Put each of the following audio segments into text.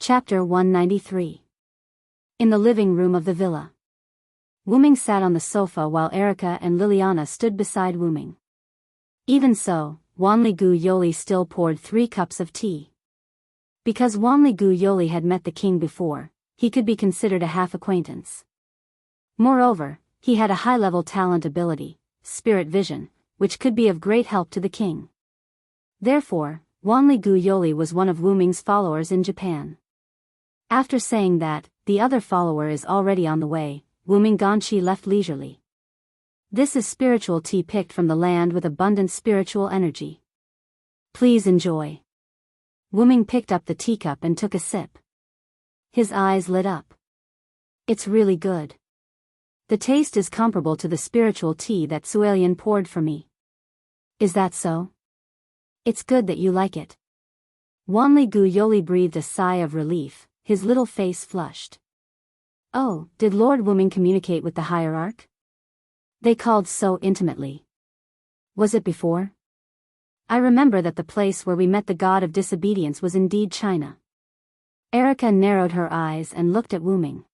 Chapter 193. In the living room of the villa. Wuming sat on the sofa while Erica and Liliana stood beside Wuming. Even so, Wanli-gu Yoli still poured 3 cups of tea. Because Wanli-gu Yoli had met the king before, he could be considered a half-acquaintance. Moreover, he had a high-level talent ability, spirit vision, which could be of great help to the king. Therefore, Wanli-gu Yoli was one of Wuming's followers in Japan. After saying that, the other follower is already on the way, Wuming Ganshi left leisurely. This is spiritual tea picked from the land with abundant spiritual energy. Please enjoy. Wuming picked up the teacup and took a sip. His eyes lit up. It's really good. The taste is comparable to the spiritual tea that Suelian poured for me. Is that so? It's good that you like it. Wanli-gu Yoli breathed a sigh of relief. His little face flushed. Oh, did Lord Wuming communicate with the hierarch? They called so intimately. Was it before? I remember that the place where we met the god of disobedience was indeed China. Erica narrowed her eyes and looked at Wuming.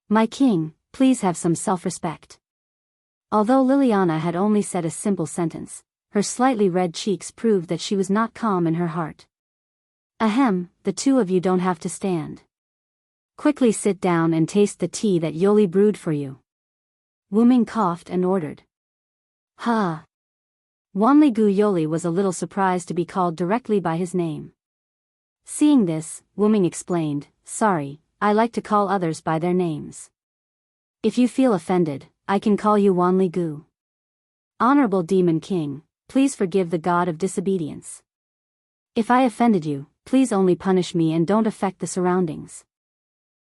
My king, please have some self-respect. Although Liliana had only said a simple sentence, her slightly red cheeks proved that she was not calm in her heart. Ahem, the two of you don't have to stand. Quickly sit down and taste the tea that Yoli brewed for you. Wuming coughed and ordered. Ha! Wanli-gu Yoli was a little surprised to be called directly by his name. Seeing this, Wuming explained, sorry, I like to call others by their names. If you feel offended, I can call you Wanli-gu. Honorable Demon King, please forgive the god of disobedience. If I offended you, please only punish me and don't affect the surroundings.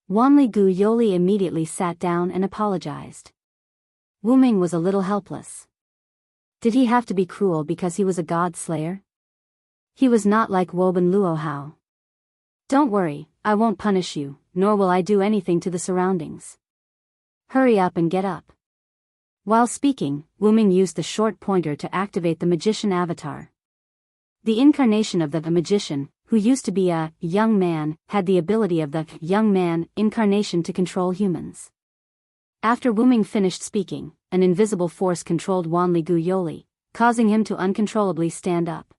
Wanli-gu Yoli immediately sat down and apologized. Wuming was a little helpless. Did he have to be cruel because he was a god slayer? He was not like Woban Luohao. Don't worry, I won't punish you, nor will I do anything to the surroundings. Hurry up and get up. While speaking, Wuming used the short pointer to activate the magician avatar. The incarnation of the magician, who used to be a young man, had the ability of the young man incarnation to control humans. After Wuming finished speaking, an invisible force controlled Wanli-gu Yoli, causing him to uncontrollably stand up.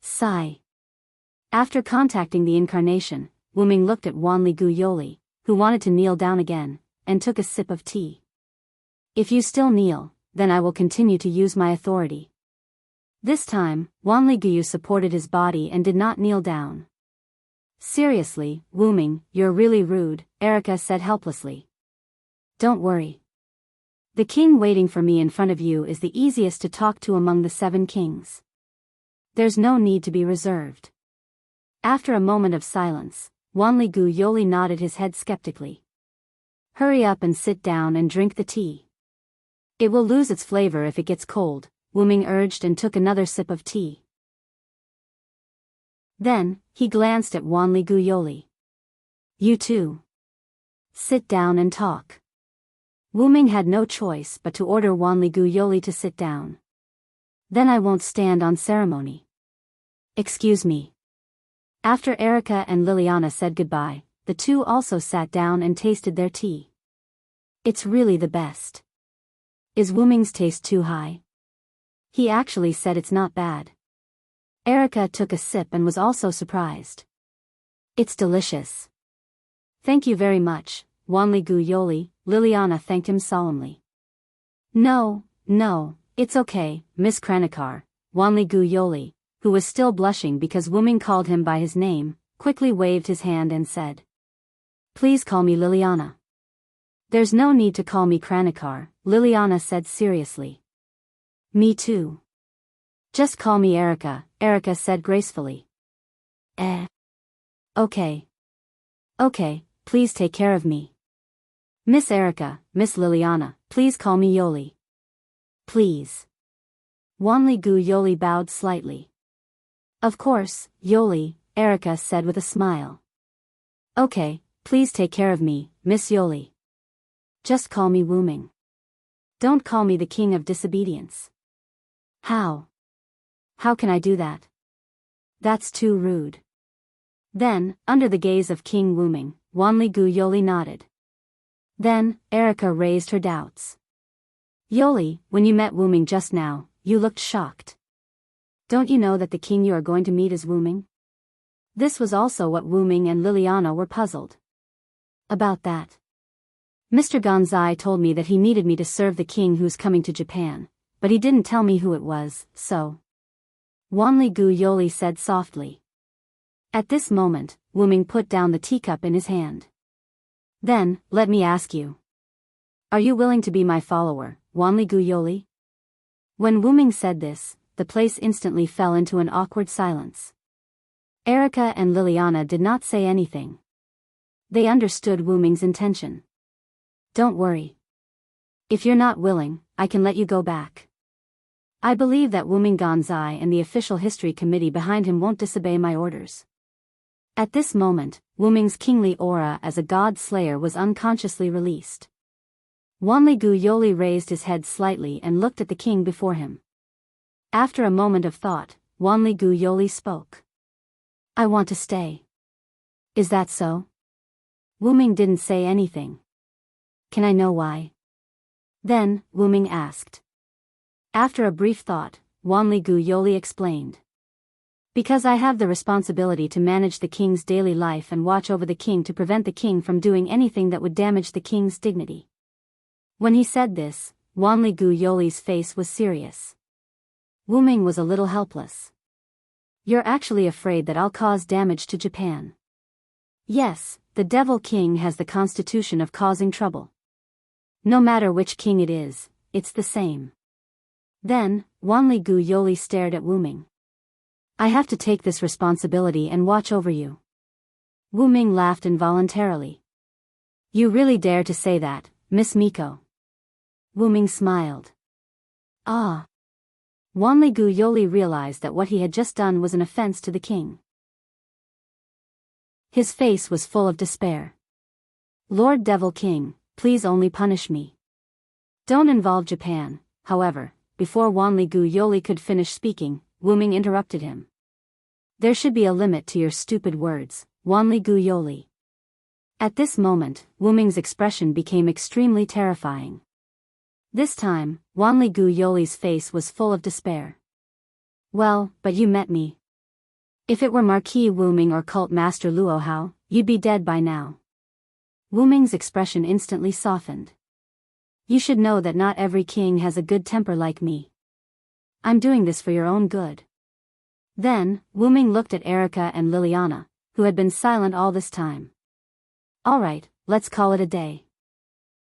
Sigh. After contacting the incarnation, Wuming looked at Wanli-gu Yoli, who wanted to kneel down again, and took a sip of tea. If you still kneel, then I will continue to use my authority. This time, Wanli-gu supported his body and did not kneel down. Seriously, Wuming, you're really rude, Erica said helplessly. Don't worry. The king waiting for me in front of you is the easiest to talk to among the 7 kings. There's no need to be reserved. After a moment of silence, Wanli-gu Yoli nodded his head skeptically. Hurry up and sit down and drink the tea. It will lose its flavor if it gets cold, Wuming urged and took another sip of tea. Then, he glanced at Wanli-gu Yoli. You too. Sit down and talk. Wuming had no choice but to order Wanli-gu Yoli to sit down. Then I won't stand on ceremony. Excuse me. After Erica and Liliana said goodbye, the two also sat down and tasted their tea. It's really the best. Is Wuming's taste too high? He actually said it's not bad. Erica took a sip and was also surprised. It's delicious. Thank you very much, Wanli-gu Yoli, Liliana thanked him solemnly. No, it's okay, Miss Kranikar, Wanli-gu Yoli, who was still blushing because Wuming called him by his name, quickly waved his hand and said. Please call me Liliana. There's no need to call me Kranikar, Liliana said seriously. Me too. Just call me Erica, Erica said gracefully. Okay. Okay, please take care of me. Miss Erica, Miss Liliana, please call me Yoli. Please. Wanli-gu Yoli bowed slightly. Of course, Yoli, Erica said with a smile. Okay, please take care of me, Miss Yoli. Just call me Wuming. Don't call me the king of disobedience. How? How can I do that? That's too rude. Then, under the gaze of King Wuming, Wanli-gu Yoli nodded. Then, Erica raised her doubts. Yoli, when you met Wuming just now, you looked shocked. Don't you know that the king you are going to meet is Wuming? This was also what Wuming and Liliana were puzzled about that. Mr. Gonzai told me that he needed me to serve the king who's coming to Japan, but he didn't tell me who it was, so. Wanli-gu Yoli said softly. At this moment, Wuming put down the teacup in his hand. Then, let me ask you. Are you willing to be my follower, Wanli-gu Yoli? When Wuming said this, the place instantly fell into an awkward silence. Erica and Liliana did not say anything. They understood Wuming's intention. Don't worry. If you're not willing, I can let you go back. I believe that Wuming Gonzai and the official history committee behind him won't disobey my orders. At this moment, Wuming's kingly aura as a god slayer was unconsciously released. Wanli-gu Yoli raised his head slightly and looked at the king before him. After a moment of thought, Wanli-gu Yoli spoke. I want to stay. Is that so? Wuming didn't say anything. Can I know why? Then, Wuming asked. After a brief thought, Wanli-gu Yoli explained. Because I have the responsibility to manage the king's daily life and watch over the king to prevent the king from doing anything that would damage the king's dignity. When he said this, Wanli-gu Yoli's face was serious. Wuming was a little helpless. You're actually afraid that I'll cause damage to Japan. Yes, the Devil King has the constitution of causing trouble. No matter which king it is, it's the same. Then, Wanli-gu Yoli stared at Wuming. I have to take this responsibility and watch over you. Wuming laughed involuntarily. You really dare to say that, Miss Miko? Wuming smiled. Ah. Wanli-gu Yoli realized that what he had just done was an offense to the king. His face was full of despair. Lord Devil King, please only punish me. Don't involve Japan. However, before Wanli-gu Yoli could finish speaking, Wuming interrupted him. There should be a limit to your stupid words, Wanli-gu Yoli. At this moment, Wuming's expression became extremely terrifying. This time, Wanli-gu Yoli's face was full of despair. Well, but you met me. If it were Marquis Wuming or Cult Master Luo Hao, you'd be dead by now. Wuming's expression instantly softened. You should know that not every king has a good temper like me. I'm doing this for your own good. Then, Wuming looked at Erica and Liliana, who had been silent all this time. Alright, let's call it a day.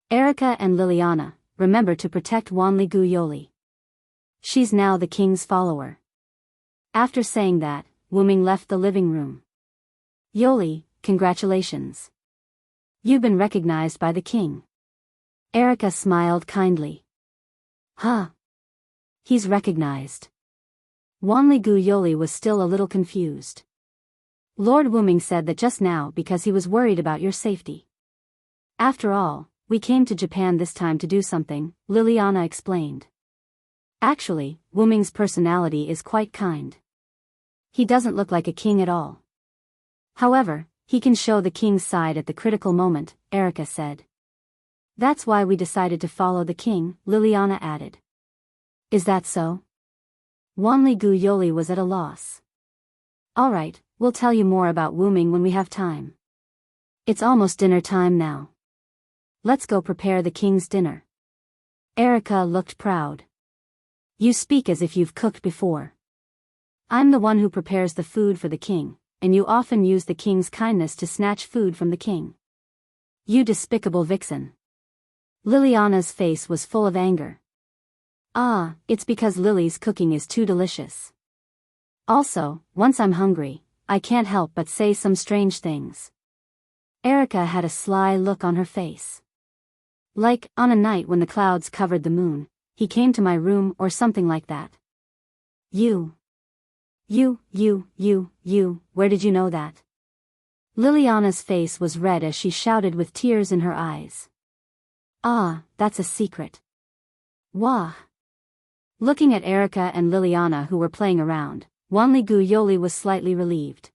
Erica and Liliana, remember to protect Wanli-gu Yoli. She's now the king's follower. After saying that, Wuming left the living room. Yoli, congratulations. You've been recognized by the king. Erica smiled kindly. Huh? He's recognized. Wanli-gu Yoli was still a little confused. Lord Wuming said that just now because he was worried about your safety. After all, we came to Japan this time to do something, Liliana explained. Actually, Wuming's personality is quite kind. He doesn't look like a king at all. However, he can show the king's side at the critical moment, Erica said. That's why we decided to follow the king, Liliana added. Is that so? Wanli-gu Yoli was at a loss. Alright, we'll tell you more about Wuming when we have time. It's almost dinner time now. Let's go prepare the king's dinner. Erica looked proud. You speak as if you've cooked before. I'm the one who prepares the food for the king, and you often use the king's kindness to snatch food from the king. You despicable vixen. Liliana's face was full of anger. Ah, it's because Lily's cooking is too delicious. Also, once I'm hungry, I can't help but say some strange things. Erica had a sly look on her face. Like, on a night when the clouds covered the moon, he came to my room or something like that. You, where did you know that? Liliana's face was red as she shouted with tears in her eyes. Ah, that's a secret. Wah. Looking at Erica and Liliana who were playing around, Wanli-gu Yoli was slightly relieved.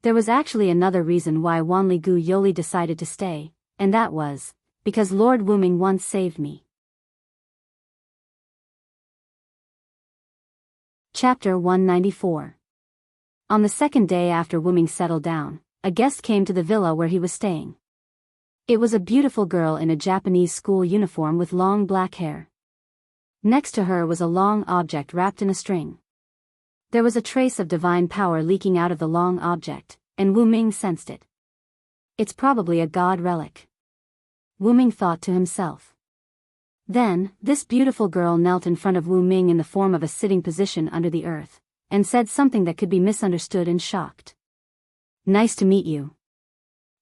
There was actually another reason why Wanli Gu Yoli decided to stay, and that was because Lord Wuming once saved me. Chapter 194. On the second day after Wuming settled down, a guest came to the villa where he was staying. It was a beautiful girl in a Japanese school uniform with long black hair. Next to her was a long object wrapped in a string. There was a trace of divine power leaking out of the long object, and Wuming sensed it. It's probably a god relic, Wuming thought to himself. Then, this beautiful girl knelt in front of Wuming in the form of a sitting position under the earth, and said something that could be misunderstood and shocked. Nice to meet you.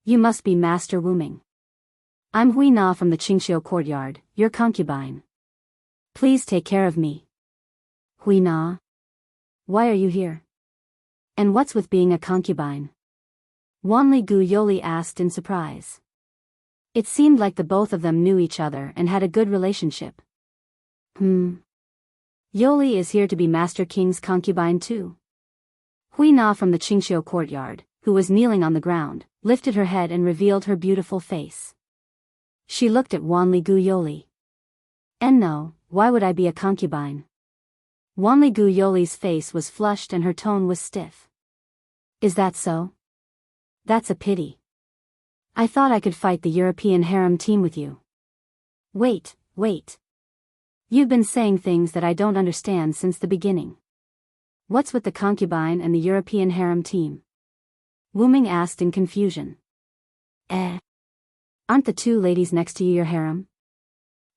You must be Master Wuming. I'm Hui Na from the Qingxiu courtyard, your concubine. Please take care of me. Hui Na? Why are you here? And what's with being a concubine? Wanli Gu Yoli asked in surprise. It seemed like the both of them knew each other and had a good relationship. Yoli is here to be Master King's concubine too. Hui Na from the Qingxiu courtyard, who was kneeling on the ground, lifted her head and revealed her beautiful face. She looked at Wanli Gu Yoli. And no, why would I be a concubine? Wanli Gu Yoli's face was flushed and her tone was stiff. Is that so? That's a pity. I thought I could fight the European harem team with you. Wait. You've been saying things that I don't understand since the beginning. What's with the concubine and the European harem team? Wuming asked in confusion. Aren't the two ladies next to you your harem?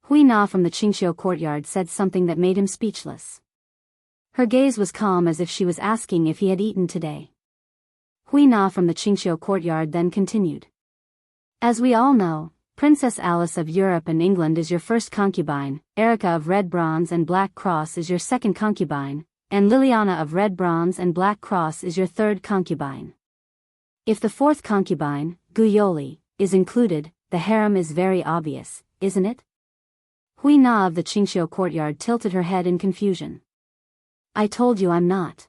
Hui Na from the Qingxiu courtyard said something that made him speechless. Her gaze was calm as if she was asking if he had eaten today. Hui Na from the Qingxiu courtyard then continued. As we all know, Princess Alice of Europe and England is your first concubine, Erica of Red Bronze and Black Cross is your second concubine, and Liliana of Red Bronze and Black Cross is your third concubine. If the fourth concubine, Guyoli, is included, the harem is very obvious, isn't it? Hui Na of the Qingxiu courtyard tilted her head in confusion. I told you I'm not.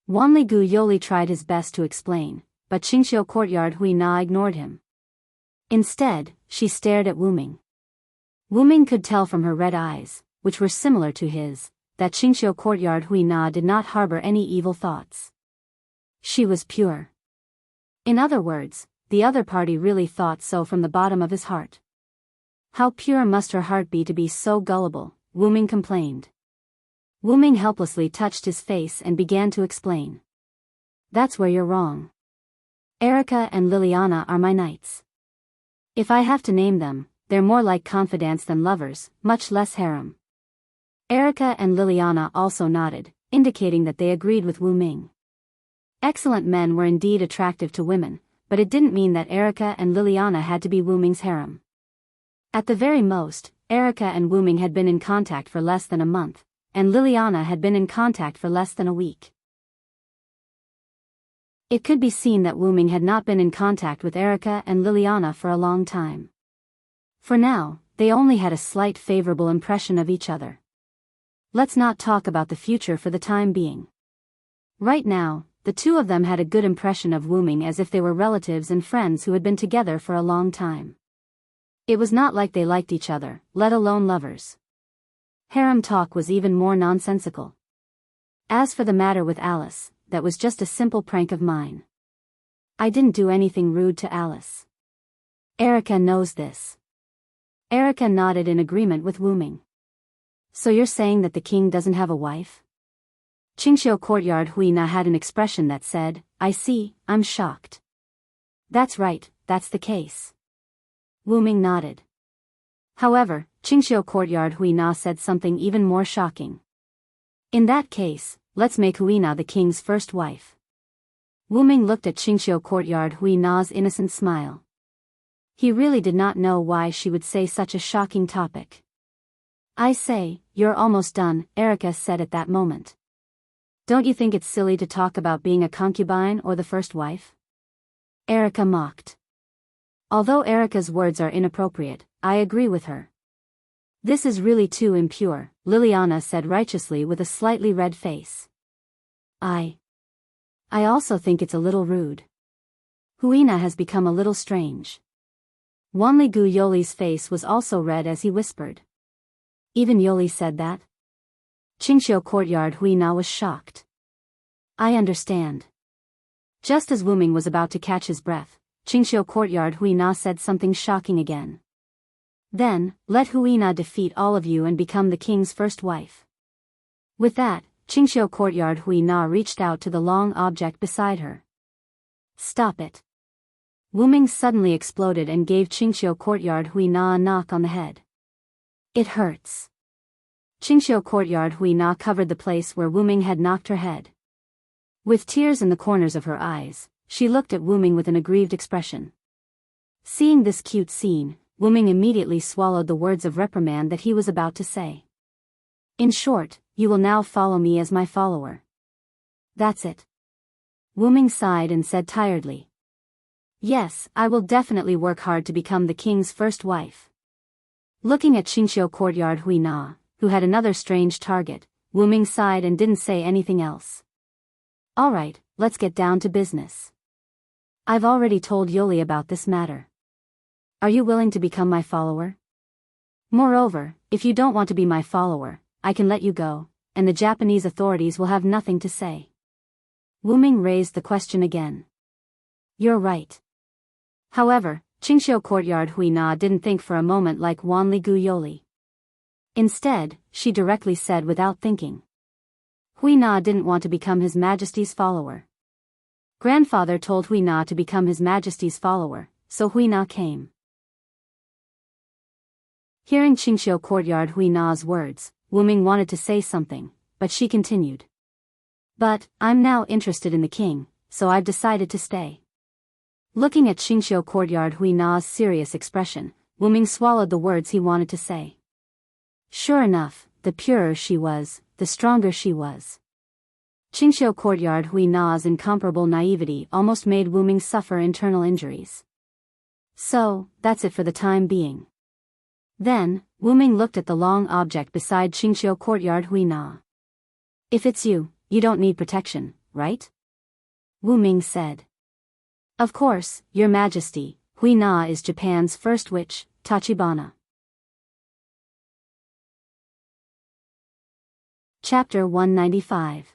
Wanli Gu Yoli tried his best to explain, but Qingxiu courtyard Hui Na ignored him. Instead, she stared at Wuming. Wuming could tell from her red eyes, which were similar to his, that Qingxiu courtyard Hui Na did not harbor any evil thoughts. She was pure. In other words, the other party really thought so from the bottom of his heart. How pure must her heart be to be so gullible, Wuming complained. Wuming helplessly touched his face and began to explain. That's where you're wrong. Erica and Liliana are my knights. If I have to name them, they're more like confidants than lovers, much less harem. Erica and Liliana also nodded, indicating that they agreed with Wuming. Excellent men were indeed attractive to women, but it didn't mean that Erica and Liliana had to be Wuming's harem. At the very most, Erica and Wuming had been in contact for less than a month, and Liliana had been in contact for less than a week. It could be seen that Wuming had not been in contact with Erica and Liliana for a long time. For now, they only had a slight favorable impression of each other. Let's not talk about the future for the time being. Right now, the two of them had a good impression of Wuming as if they were relatives and friends who had been together for a long time. It was not like they liked each other, let alone lovers. Harem talk was even more nonsensical. As for the matter with Alice, that was just a simple prank of mine. I didn't do anything rude to Alice. Erica knows this. Erica nodded in agreement with Wuming. So you're saying that the king doesn't have a wife? Qingxiu courtyard Hui Na had an expression that said, I see, I'm shocked. That's right, that's the case. Wuming nodded. However, Qingxiu courtyard Hui Na said something even more shocking. In that case, let's make Hui Na the king's first wife. Wuming looked at Qingxiu courtyard Hui Na's innocent smile. He really did not know why she would say such a shocking topic. I say, you're almost done, Erica said at that moment. Don't you think it's silly to talk about being a concubine or the first wife? Erica mocked. Although Erica's words are inappropriate, I agree with her. This is really too impure, Liliana said righteously with a slightly red face. I also think it's a little rude. Huina has become a little strange. Wanligu Yoli's face was also red as he whispered. Even Yoli said that? Qingxiu courtyard Huina was shocked. I understand. Just as Wu Ming was about to catch his breath, Qingxiu courtyard Huina said something shocking again. Then, let Huina defeat all of you and become the king's first wife. With that, Qingxiu courtyard Huina reached out to the long object beside her. Stop it. Wu Ming suddenly exploded and gave Qingxiu courtyard Huina a knock on the head. It hurts. Qingxiu courtyard Huina covered the place where Wu Ming had knocked her head. With tears in the corners of her eyes, she looked at Wu Ming with an aggrieved expression. Seeing this cute scene, Wu Ming immediately swallowed the words of reprimand that he was about to say. In short, you will now follow me as my follower. That's it. Wu Ming sighed and said tiredly. Yes, I will definitely work hard to become the king's first wife. Looking at Qingxiu courtyard Huina, who had another strange target, Wu Ming sighed and didn't say anything else. Alright, let's get down to business. I've already told Yoli about this matter. Are you willing to become my follower? Moreover, if you don't want to be my follower, I can let you go, and the Japanese authorities will have nothing to say. Wu Ming raised the question again. You're right. However, Qingxiu courtyard Huina didn't think for a moment like Wanligu Yoli. Instead, she directly said without thinking. Huina didn't want to become His Majesty's follower. Grandfather told Huina to become His Majesty's follower, so Huina came. Hearing Qingxiu courtyard Huina's words, Wu Ming wanted to say something, but she continued. But, I'm now interested in the king, so I've decided to stay. Looking at Qingxiu courtyard Huina's serious expression, Wu Ming swallowed the words he wanted to say. Sure enough, the purer she was, the stronger she was. Qingxiu courtyard Huina's incomparable naivety almost made Wu Ming suffer internal injuries. So, that's it for the time being. Then, Wu Ming looked at the long object beside Qingxiu courtyard Huina. If it's you, you don't need protection, right? Wu Ming said. Of course, Your Majesty, Huina is Japan's first witch, Tachibana. Chapter 195.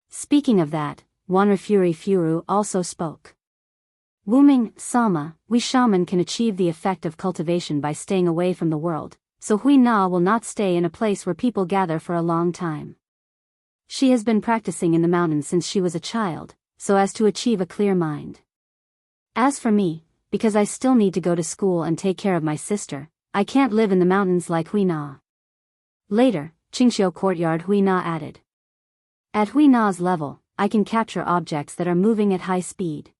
Speaking of that, Wanrefuri also spoke. Wu Ming, Sama, we shaman can achieve the effect of cultivation by staying away from the world, so Huina will not stay in a place where people gather for a long time. She has been practicing in the mountains since she was a child, so as to achieve a clear mind. As for me, because I still need to go to school and take care of my sister, I can't live in the mountains like Huina. Later, Qingxiu courtyard Huina added. At Huina's level, I can capture objects that are moving at high speed.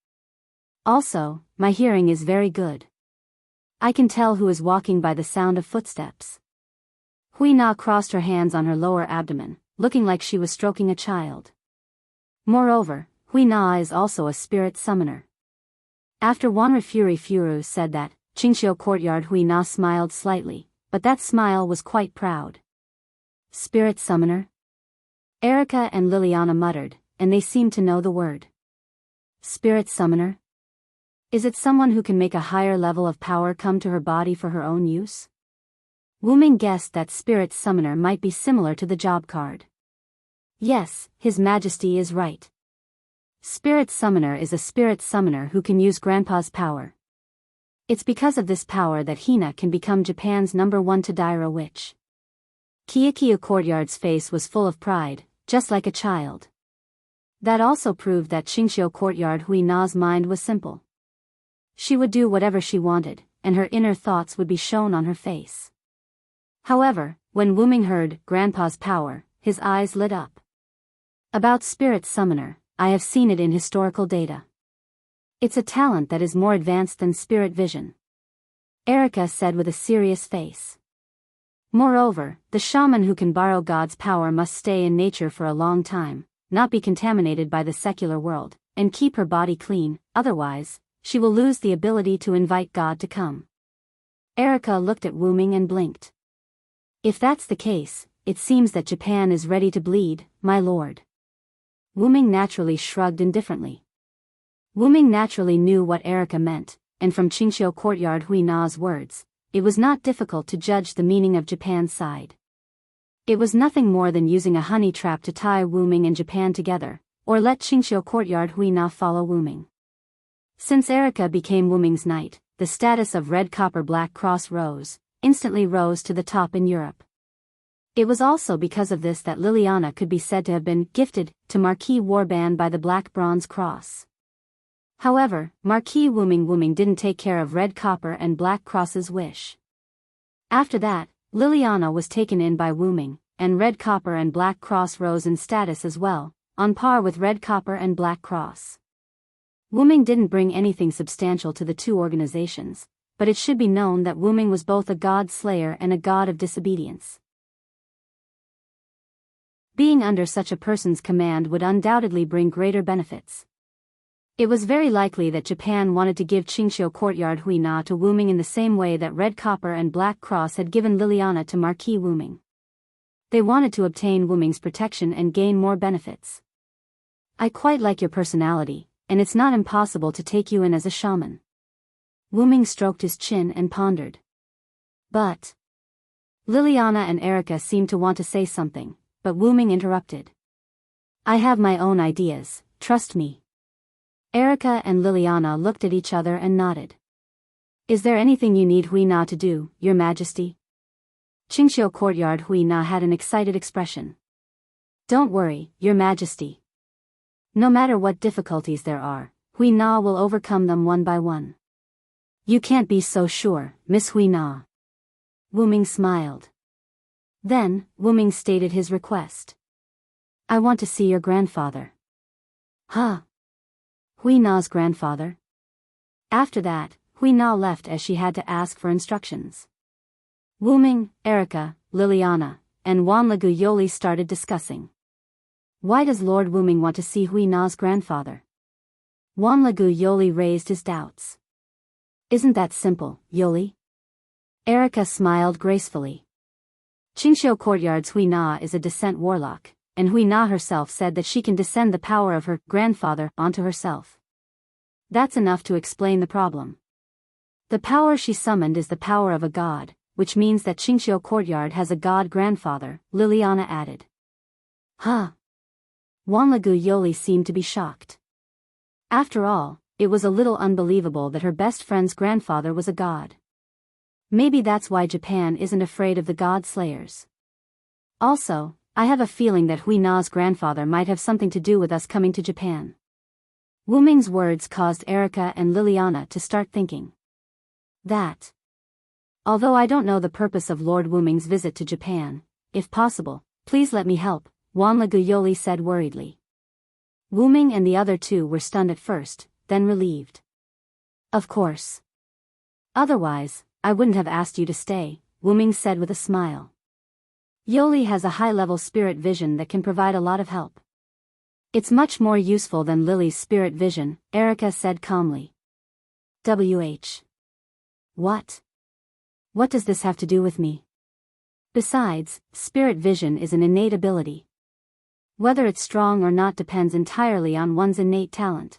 Also, my hearing is very good. I can tell who is walking by the sound of footsteps. Huina crossed her hands on her lower abdomen, looking like she was stroking a child. Moreover, Huina is also a spirit summoner. After Wanrefuri said that, Qingxiu courtyard Huina smiled slightly, but that smile was quite proud. Spirit summoner? Erica and Liliana muttered, and they seemed to know the word. Spirit summoner? Is it someone who can make a higher level of power come to her body for her own use? Wu Ming guessed that spirit summoner might be similar to the job card. Yes, His Majesty is right. Spirit summoner is a spirit summoner who can use Grandpa's power. It's because of this power that Hina can become Japan's #1 Tadaira witch. Kiakia Courtyard's face was full of pride, just like a child. That also proved that Qingxiu Courtyard Huina's mind was simple. She would do whatever she wanted, and her inner thoughts would be shown on her face. However, when Wu Ming heard Grandpa's power, his eyes lit up. About Spirit Summoner, I have seen it in historical data. It's a talent that is more advanced than Spirit Vision. Erica said with a serious face. Moreover, the shaman who can borrow God's power must stay in nature for a long time, not be contaminated by the secular world, and keep her body clean, otherwise, she will lose the ability to invite God to come. Erica looked at Wu Ming and blinked. If that's the case, it seems that Japan is ready to bleed, my lord. Wu Ming naturally shrugged indifferently. Wu Ming naturally knew what Erica meant, and from Qingxiu Courtyard Hui Na's words, it was not difficult to judge the meaning of Japan's side. It was nothing more than using a honey trap to tie Wu Ming and Japan together, or let Qingxiu Courtyard Hui Na follow Wu Ming. Since Erica became Wu Ming's knight, the status of Red Copper Black Cross instantly rose to the top in Europe. It was also because of this that Liliana could be said to have been gifted to Marquis Warband by the Black Bronze Cross. However, Marquis Wu Ming didn't take care of Red Copper and Black Cross's wish. After that, Liliana was taken in by Wu Ming, and Red Copper and Black Cross rose in status as well, on par with Red Copper and Black Cross. Wu Ming didn't bring anything substantial to the two organizations, but it should be known that Wu Ming was both a god slayer and a god of disobedience. Being under such a person's command would undoubtedly bring greater benefits. It was very likely that Japan wanted to give Qingxiu Courtyard Hui Na to Wu Ming in the same way that Red Copper and Black Cross had given Liliana to Marquis Wu Ming. They wanted to obtain Wu Ming's protection and gain more benefits. I quite like your personality, and it's not impossible to take you in as a shaman. Wu Ming stroked his chin and pondered. But Liliana and Erica seemed to want to say something, but Wu Ming interrupted. I have my own ideas, trust me. Erica and Liliana looked at each other and nodded. Is there anything you need Hui Na to do, Your Majesty? Qingxiu Courtyard Hui Na had an excited expression. Don't worry, Your Majesty. No matter what difficulties there are, Hui Na will overcome them one by one. You can't be so sure, Miss Hui Na. Wu Ming smiled. Then, Wu Ming stated his request. I want to see your grandfather. Huh? Hui Na's grandfather? After that, Hui Na left as she had to ask for instructions. Wu Ming, Erica, Liliana, and Wanlagu Yoli started discussing. Why does Lord Wu Ming want to see Hui Na's grandfather? Wanlagu Yoli raised his doubts. Isn't that simple, Yoli? Erica smiled gracefully. Qingxiu Courtyard's Hui Na is a descent warlock, and Hui Na herself said that she can descend the power of her grandfather onto herself. That's enough to explain the problem. The power she summoned is the power of a god, which means that Qingxiu Courtyard has a god grandfather, Liliana added. Huh? Wanlagu Yoli seemed to be shocked. After all, it was a little unbelievable that her best friend's grandfather was a god. Maybe that's why Japan isn't afraid of the god slayers. Also, I have a feeling that Hui Na's grandfather might have something to do with us coming to Japan. Wu Ming's words caused Erica and Liliana to start thinking. That. Although I don't know the purpose of Lord Wu Ming's visit to Japan, if possible, please let me help, Wanlagu Yoli said worriedly. Wu Ming and the other two were stunned at first, then relieved. Of course. Otherwise, I wouldn't have asked you to stay, Wu Ming said with a smile. Yoli has a high-level spirit vision that can provide a lot of help. It's much more useful than Lily's spirit vision, Erica said calmly. What? What does this have to do with me? Besides, spirit vision is an innate ability. Whether it's strong or not depends entirely on one's innate talent.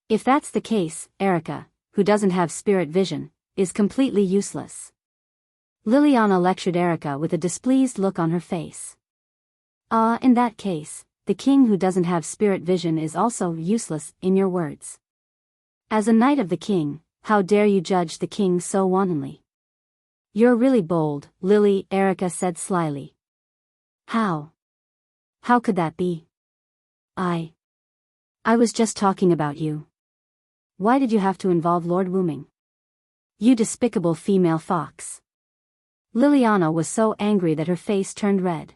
If that's the case, Erica, who doesn't have spirit vision, is completely useless. Liliana lectured Erica with a displeased look on her face. In that case, the king who doesn't have spirit vision is also useless, in your words. As a knight of the king, how dare you judge the king so wantonly? You're really bold, Lily, Erica said slyly. How? How could that be? I was just talking about you. Why did you have to involve Lord Wu Ming? You despicable female fox. Liliana was so angry that her face turned red.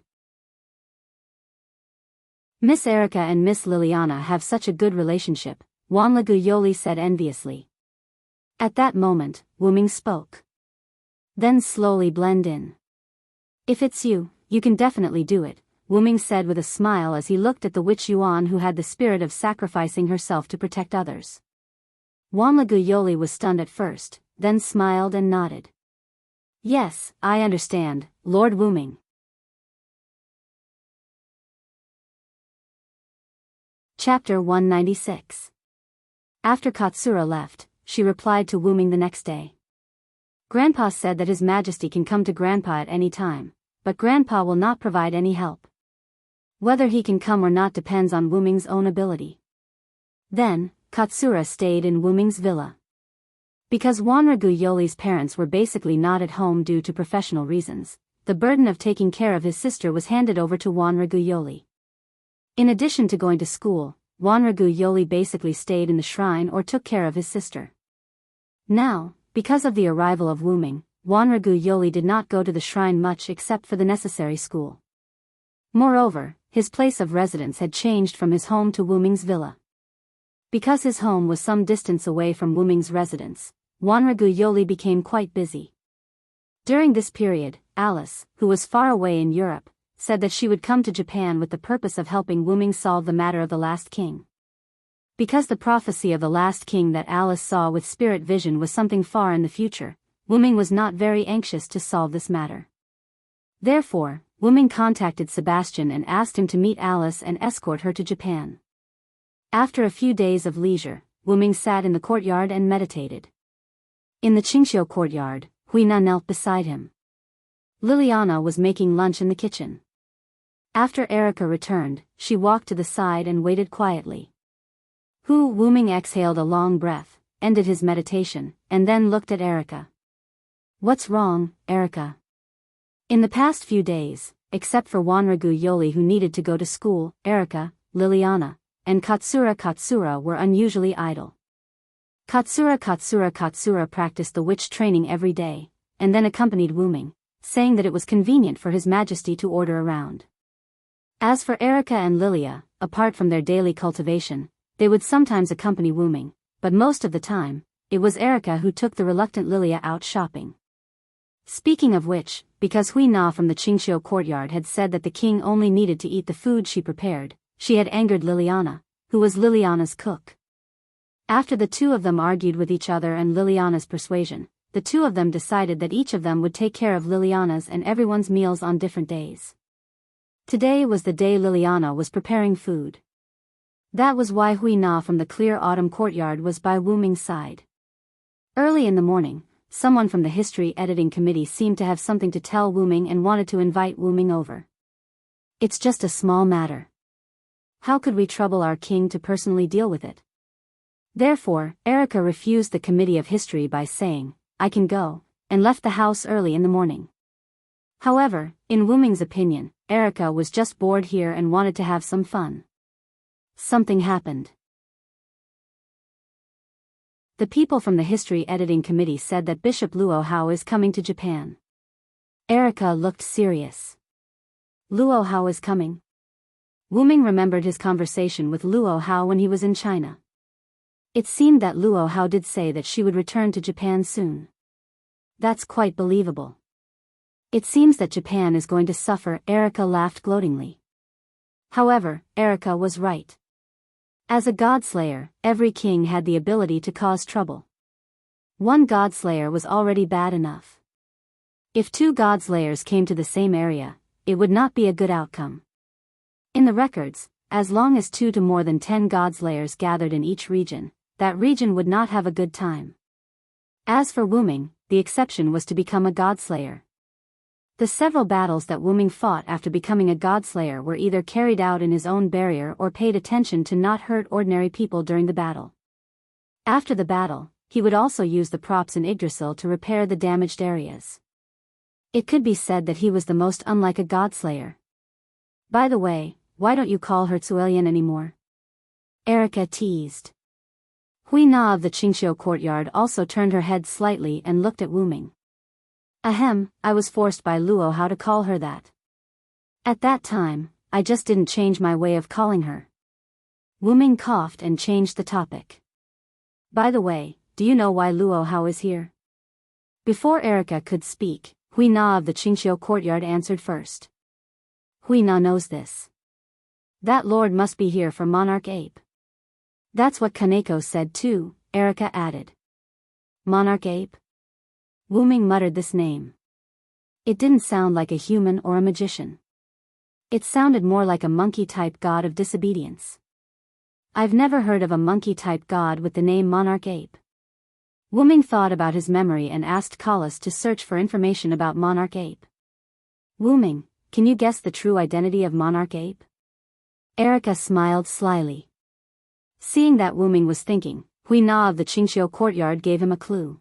Miss Erica and Miss Liliana have such a good relationship, Wanlagu Yoli said enviously. At that moment, Wu Ming spoke. Then slowly blend in. If it's you, you can definitely do it, Wu Ming said with a smile as he looked at the witch Yuan who had the spirit of sacrificing herself to protect others. Wanlagu Yoli was stunned at first, then smiled and nodded. Yes, I understand, Lord Wu Ming. Chapter 196. After Katsura left, she replied to Wu Ming the next day. Grandpa said that His Majesty can come to Grandpa at any time, but Grandpa will not provide any help. Whether he can come or not depends on Wu Ming's own ability. Then, Katsura stayed in Wu Ming's villa. Because Wanragu Yoli's parents were basically not at home due to professional reasons, the burden of taking care of his sister was handed over to Wanragu Yoli. In addition to going to school, Wanragu Yoli basically stayed in the shrine or took care of his sister. Now, because of the arrival of Wu Ming, Wanragu Yoli did not go to the shrine much except for the necessary school. Moreover, his place of residence had changed from his home to Wu Ming's villa. Because his home was some distance away from Wu Ming's residence, Wanragu Yoli became quite busy. During this period, Alice, who was far away in Europe, said that she would come to Japan with the purpose of helping Wu Ming solve the matter of the last king. Because the prophecy of the last king that Alice saw with spirit vision was something far in the future, Wu Ming was not very anxious to solve this matter. Therefore, Wu Ming contacted Sebastian and asked him to meet Alice and escort her to Japan. After a few days of leisure, Wu Ming sat in the courtyard and meditated. In the Qingxiu courtyard, Huina knelt beside him. Liliana was making lunch in the kitchen. After Erica returned, she walked to the side and waited quietly. Wu Ming exhaled a long breath, ended his meditation, and then looked at Erica. "What's wrong, Erica?" In the past few days, except for Wanragu Yoli who needed to go to school, Erica, Liliana, and Katsura were unusually idle. Katsura practiced the witch training every day, and then accompanied Wu Ming, saying that it was convenient for His Majesty to order around. As for Erica and Lilia, apart from their daily cultivation, they would sometimes accompany Wu Ming, but most of the time, it was Erica who took the reluctant Lilia out shopping. Speaking of which, because Huina from the Qingxiu courtyard had said that the king only needed to eat the food she prepared, she had angered Liliana, who was Liliana's cook. After the two of them argued with each other and Liliana's persuasion, the two of them decided that each of them would take care of Liliana's and everyone's meals on different days. Today was the day Liliana was preparing food. That was why Huina from the clear autumn courtyard was by Wu Ming's side. Early in the morning, someone from the history editing committee seemed to have something to tell Wu Ming and wanted to invite Wu Ming over. "It's just a small matter. How could we trouble our king to personally deal with it?" Therefore, Erica refused the committee of history by saying, "I can go," and left the house early in the morning. However, in Wu Ming's opinion, Erica was just bored here and wanted to have some fun. Something happened. The people from the history editing committee said that Bishop Luo Hao is coming to Japan. Erica looked serious. Luo Hao is coming? Wu Ming remembered his conversation with Luo Hao when he was in China. It seemed that Luo Hao did say that she would return to Japan soon. That's quite believable. It seems that Japan is going to suffer, Erica laughed gloatingly. However, Erica was right. As a godslayer, every king had the ability to cause trouble. One godslayer was already bad enough. If two godslayers came to the same area, it would not be a good outcome. In the records, as long as 2 to more than 10 godslayers gathered in each region, that region would not have a good time. As for Wu Ming, the exception was to become a godslayer. The several battles that Wu Ming fought after becoming a godslayer were either carried out in his own barrier or paid attention to not hurt ordinary people during the battle. After the battle, he would also use the props in Yggdrasil to repair the damaged areas. It could be said that he was the most unlike a godslayer. By the way, why don't you call her Tsuelian anymore? Erica teased. Huina of the Qingxiu courtyard also turned her head slightly and looked at Wu Ming. Ahem, I was forced by Luo Hao to call her that. At that time, I just didn't change my way of calling her. Wu Ming coughed and changed the topic. By the way, do you know why Luo Hao is here? Before Erica could speak, Huina of the Qingxiu courtyard answered first. Huina knows this. That lord must be here for Monarch Ape. That's what Kaneko said too, Erica added. Monarch Ape? Wu Ming muttered this name. It didn't sound like a human or a magician. It sounded more like a monkey-type god of disobedience. I've never heard of a monkey-type god with the name Monarch Ape. Wu Ming thought about his memory and asked Collis to search for information about Monarch Ape. Wu Ming, can you guess the true identity of Monarch Ape? Erica smiled slyly. Seeing that Wu Ming was thinking, Hui Na of the Qingxiu courtyard gave him a clue.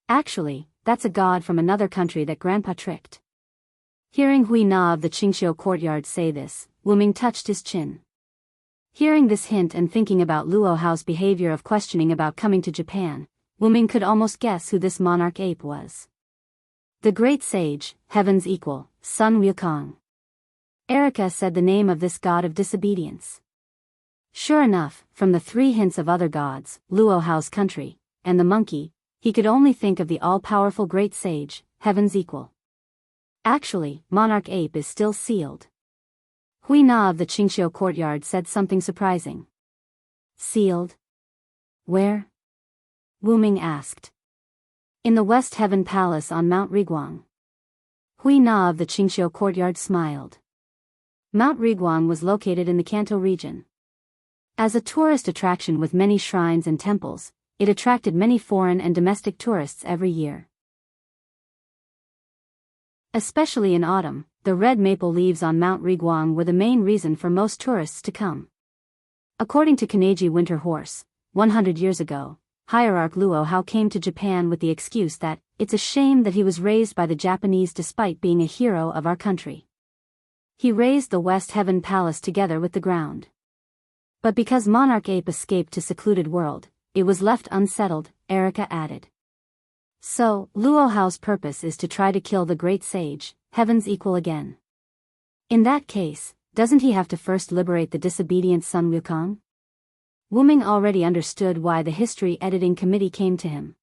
Actually, that's a god from another country that Grandpa tricked. Hearing Hui Na of the Qingxiu courtyard say this, Wu Ming touched his chin. Hearing this hint and thinking about Luo Hao's behavior of questioning about coming to Japan, Wu Ming could almost guess who this Monarch Ape was. The great sage, heaven's equal, Sun Wukong. Erica said the name of this god of disobedience. Sure enough, from the 3 hints of other gods, Luo Hao's country, and the monkey, he could only think of the all-powerful great sage, heaven's equal. Actually, Monarch Ape is still sealed. Hui Na of the Qingxiu courtyard said something surprising. Sealed? Where? Wu Ming asked. In the West Heaven Palace on Mount Riguang. Hui Na of the Qingxiu courtyard smiled. Mount Riguang was located in the Kanto region. As a tourist attraction with many shrines and temples, it attracted many foreign and domestic tourists every year. Especially in autumn, the red maple leaves on Mount Riguang were the main reason for most tourists to come. According to Kaneji Winter Horse, 100 years ago, Hierarch Luo Hao came to Japan with the excuse that, it's a shame that he was raised by the Japanese despite being a hero of our country. He raised the West Heaven Palace together with the ground. But because Monarch Ape escaped to secluded world, it was left unsettled, Erica added. So, Luo Hao's purpose is to try to kill the great sage, heaven's equal again. In that case, doesn't he have to first liberate the disobedient Sun Wukong? Wu Ming already understood why the history editing committee came to him.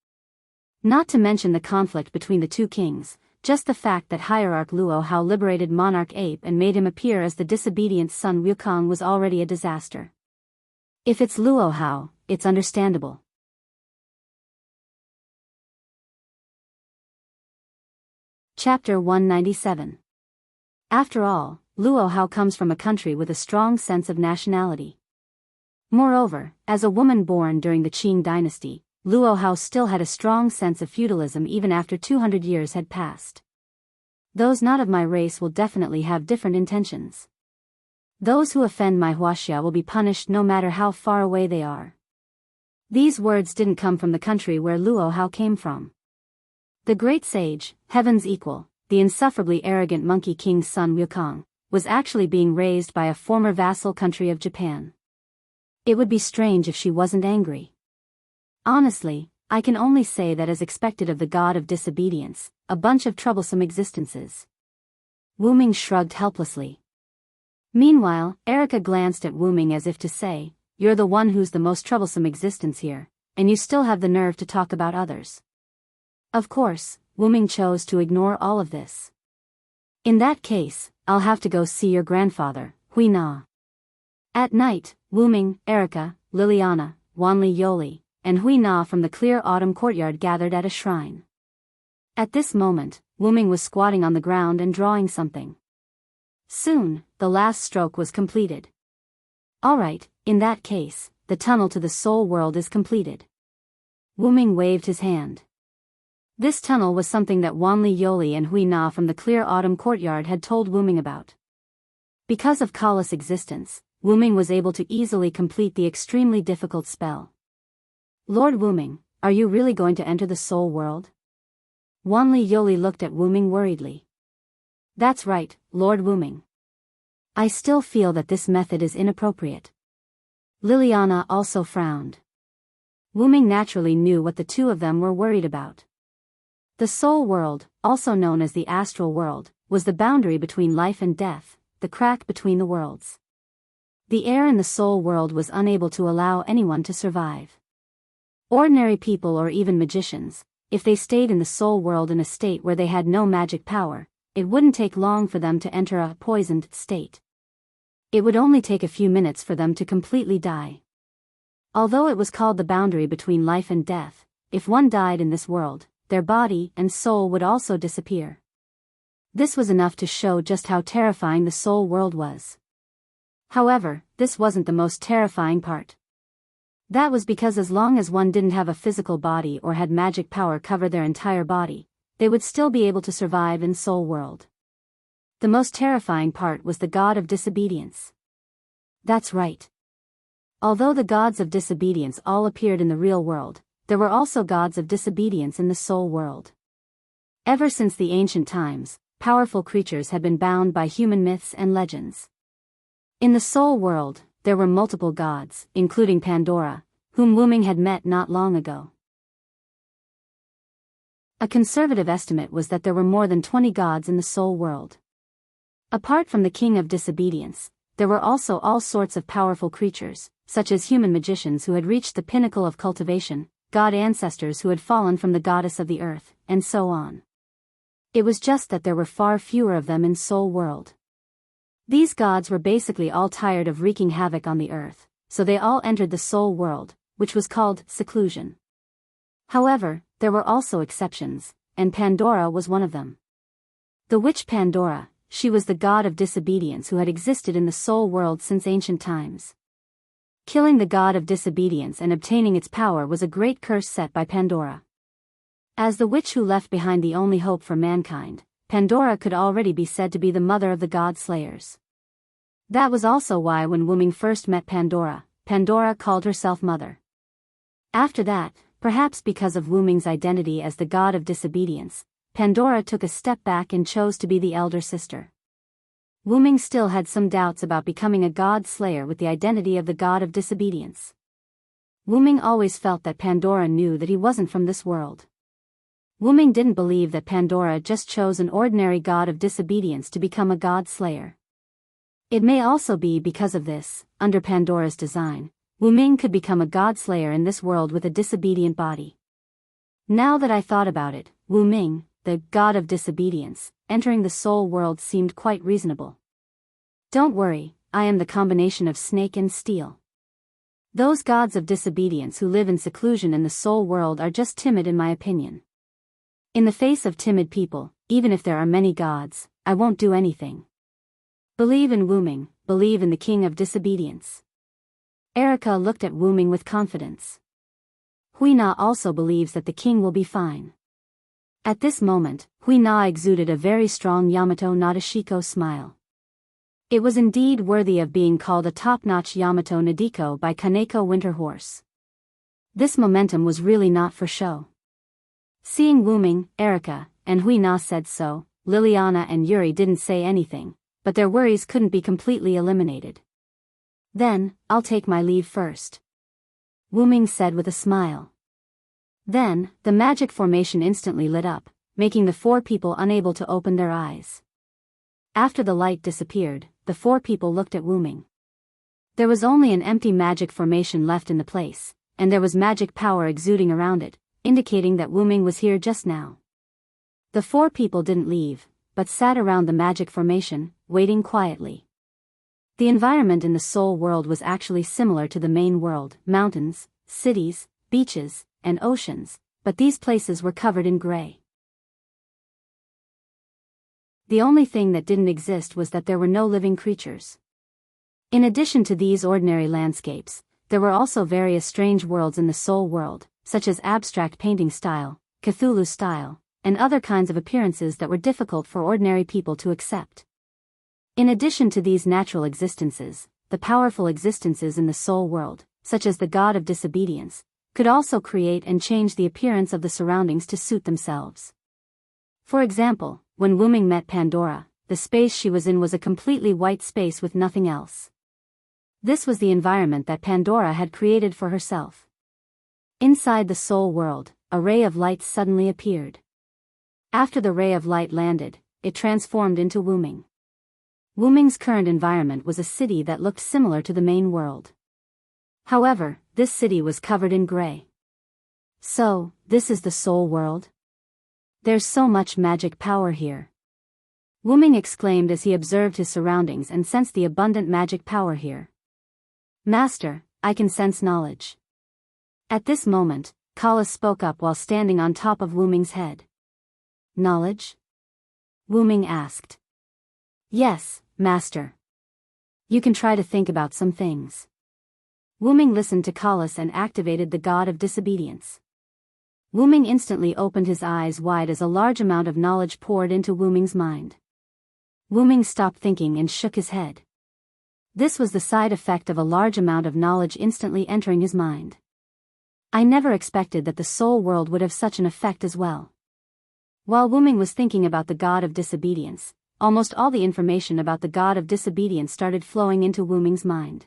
Not to mention the conflict between the 2 kings, just the fact that Hierarch Luo Hao liberated Monarch Ape and made him appear as the disobedient Sun Wukong was already a disaster. If it's Luo Hao, it's understandable. Chapter 197. After all, Luo Hao comes from a country with a strong sense of nationality. Moreover, as a woman born during the Qing dynasty, Luo Hao still had a strong sense of feudalism even after 200 years had passed. Those not of my race will definitely have different intentions. Those who offend my Huaxia will be punished no matter how far away they are. These words didn't come from the country where Luo Hao came from. The great sage, heaven's equal, the insufferably arrogant monkey king Sun Wukong, was actually being raised by a former vassal country of Japan. It would be strange if she wasn't angry. Honestly, I can only say that as expected of the god of disobedience, a bunch of troublesome existences. Wu Ming shrugged helplessly. Meanwhile, Erica glanced at Wu Ming as if to say, you're the one who's the most troublesome existence here, and you still have the nerve to talk about others. Of course, Wu Ming chose to ignore all of this. In that case, I'll have to go see your grandfather, Hui Na. At night, Wu Ming, Erica, Liliana, Wanli Yoli, and Hui Na from the clear autumn courtyard gathered at a shrine. At this moment, Wu Ming was squatting on the ground and drawing something. Soon, the last stroke was completed. Alright, in that case, the tunnel to the soul world is completed. Wu Ming waved his hand. This tunnel was something that Wanli Yoli and Hui Na from the clear autumn courtyard had told Wu Ming about. Because of Kala's existence, Wu Ming was able to easily complete the extremely difficult spell. Lord Wu Ming, are you really going to enter the soul world? Wanli Yoli looked at Wu Ming worriedly. That's right, Lord Wu Ming. I still feel that this method is inappropriate. Liliana also frowned. Wu Ming naturally knew what the two of them were worried about. The soul world, also known as the astral world, was the boundary between life and death, the crack between the worlds. The air in the soul world was unable to allow anyone to survive. Ordinary people or even magicians, if they stayed in the soul world in a state where they had no magic power, it wouldn't take long for them to enter a poisoned state. It would only take a few minutes for them to completely die. Although it was called the boundary between life and death, if one died in this world, their body and soul would also disappear. This was enough to show just how terrifying the soul world was. However, this wasn't the most terrifying part. That was because as long as one didn't have a physical body or had magic power cover their entire body, they would still be able to survive in Soul World. The most terrifying part was the god of disobedience. That's right. Although the gods of disobedience all appeared in the real world, there were also gods of disobedience in the Soul World. Ever since the ancient times, powerful creatures had been bound by human myths and legends. In the Soul World, there were multiple gods, including Pandora, whom Wuming had met not long ago. A conservative estimate was that there were more than 20 gods in the Soul World. Apart from the king of disobedience, there were also all sorts of powerful creatures, such as human magicians who had reached the pinnacle of cultivation, god ancestors who had fallen from the goddess of the earth, and so on. It was just that there were far fewer of them in Soul World. These gods were basically all tired of wreaking havoc on the earth, so they all entered the Soul World, which was called seclusion. However, there were also exceptions, and Pandora was one of them. The witch Pandora, she was the god of disobedience who had existed in the Soul World since ancient times. Killing the god of disobedience and obtaining its power was a great curse set by Pandora. As the witch who left behind the only hope for mankind, Pandora could already be said to be the mother of the god slayers. That was also why when Wuming first met Pandora, Pandora called herself Mother. After that, perhaps because of Wuming's identity as the god of disobedience, Pandora took a step back and chose to be the elder sister. Wuming still had some doubts about becoming a god slayer with the identity of the god of disobedience. Wuming always felt that Pandora knew that he wasn't from this world. Wuming didn't believe that Pandora just chose an ordinary god of disobedience to become a god slayer. It may also be because of this, under Pandora's design, Wuming could become a god slayer in this world with a disobedient body. Now that I thought about it, Wuming, the god of disobedience, entering the Soul World seemed quite reasonable. Don't worry, I am the combination of snake and steel. Those gods of disobedience who live in seclusion in the Soul World are just timid in my opinion. In the face of timid people, even if there are many gods, I won't do anything. Believe in Wuming, believe in the king of disobedience. Erica looked at Wuming with confidence. Huina also believes that the king will be fine. At this moment, Huina exuded a very strong Yamato Nadeshiko smile. It was indeed worthy of being called a top-notch Yamato Nadeko by Kaneko Winterhorse. This momentum was really not for show. Seeing Wuming, Erica, and Huina said so, Liliana and Yuri didn't say anything, but their worries couldn't be completely eliminated. Then, I'll take my leave first. Wuming said with a smile. Then, the magic formation instantly lit up, making the four people unable to open their eyes. After the light disappeared, the four people looked at Wuming. There was only an empty magic formation left in the place, and there was magic power exuding around it, indicating that Wuming was here just now. The four people didn't leave, but sat around the magic formation, waiting quietly. The environment in the Soul World was actually similar to the main world: mountains, cities, beaches, and oceans, but these places were covered in gray. The only thing that didn't exist was that there were no living creatures. In addition to these ordinary landscapes, there were also various strange worlds in the Soul World, such as abstract painting style, Cthulhu style, and other kinds of appearances that were difficult for ordinary people to accept. In addition to these natural existences, the powerful existences in the Soul World, such as the god of disobedience, could also create and change the appearance of the surroundings to suit themselves. For example, when Wuming met Pandora, the space she was in was a completely white space with nothing else. This was the environment that Pandora had created for herself. Inside the Soul World, a ray of light suddenly appeared. After the ray of light landed, it transformed into Wuming. Wuming's current environment was a city that looked similar to the main world. However, this city was covered in gray. So, this is the Soul World? There's so much magic power here. Wuming exclaimed as he observed his surroundings and sensed the abundant magic power here. Master, I can sense knowledge. At this moment, Kala spoke up while standing on top of Wuming's head. Knowledge? Wuming asked. Yes, Master. You can try to think about some things. Wu Ming listened to Kalas and activated the god of disobedience. Wu Ming instantly opened his eyes wide as a large amount of knowledge poured into Wu Ming's mind. Wu Ming stopped thinking and shook his head. This was the side effect of a large amount of knowledge instantly entering his mind. I never expected that the soul world would have such an effect as well. While Wu Ming was thinking about the god of disobedience, almost all the information about the god of disobedience started flowing into Wu Ming's mind.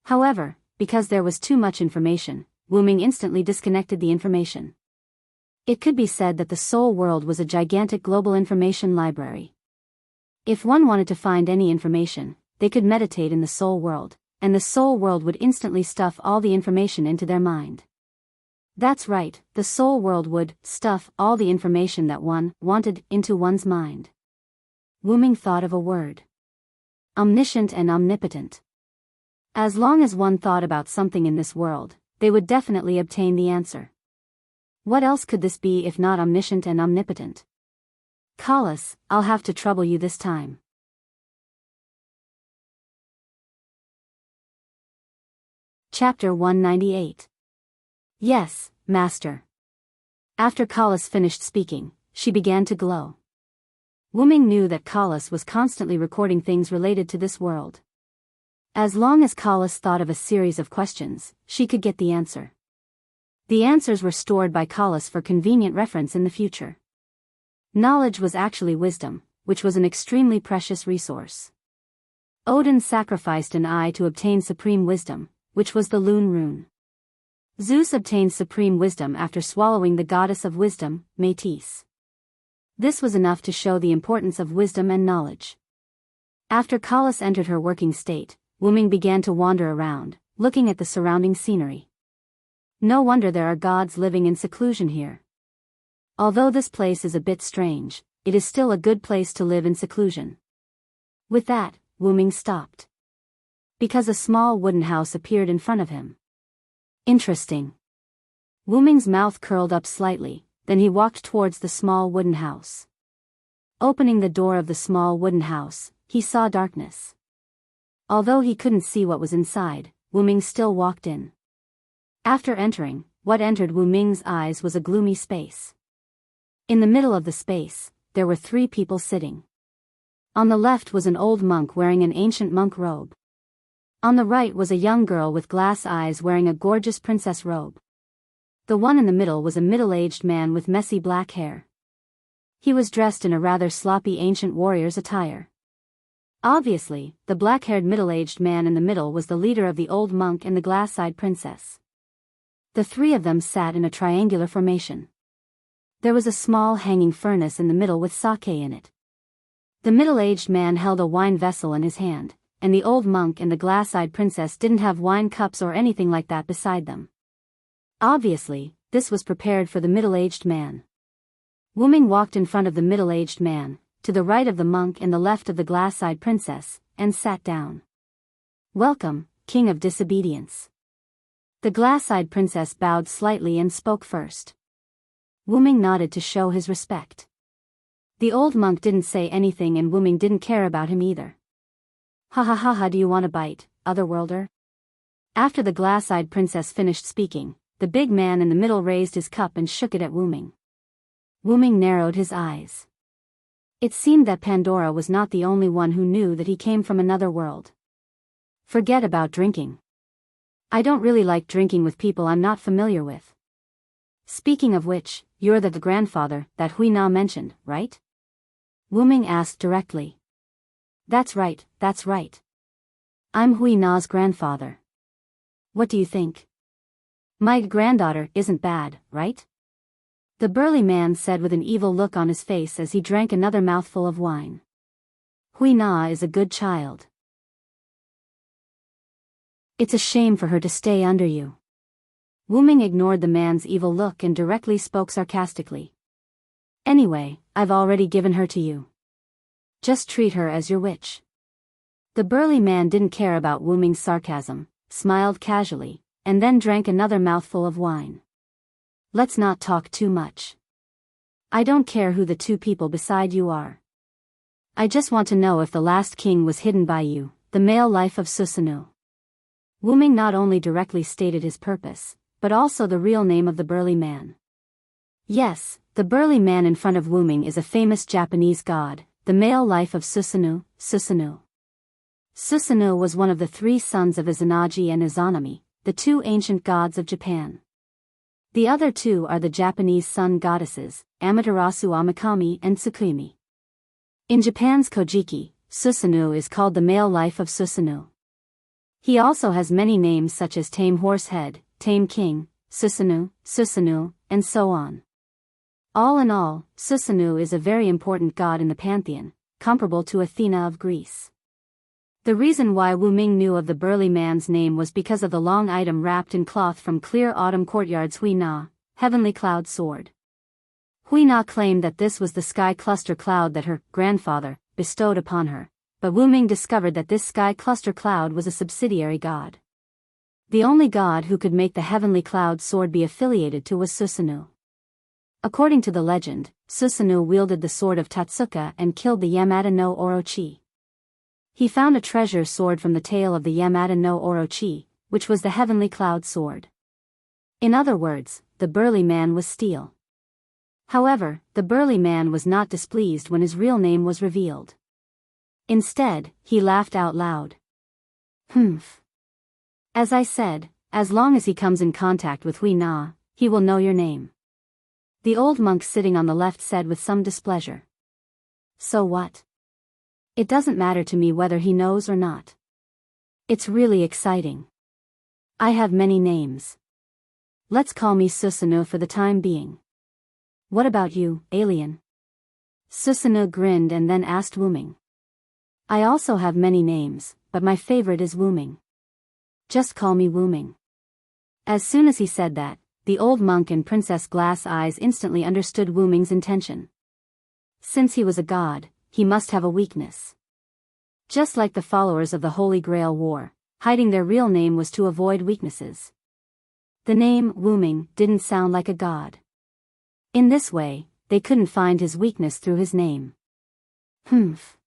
However, because there was too much information, Wu Ming instantly disconnected the information. It could be said that the soul world was a gigantic global information library. If one wanted to find any information, they could meditate in the soul world, and the soul world would instantly stuff all the information into their mind. That's right, the soul world would stuff all the information that one wanted into one's mind. Wu Ming thought of a word. Omniscient and omnipotent. As long as one thought about something in this world, they would definitely obtain the answer. What else could this be if not omniscient and omnipotent? Kalas, I'll have to trouble you this time. Chapter 198. Yes, Master. After Kalas finished speaking, she began to glow. Wu Ming knew that Kalas was constantly recording things related to this world. As long as Kalas thought of a series of questions, she could get the answer. The answers were stored by Kalas for convenient reference in the future. Knowledge was actually wisdom, which was an extremely precious resource. Odin sacrificed an eye to obtain supreme wisdom, which was the Loon Rune. Zeus obtained supreme wisdom after swallowing the goddess of wisdom, Métis. This was enough to show the importance of wisdom and knowledge. After Kalas entered her working state, Wu Ming began to wander around, looking at the surrounding scenery. No wonder there are gods living in seclusion here. Although this place is a bit strange, it is still a good place to live in seclusion. With that, Wu Ming stopped. Because a small wooden house appeared in front of him. Interesting. Wu Ming's mouth curled up slightly, then he walked towards the small wooden house. Opening the door of the small wooden house, he saw darkness. Although he couldn't see what was inside, Wu Ming still walked in. After entering, what entered Wu Ming's eyes was a gloomy space. In the middle of the space, there were 3 people sitting. On the left was an old monk wearing an ancient monk robe. On the right was a young girl with glass eyes wearing a gorgeous princess robe. The one in the middle was a middle-aged man with messy black hair. He was dressed in a rather sloppy ancient warrior's attire. Obviously, the black-haired middle-aged man in the middle was the leader of the old monk and the glass-eyed princess. The 3 of them sat in a triangular formation. There was a small hanging furnace in the middle with sake in it. The middle-aged man held a wine vessel in his hand, and the old monk and the glass-eyed princess didn't have wine cups or anything like that beside them. Obviously, this was prepared for the middle-aged man. Wu Ming walked in front of the middle-aged man, to the right of the monk and the left of the glass-eyed princess, and sat down. Welcome, King of Disobedience. The glass-eyed princess bowed slightly and spoke first. Wu Ming nodded to show his respect. The old monk didn't say anything and Wu Ming didn't care about him either. Ha ha ha ha, do you want a bite, otherworlder? After the glass-eyed princess finished speaking, the big man in the middle raised his cup and shook it at Wu Ming. Wu Ming narrowed his eyes. It seemed that Pandora was not the only one who knew that he came from another world. Forget about drinking. I don't really like drinking with people I'm not familiar with. Speaking of which, you're the grandfather that Hui Na mentioned, right? Wu Ming asked directly. That's right, that's right. I'm Hui Na's grandfather. What do you think? My granddaughter isn't bad, right? The burly man said with an evil look on his face as he drank another mouthful of wine. Hui Na is a good child. It's a shame for her to stay under you. Wu Ming ignored the man's evil look and directly spoke sarcastically. Anyway, I've already given her to you. Just treat her as your witch. The burly man didn't care about Wu Ming's sarcasm, smiled casually, and then drank another mouthful of wine. Let's not talk too much. I don't care who the 2 people beside you are. I just want to know if the last king was hidden by you, the male life of Susanoo. Wu Ming not only directly stated his purpose, but also the real name of the burly man. Yes, the burly man in front of Wu Ming is a famous Japanese god, the male life of Susanoo, Susanoo. Susanoo was one of the 3 sons of Izanagi and Izanami, the 2 ancient gods of Japan. The other 2 are the Japanese sun goddesses, Amaterasu Amikami and Tsukimi. In Japan's Kojiki, Susanoo is called the male life of Susanoo. He also has many names such as Tame Horsehead, Tame King, Susanoo, Susanoo, and so on. All in all, Susanoo is a very important god in the pantheon, comparable to Athena of Greece. The reason why Wu Ming knew of the burly man's name was because of the long item wrapped in cloth from Clear Autumn Courtyard's Hui Na, heavenly cloud sword. Hui Na claimed that this was the sky cluster cloud that her grandfather bestowed upon her, but Wu Ming discovered that this sky cluster cloud was a subsidiary god. The only god who could make the heavenly cloud sword be affiliated to was Susanoo. According to the legend, Susanoo wielded the sword of Tatsuka and killed the Yamada no Orochi. He found a treasure sword from the tail of the Yamada no Orochi, which was the heavenly cloud sword. In other words, the burly man was steel. However, the burly man was not displeased when his real name was revealed. Instead, he laughed out loud. Humph. As I said, as long as he comes in contact with Hui Na, he will know your name. The old monk sitting on the left said with some displeasure. So what? It doesn't matter to me whether he knows or not. It's really exciting. I have many names. Let's call me Susanoo for the time being. What about you, alien? Susanoo grinned and then asked Wu Ming. I also have many names, but my favorite is Wu Ming. Just call me Wu Ming. As soon as he said that, the old monk and Princess Glass Eyes instantly understood Wu Ming's intention. Since he was a god, he must have a weakness. Just like the followers of the Holy Grail War, hiding their real name was to avoid weaknesses. The name Wu Ming didn't sound like a god. In this way, they couldn't find his weakness through his name. Humph.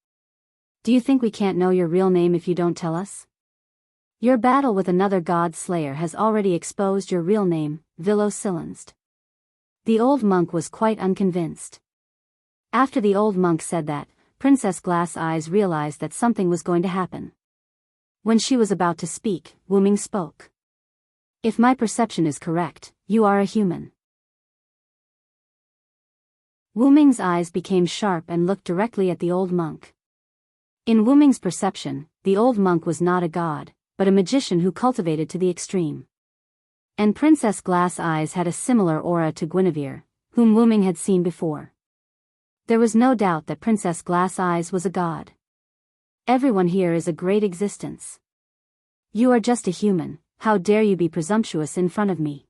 Do you think we can't know your real name if you don't tell us? Your battle with another god slayer has already exposed your real name, Vilo Silenst. The old monk was quite unconvinced. After the old monk said that, Princess Glass Eyes realized that something was going to happen. When she was about to speak, Wu Ming spoke. If my perception is correct, you are a human. Wu Ming's eyes became sharp and looked directly at the old monk. In Wu Ming's perception, the old monk was not a god, but a magician who cultivated to the extreme. And Princess Glass Eyes had a similar aura to Guinevere, whom Wu Ming had seen before. There was no doubt that Princess Glass Eyes was a god. Everyone here is a great existence. You are just a human, how dare you be presumptuous in front of me?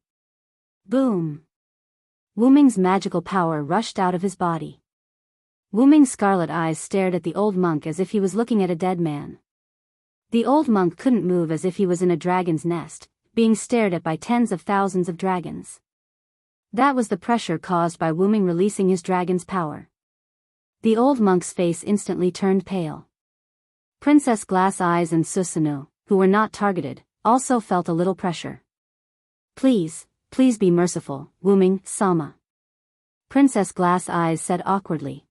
Boom! Wu Ming's magical power rushed out of his body. Wu Ming's scarlet eyes stared at the old monk as if he was looking at a dead man. The old monk couldn't move as if he was in a dragon's nest, being stared at by tens of thousands of dragons. That was the pressure caused by Wu Ming releasing his dragon's power. The old monk's face instantly turned pale. Princess Glass Eyes and Susanoo, who were not targeted, also felt a little pressure. Please be merciful, Wu Ming, Sama. Princess Glass Eyes said awkwardly.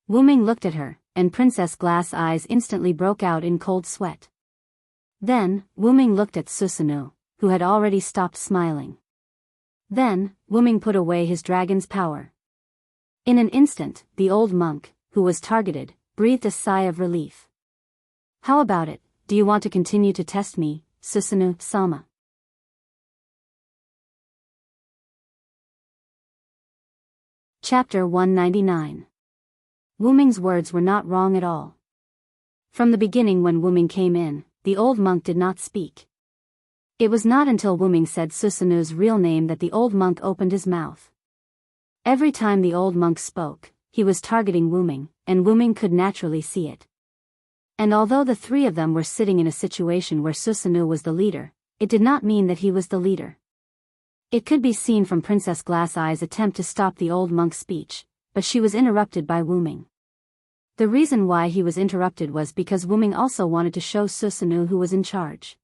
Wu Ming looked at her, and Princess Glass Eyes instantly broke out in cold sweat. Then, Wu Ming looked at Susanoo, who had already stopped smiling. Then, Wu Ming put away his dragon's power. In an instant, the old monk, who was targeted, breathed a sigh of relief. How about it, do you want to continue to test me, Susanoo, Sama? Chapter 199. Wu Ming's words were not wrong at all. From the beginning when Wu Ming came in, the old monk did not speak. It was not until Wu Ming said Susanoo's real name that the old monk opened his mouth. Every time the old monk spoke, he was targeting Wu Ming, and Wu Ming could naturally see it. And although the 3 of them were sitting in a situation where Susanoo was the leader, it did not mean that he was the leader. It could be seen from Princess Glass Eyes' attempt to stop the old monk's speech, but she was interrupted by Wu Ming. The reason why he was interrupted was because Wuming also wanted to show Susanoo who was in charge.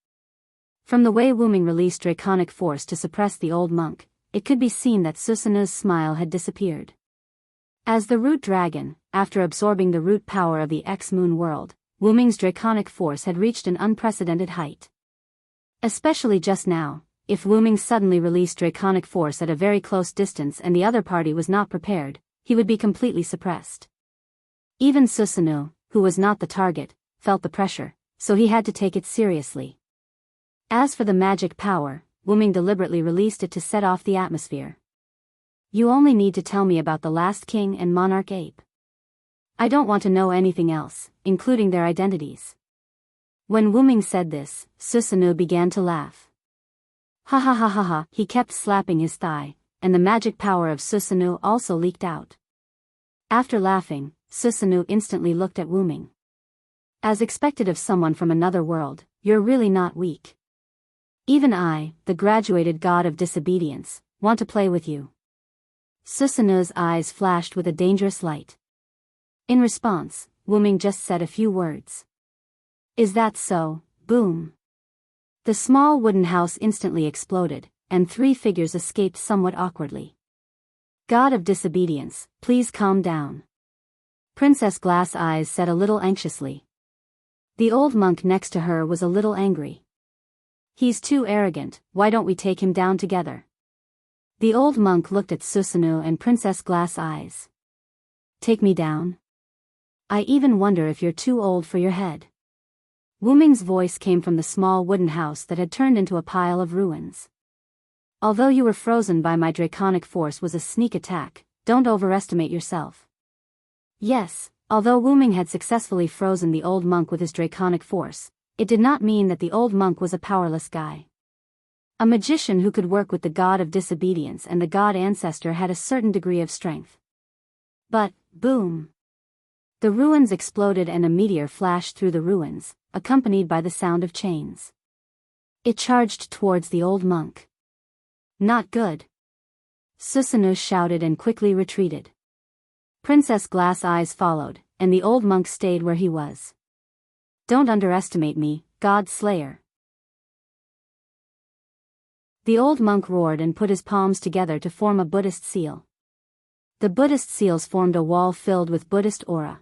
From the way Wuming released draconic force to suppress the old monk, it could be seen that Susanoo's smile had disappeared. As the root dragon, after absorbing the root power of the ex-moon world, Wuming's draconic force had reached an unprecedented height. Especially just now, if Wuming suddenly released draconic force at a very close distance and the other party was not prepared, he would be completely suppressed. Even Susanoo, who was not the target, felt the pressure, so he had to take it seriously. As for the magic power, Wuming deliberately released it to set off the atmosphere. You only need to tell me about the last king and monarch ape. I don't want to know anything else, including their identities. When Wuming said this, Susanoo began to laugh. Ha ha ha ha ha, he kept slapping his thigh, and the magic power of Susanoo also leaked out. After laughing, Susanoo instantly looked at Wuming. As expected of someone from another world, you're really not weak. Even I, the graduated god of disobedience, want to play with you. Susanoo's eyes flashed with a dangerous light. In response, Wuming just said a few words. Is that so? Boom. The small wooden house instantly exploded, and 3 figures escaped somewhat awkwardly. God of disobedience, please calm down. Princess Glass Eyes said a little anxiously. The old monk next to her was a little angry. He's too arrogant, why don't we take him down together? The old monk looked at Susanoo and Princess Glass Eyes. Take me down? I even wonder if you're too old for your head. Wuming's voice came from the small wooden house that had turned into a pile of ruins. Although you were frozen by my draconic force was a sneak attack, don't overestimate yourself. Yes, although Wuming had successfully frozen the old monk with his draconic force, it did not mean that the old monk was a powerless guy. A magician who could work with the god of disobedience and the god ancestor had a certain degree of strength. But, boom! The ruins exploded and a meteor flashed through the ruins, accompanied by the sound of chains. It charged towards the old monk. Not good. Susanoo shouted and quickly retreated. Princess Glass Eyes followed, and the old monk stayed where he was. Don't underestimate me, God Slayer. The old monk roared and put his palms together to form a Buddhist seal. The Buddhist seals formed a wall filled with Buddhist aura.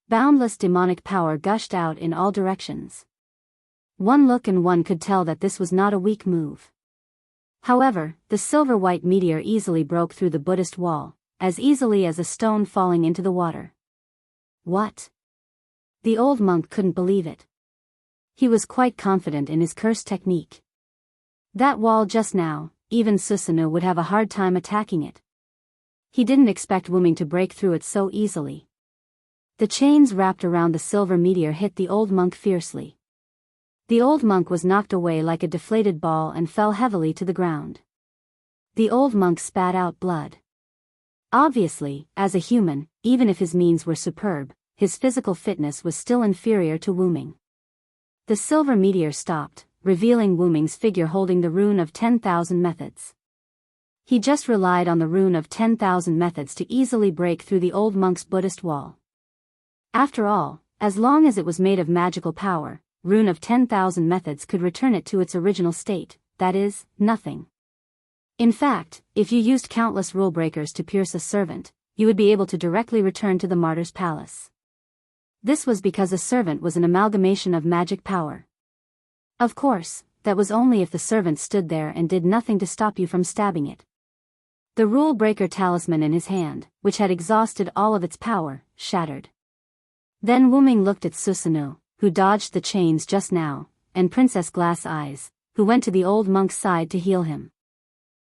Boundless demonic power gushed out in all directions. One look and one could tell that this was not a weak move. However, the silver-white meteor easily broke through the Buddhist wall, as easily as a stone falling into the water. What? The old monk couldn't believe it. He was quite confident in his curse technique. That wall just now, even Susanoo would have a hard time attacking it. He didn't expect Wuming to break through it so easily. The chains wrapped around the silver meteor hit the old monk fiercely. The old monk was knocked away like a deflated ball and fell heavily to the ground. The old monk spat out blood. Obviously, as a human, even if his means were superb, his physical fitness was still inferior to Wuming. The silver meteor stopped, revealing Wuming's figure holding the rune of 10,000 methods. He just relied on the rune of 10,000 methods to easily break through the old monk's Buddhist wall. After all, as long as it was made of magical power, rune of 10,000 methods could return it to its original state, that is, nothing. In fact, if you used countless rule breakers to pierce a servant, you would be able to directly return to the martyr's palace. This was because a servant was an amalgamation of magic power. Of course, that was only if the servant stood there and did nothing to stop you from stabbing it. The rule breaker talisman in his hand, which had exhausted all of its power, shattered. Then Wuming looked at Susanoo, who dodged the chains just now, and Princess Glass Eyes, who went to the old monk's side to heal him.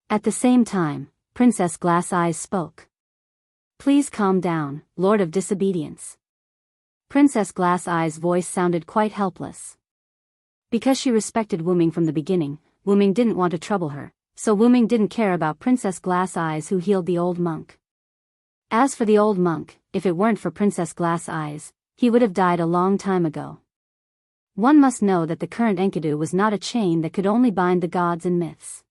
At the same time, Princess Glass Eyes spoke. Please calm down, Lord of Disobedience. Princess Glass Eyes' voice sounded quite helpless. Because she respected Wuming from the beginning, Wuming didn't want to trouble her, so Wuming didn't care about Princess Glass Eyes who healed the old monk. As for the old monk, if it weren't for Princess Glass Eyes, he would have died a long time ago. One must know that the current Enkidu was not a chain that could only bind the gods and myths.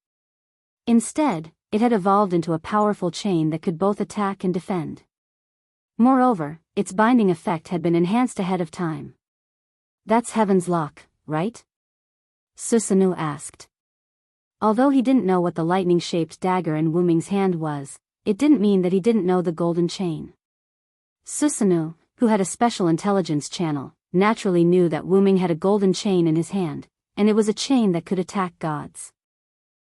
Instead, it had evolved into a powerful chain that could both attack and defend. Moreover, its binding effect had been enhanced ahead of time. That's Heaven's lock, right? Susanoo asked. Although he didn't know what the lightning-shaped dagger in Wu Ming's hand was, it didn't mean that he didn't know the golden chain. Susanoo, who had a special intelligence channel, naturally knew that Wu Ming had a golden chain in his hand, and it was a chain that could attack gods.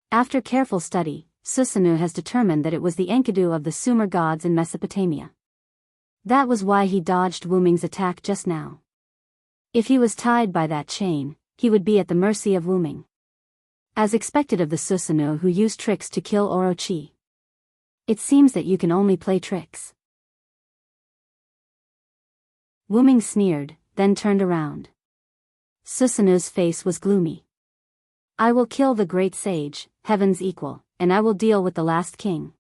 After careful study, Susanoo has determined that it was the Enkidu of the Sumer gods in Mesopotamia. That was why he dodged Wu Ming's attack just now. If he was tied by that chain, he would be at the mercy of Wu Ming. As expected of the Susanoo who used tricks to kill Orochi. It seems that you can only play tricks. Wu Ming sneered, then turned around. Susanoo's face was gloomy. I will kill the great sage, Heaven's equal, and I will deal with the last king.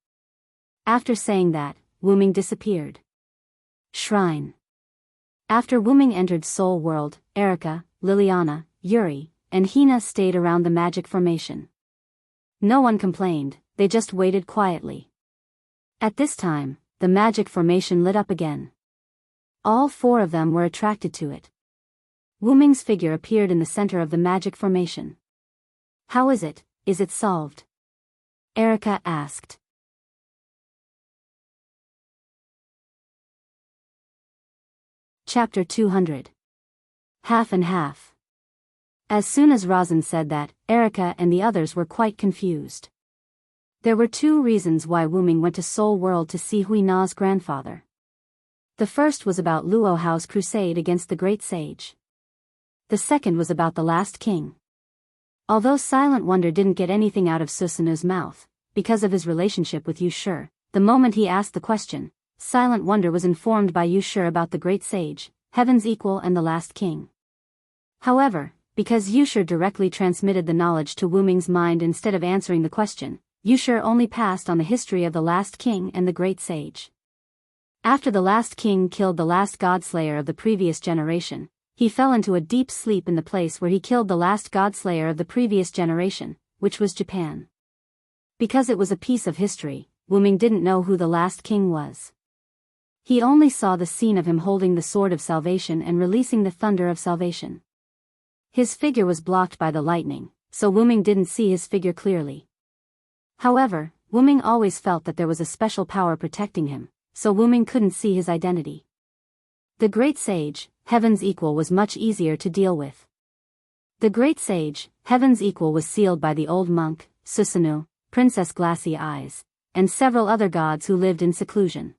After saying that, Wu Ming disappeared. Shrine. After Wu Ming entered Soul World, Erika, Liliana, Yuri, and Hina stayed around the magic formation. No one complained, they just waited quietly. At this time, the magic formation lit up again. All four of them were attracted to it. Wu Ming's figure appeared in the center of the magic formation. How is it? Is it solved? Erika asked. Chapter 200. Half and half. As soon as Razan said that, Erika and the others were quite confused. There were two reasons why Wu Ming went to Soul World to see Hui Na's grandfather. The first was about Luo Hao's crusade against the great sage. The second was about the last king. Although Silent Wonder didn't get anything out of Susanoo's mouth, because of his relationship with Yu Shi, the moment he asked the question, Silent Wonder was informed by Yu Shi about the great sage, Heaven's equal and the last king. However, because Yu Shi directly transmitted the knowledge to Wu Ming's mind instead of answering the question, Yu Shi only passed on the history of the last king and the great sage. After the last king killed the last godslayer of the previous generation, he fell into a deep sleep in the place where he killed the last godslayer of the previous generation, which was Japan. Because it was a piece of history, Wu Ming didn't know who the last king was. He only saw the scene of him holding the sword of salvation and releasing the thunder of salvation. His figure was blocked by the lightning, so Wu Ming didn't see his figure clearly. However, Wu Ming always felt that there was a special power protecting him, so Wu Ming couldn't see his identity. The great sage, Heaven's equal, was much easier to deal with. The great sage, Heaven's equal, was sealed by the old monk, Susanoo, Princess Glassy Eyes, and several other gods who lived in seclusion.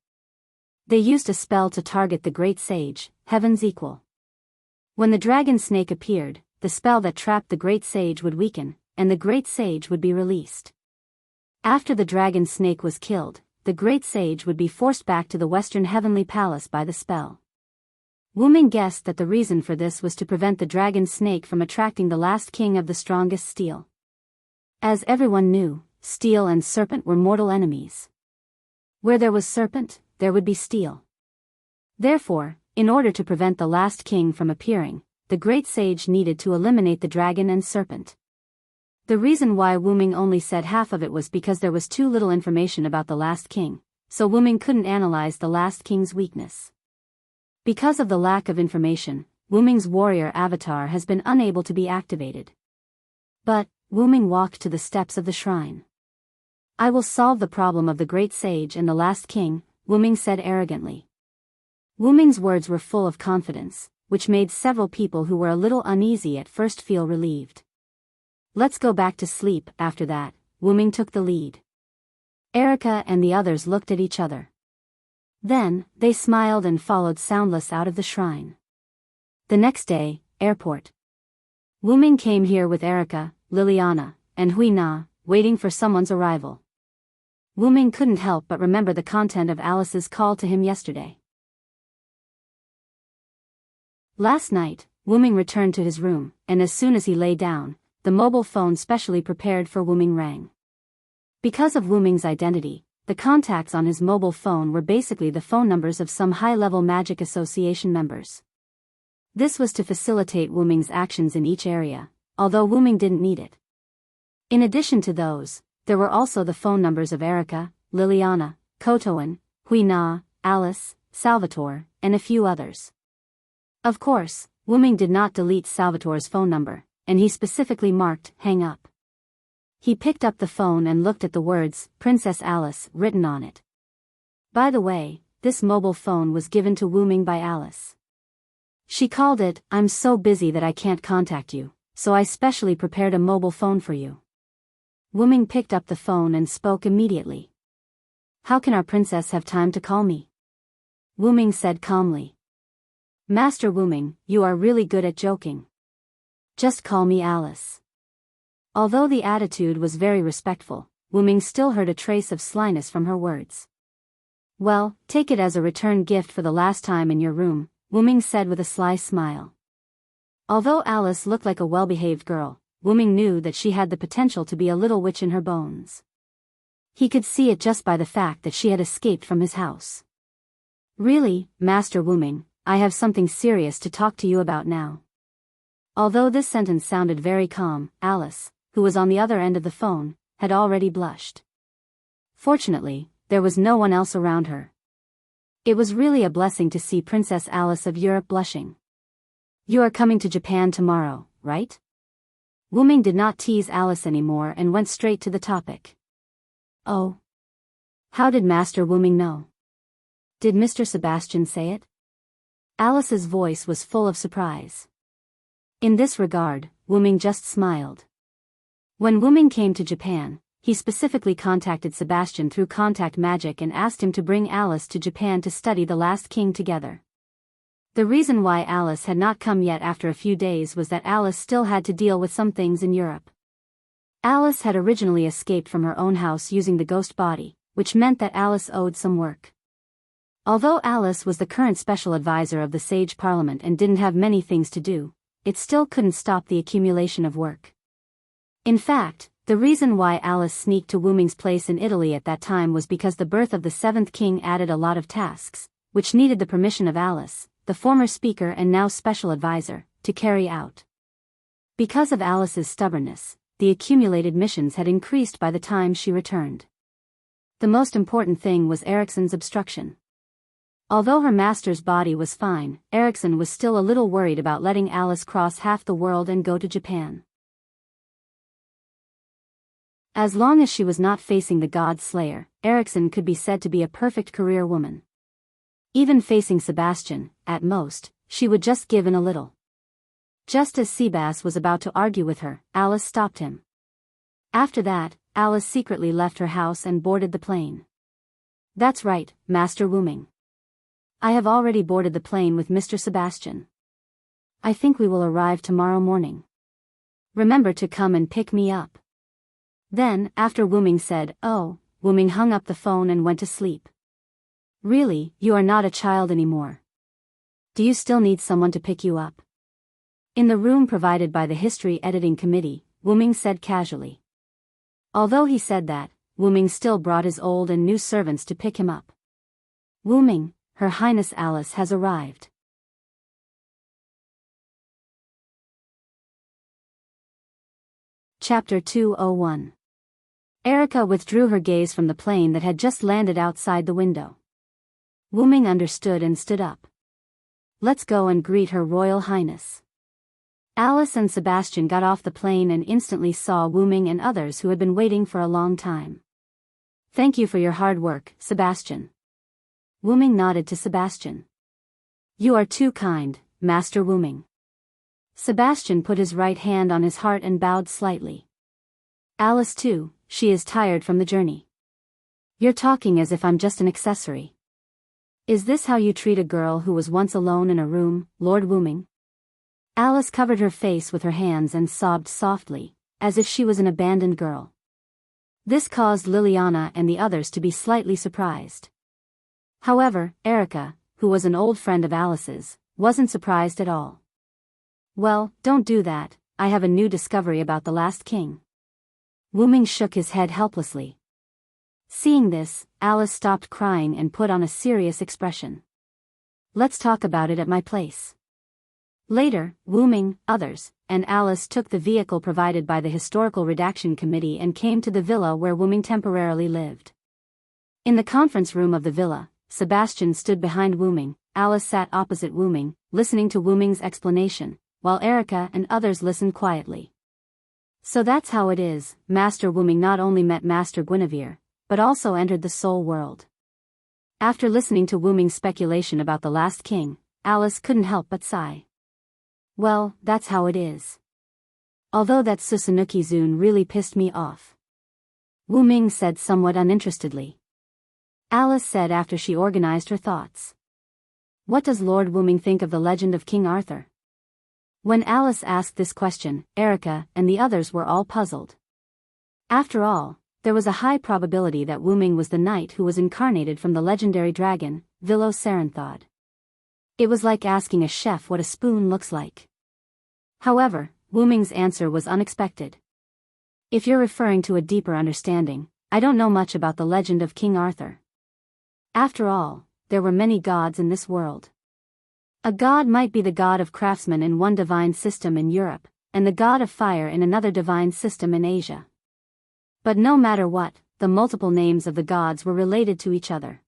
They used a spell to target the great sage, Heaven's equal. When the dragon snake appeared, the spell that trapped the great sage would weaken, and the great sage would be released. After the dragon snake was killed, the great sage would be forced back to the Western Heavenly Palace by the spell. Wu Ming guessed that the reason for this was to prevent the dragon snake from attracting the last king of the strongest steel. As everyone knew, steel and serpent were mortal enemies. Where there was serpent, there would be steel. Therefore, in order to prevent the last king from appearing, the great sage needed to eliminate the dragon and serpent. The reason why Wu Ming only said half of it was because there was too little information about the last king, so Wu Ming couldn't analyze the last king's weakness. Because of the lack of information, Wu Ming's warrior avatar has been unable to be activated. But, Wu Ming walked to the steps of the shrine. I will solve the problem of the great sage and the last king, Wu Ming said arrogantly. Wu Ming's words were full of confidence, which made several people who were a little uneasy at first feel relieved. Let's go back to sleep. After that, Wu Ming took the lead. Erika and the others looked at each other. Then, they smiled and followed soundless out of the shrine. The next day, airport. Wu Ming came here with Erika, Liliana, and Hui Na, waiting for someone's arrival. Wu Ming couldn't help but remember the content of Alice's call to him yesterday. Last night, Wu Ming returned to his room, and as soon as he lay down, the mobile phone specially prepared for Wu Ming rang. Because of Wu Ming's identity, the contacts on his mobile phone were basically the phone numbers of some high-level Magic Association members. This was to facilitate Wu Ming's actions in each area, although Wu Ming didn't need it. In addition to those, there were also the phone numbers of Erika, Liliana, Kotoan, Hui Na, Alice, Salvatore, and a few others. Of course, Wu-ming did not delete Salvatore's phone number, and he specifically marked, "Hang up." He picked up the phone and looked at the words, "Princess Alice," written on it. By the way, this mobile phone was given to Wu-ming by Alice. She called it, "I'm so busy that I can't contact you, so I specially prepared a mobile phone for you." Wu-ming picked up the phone and spoke immediately. "How can our princess have time to call me?" Wu-ming said calmly. "Master Wu-ming, you are really good at joking. Just call me Alice." Although the attitude was very respectful, Wu-ming still heard a trace of slyness from her words. "Well, take it as a return gift for the last time in your room," Wu-ming said with a sly smile. Although Alice looked like a well-behaved girl, Wu-ming knew that she had the potential to be a little witch in her bones. He could see it just by the fact that she had escaped from his house. "Really, Master Wu-ming, I have something serious to talk to you about now." Although this sentence sounded very calm, Alice, who was on the other end of the phone, had already blushed. Fortunately, there was no one else around her. It was really a blessing to see Princess Alice of Europe blushing. "You are coming to Japan tomorrow, right?" Wu-ming did not tease Alice anymore and went straight to the topic. "Oh. How did Master Wu-ming know? Did Mr. Sebastian say it?" Alice's voice was full of surprise. In this regard, Wu-ming just smiled. When Wu-ming came to Japan, he specifically contacted Sebastian through contact magic and asked him to bring Alice to Japan to study The Last King together. The reason why Alice had not come yet after a few days was that Alice still had to deal with some things in Europe. Alice had originally escaped from her own house using the ghost body, which meant that Alice owed some work. Although Alice was the current special advisor of the Sage Parliament and didn't have many things to do, it still couldn't stop the accumulation of work. In fact, the reason why Alice sneaked to Wu-ming's place in Italy at that time was because the birth of the seventh king added a lot of tasks, which needed the permission of Alice, the former speaker and now special advisor, to carry out. Because of Alice's stubbornness, the accumulated missions had increased by the time she returned. The most important thing was Ericsson's obstruction. Although her master's body was fine, Ericsson was still a little worried about letting Alice cross half the world and go to Japan. As long as she was not facing the God Slayer, Ericsson could be said to be a perfect career woman. Even facing Sebastian, at most, she would just give in a little. Just as Sebas was about to argue with her, Alice stopped him. After that, Alice secretly left her house and boarded the plane. "That's right, Master Wu-ming. I have already boarded the plane with Mr. Sebastian. I think we will arrive tomorrow morning. Remember to come and pick me up." Then, after Wu-ming said, "Oh," Wu-ming hung up the phone and went to sleep. "Really, you are not a child anymore. Do you still need someone to pick you up?" In the room provided by the History Editing Committee, Wu-ming said casually. Although he said that, Wu-ming still brought his old and new servants to pick him up. "Wu-ming, Her Highness Alice has arrived." Chapter 201. Erica withdrew her gaze from the plane that had just landed outside the window. Wu-ming understood and stood up. "Let's go and greet Her Royal Highness." Alice and Sebastian got off the plane and instantly saw Wu-ming and others who had been waiting for a long time. "Thank you for your hard work, Sebastian." Wu-ming nodded to Sebastian. "You are too kind, Master Wu-ming." Sebastian put his right hand on his heart and bowed slightly. "Alice too, she is tired from the journey." "You're talking as if I'm just an accessory. Is this how you treat a girl who was once alone in a room, Lord Wu-ming?" Alice covered her face with her hands and sobbed softly, as if she was an abandoned girl. This caused Liliana and the others to be slightly surprised. However, Erica, who was an old friend of Alice's, wasn't surprised at all. "Well, don't do that, I have a new discovery about the last king." Wu-ming shook his head helplessly. Seeing this, Alice stopped crying and put on a serious expression. "Let's talk about it at my place." Later, Wu-ming, others, and Alice took the vehicle provided by the Historical Redaction Committee and came to the villa where Wu-ming temporarily lived. In the conference room of the villa, Sebastian stood behind Wu Ming, Alice sat opposite Wu Ming, listening to Wu Ming's explanation, while Erica and others listened quietly. So that's how it is, Master Wu Ming not only met Master Guinevere, but also entered the soul world. After listening to Wu Ming's speculation about the last king, Alice couldn't help but sigh. Well, that's how it is. Although that Susanuki-zun really pissed me off. Wu Ming said somewhat uninterestedly. Alice said after she organized her thoughts. What does Lord Wu Ming think of the legend of King Arthur? When Alice asked this question, Erica and the others were all puzzled. After all, there was a high probability that Wu Ming was the knight who was incarnated from the legendary dragon, Vilo Saranthod. It was like asking a chef what a spoon looks like. However, Wu Ming's answer was unexpected. If you're referring to a deeper understanding, I don't know much about the legend of King Arthur. After all, there were many gods in this world. A god might be the god of craftsmen in one divine system in Europe, and the god of fire in another divine system in Asia. But no matter what, the multiple names of the gods were related to each other.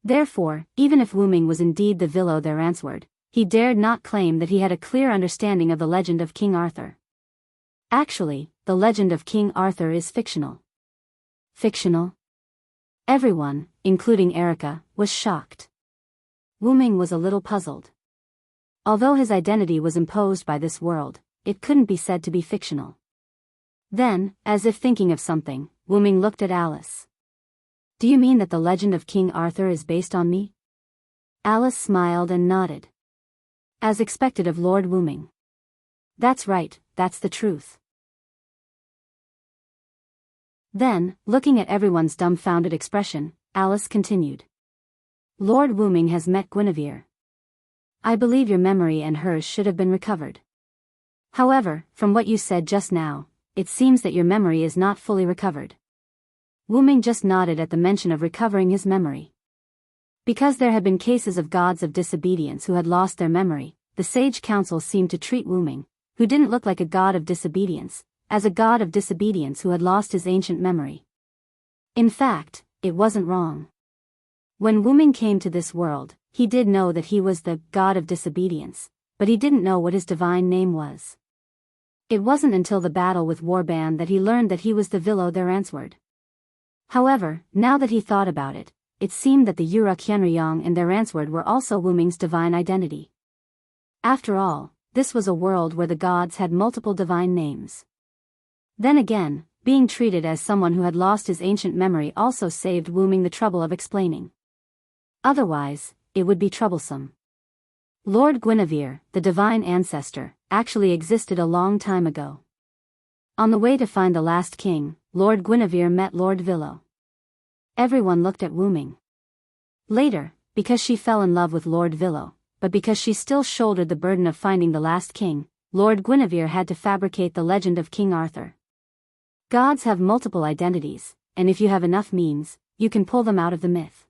Therefore, even if Wu Ming was indeed the Vilo their answered, he dared not claim that he had a clear understanding of the legend of King Arthur. Actually, the legend of King Arthur is fictional. Fictional? Everyone, including Erica, was shocked. Wu Ming was a little puzzled. Although his identity was imposed by this world, it couldn't be said to be fictional. Then, as if thinking of something, Wu Ming looked at Alice. Do you mean that the legend of King Arthur is based on me? Alice smiled and nodded. As expected of Lord Wu Ming. That's right, that's the truth. Then, looking at everyone's dumbfounded expression, Alice continued. Lord Wu Ming has met Guinevere. I believe your memory and hers should have been recovered. However, from what you said just now, it seems that your memory is not fully recovered. Wu Ming just nodded at the mention of recovering his memory. Because there had been cases of gods of disobedience who had lost their memory, the sage council seemed to treat Wu Ming, who didn't look like a god of disobedience, as a god of disobedience who had lost his ancient memory. In fact, it wasn't wrong. When Wu Ming came to this world, he did know that he was the god of disobedience, but he didn't know what his divine name was. It wasn't until the battle with Warban that he learned that he was the Vilo their answered. However, now that he thought about it, it seemed that the Uruk Yenryong and their answered were also Wu Ming's divine identity. After all, this was a world where the gods had multiple divine names. Then again, being treated as someone who had lost his ancient memory also saved Wu Ming the trouble of explaining. Otherwise, it would be troublesome. Lord Guinevere, the divine ancestor, actually existed a long time ago. On the way to find the last king, Lord Guinevere met Lord Vilo. Everyone looked at Wu Ming. Later, because she fell in love with Lord Vilo, but because she still shouldered the burden of finding the last king, Lord Guinevere had to fabricate the legend of King Arthur. Gods have multiple identities, and if you have enough means, you can pull them out of the myth.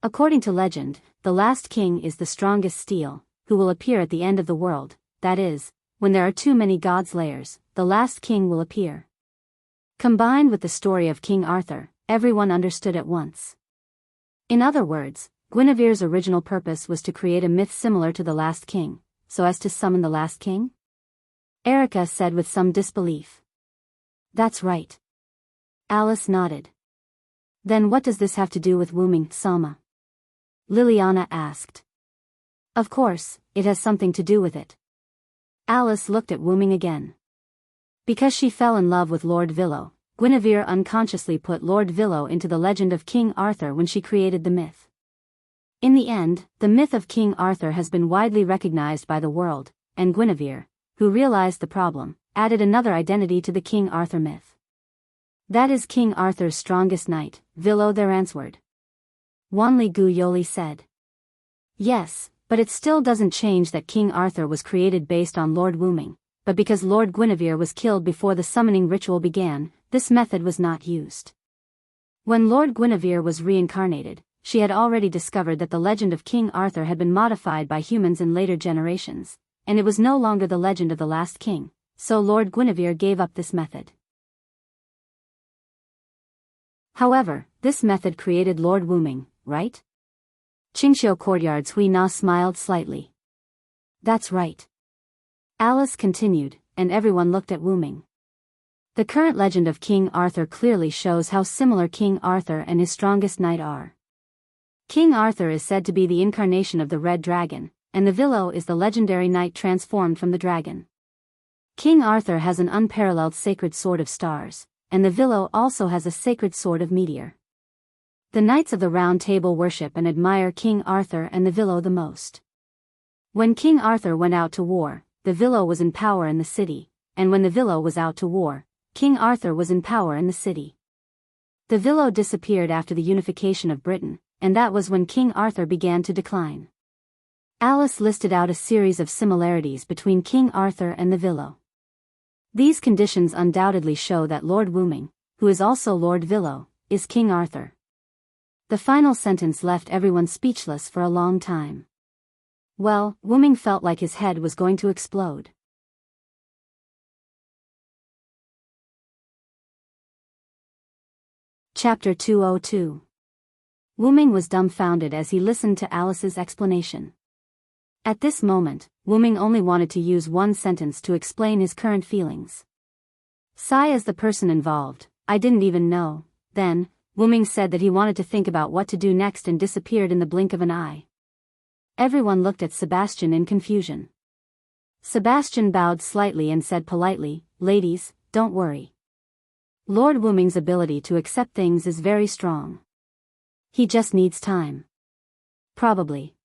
According to legend, the last king is the strongest steel, who will appear at the end of the world, that is, when there are too many gods' layers, the last king will appear. Combined with the story of King Arthur, everyone understood at once. In other words, Guinevere's original purpose was to create a myth similar to the last king, so as to summon the last king? Erica said with some disbelief. That's right. Alice nodded. Then what does this have to do with Wu Ming, Sama? Liliana asked. Of course, it has something to do with it. Alice looked at Wu Ming again. Because she fell in love with Lord Vilo, Guinevere unconsciously put Lord Vilo into the legend of King Arthur when she created the myth. In the end, the myth of King Arthur has been widely recognized by the world, and Guinevere, who realized the problem, added another identity to the King Arthur myth. That is King Arthur's strongest knight, Vilo their answered. Wanli Gu Yoli said. Yes, but it still doesn't change that King Arthur was created based on Lord Wu Ming, but because Lord Guinevere was killed before the summoning ritual began, this method was not used. When Lord Guinevere was reincarnated, she had already discovered that the legend of King Arthur had been modified by humans in later generations, and it was no longer the legend of the last king, so Lord Guinevere gave up this method. However, this method created Lord Wu Ming, right? Qingxiu Courtyard's Hui Na smiled slightly. That's right. Alice continued, and everyone looked at Wu Ming. The current legend of King Arthur clearly shows how similar King Arthur and his strongest knight are. King Arthur is said to be the incarnation of the red dragon, and the Villo is the legendary knight transformed from the dragon. King Arthur has an unparalleled sacred sword of stars, and the Villo also has a sacred sword of meteor. The Knights of the Round Table worship and admire King Arthur and the Villo the most. When King Arthur went out to war, the Villo was in power in the city, and when the Villo was out to war, King Arthur was in power in the city. The Villo disappeared after the unification of Britain, and that was when King Arthur began to decline. Alice listed out a series of similarities between King Arthur and the Villo. These conditions undoubtedly show that Lord Wu Ming, who is also Lord Villo, is King Arthur. The final sentence left everyone speechless for a long time. Well, Wu Ming felt like his head was going to explode. Chapter 202. Wu Ming was dumbfounded as he listened to Alice's explanation. At this moment, Wu Ming only wanted to use one sentence to explain his current feelings. Sai is the person involved, I didn't even know. Then, Wu Ming said that he wanted to think about what to do next and disappeared in the blink of an eye. Everyone looked at Sebastian in confusion. Sebastian bowed slightly and said politely, "Ladies, don't worry. Lord Wu Ming's ability to accept things is very strong. He just needs time. Probably."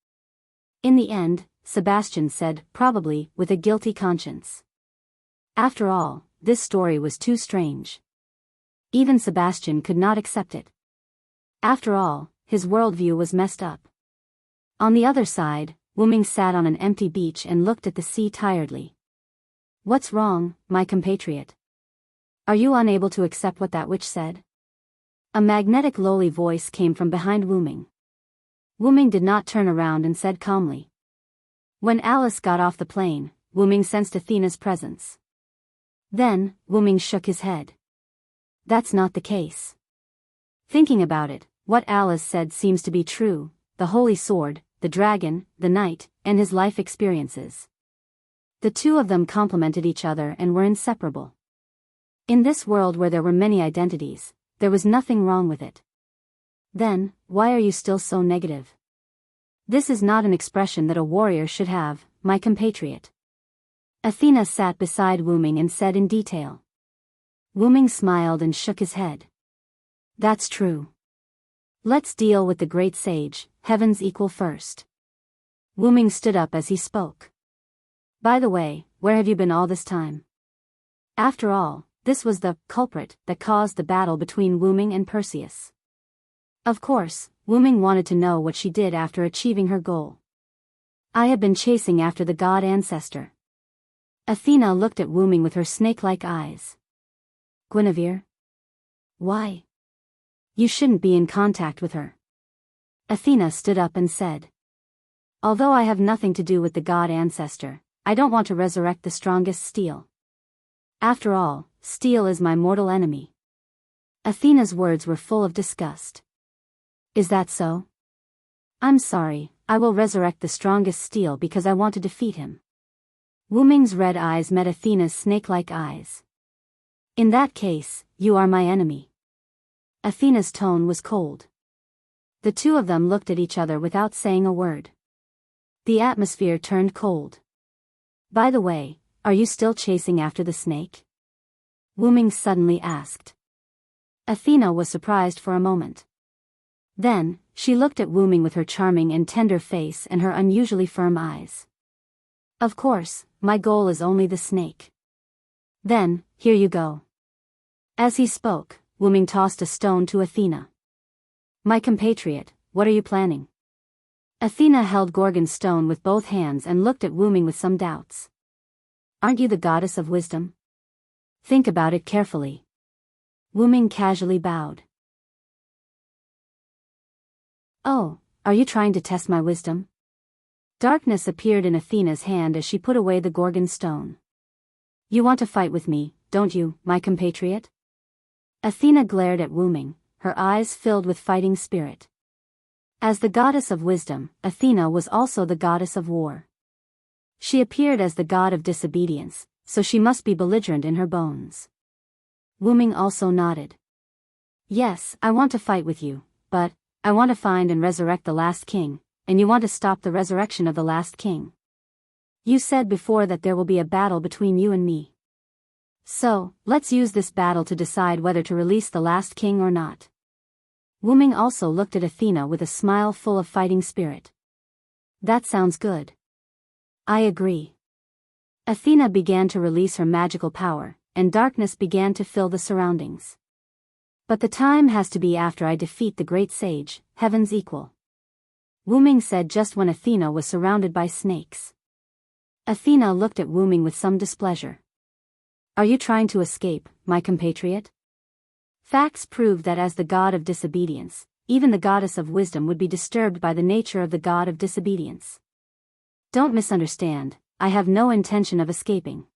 In the end, Sebastian said, "Probably," with a guilty conscience. After all, this story was too strange. Even Sebastian could not accept it. After all, his worldview was messed up. On the other side, Wu Ming sat on an empty beach and looked at the sea tiredly. "What's wrong, my compatriot? Are you unable to accept what that witch said?" A magnetic lowly voice came from behind Wu Ming. Wu Ming did not turn around and said calmly. When Alice got off the plane, Wu Ming sensed Athena's presence. Then, Wu Ming shook his head. That's not the case. Thinking about it, what Alice said seems to be true: the holy sword, the dragon, the knight, and his life experiences. The two of them complemented each other and were inseparable. In this world where there were many identities, there was nothing wrong with it. Then, why are you still so negative? This is not an expression that a warrior should have, my compatriot. Athena sat beside Wu Ming and said in detail. Wu Ming smiled and shook his head. That's true. Let's deal with the great sage, heaven's equal first. Wu Ming stood up as he spoke. By the way, where have you been all this time? After all, this was the culprit that caused the battle between Wu Ming and Perseus. Of course, Wu Ming wanted to know what she did after achieving her goal. I have been chasing after the god ancestor. Athena looked at Wu Ming with her snake-like eyes. Guinevere? Why? You shouldn't be in contact with her. Athena stood up and said. Although I have nothing to do with the god ancestor, I don't want to resurrect the strongest steel. After all, steel is my mortal enemy. Athena's words were full of disgust. Is that so? I'm sorry, I will resurrect the strongest steel because I want to defeat him. Wu Ming's red eyes met Athena's snake-like eyes. In that case, you are my enemy. Athena's tone was cold. The two of them looked at each other without saying a word. The atmosphere turned cold. By the way, are you still chasing after the snake? Wu Ming suddenly asked. Athena was surprised for a moment. Then, she looked at Wu Ming with her charming and tender face and her unusually firm eyes. Of course, my goal is only the snake. Then, here you go. As he spoke, Wu Ming tossed a stone to Athena. My compatriot, what are you planning? Athena held Gorgon's stone with both hands and looked at Wu Ming with some doubts. Aren't you the goddess of wisdom? Think about it carefully. Wu Ming casually bowed. Oh, are you trying to test my wisdom? Darkness appeared in Athena's hand as she put away the Gorgon stone. You want to fight with me, don't you, my compatriot? Athena glared at Wu Ming, her eyes filled with fighting spirit. As the goddess of wisdom, Athena was also the goddess of war. She appeared as the god of disobedience, so she must be belligerent in her bones. Wu Ming also nodded. Yes, I want to fight with you, but I want to find and resurrect the last king, and you want to stop the resurrection of the last king. You said before that there will be a battle between you and me. So, let's use this battle to decide whether to release the last king or not. Wu Ming also looked at Athena with a smile full of fighting spirit. That sounds good. I agree. Athena began to release her magical power, and darkness began to fill the surroundings. But the time has to be after I defeat the great sage, heaven's equal. Wu Ming said just when Athena was surrounded by snakes. Athena looked at Wu Ming with some displeasure. Are you trying to escape, my compatriot? Facts prove that as the god of disobedience, even the goddess of wisdom would be disturbed by the nature of the god of disobedience. Don't misunderstand, I have no intention of escaping.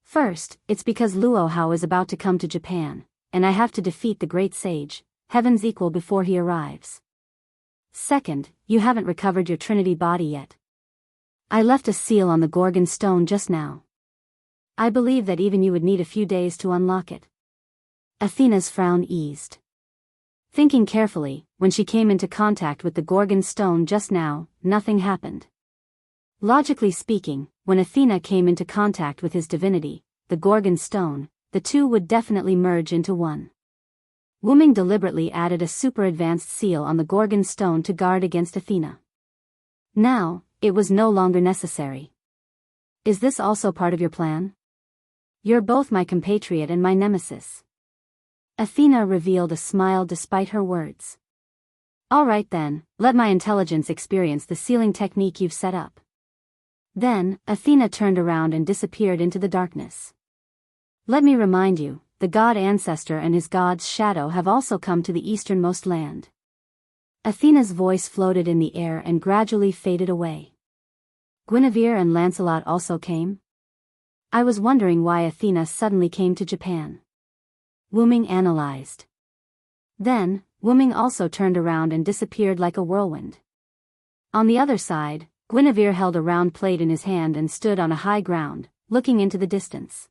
First, it's because Luo Hao is about to come to Japan, and I have to defeat the great sage, heaven's equal, before he arrives. Second, you haven't recovered your Trinity body yet. I left a seal on the Gorgon stone just now. I believe that even you would need a few days to unlock it. Athena's frown eased. Thinking carefully, when she came into contact with the Gorgon stone just now, nothing happened. Logically speaking, when Athena came into contact with his divinity, the Gorgon stone, the two would definitely merge into one. Wu Ming deliberately added a super advanced seal on the Gorgon stone to guard against Athena. Now, it was no longer necessary. Is this also part of your plan? You're both my compatriot and my nemesis. Athena revealed a smile despite her words. All right then, let my intelligence experience the sealing technique you've set up. Then, Athena turned around and disappeared into the darkness. Let me remind you, the god ancestor and his god's shadow have also come to the easternmost land. Athena's voice floated in the air and gradually faded away. Guinevere and Lancelot also came? I was wondering why Athena suddenly came to Japan. Wu Ming analyzed. Then, Wu Ming also turned around and disappeared like a whirlwind. On the other side, Guinevere held a round plate in his hand and stood on a high ground, looking into the distance.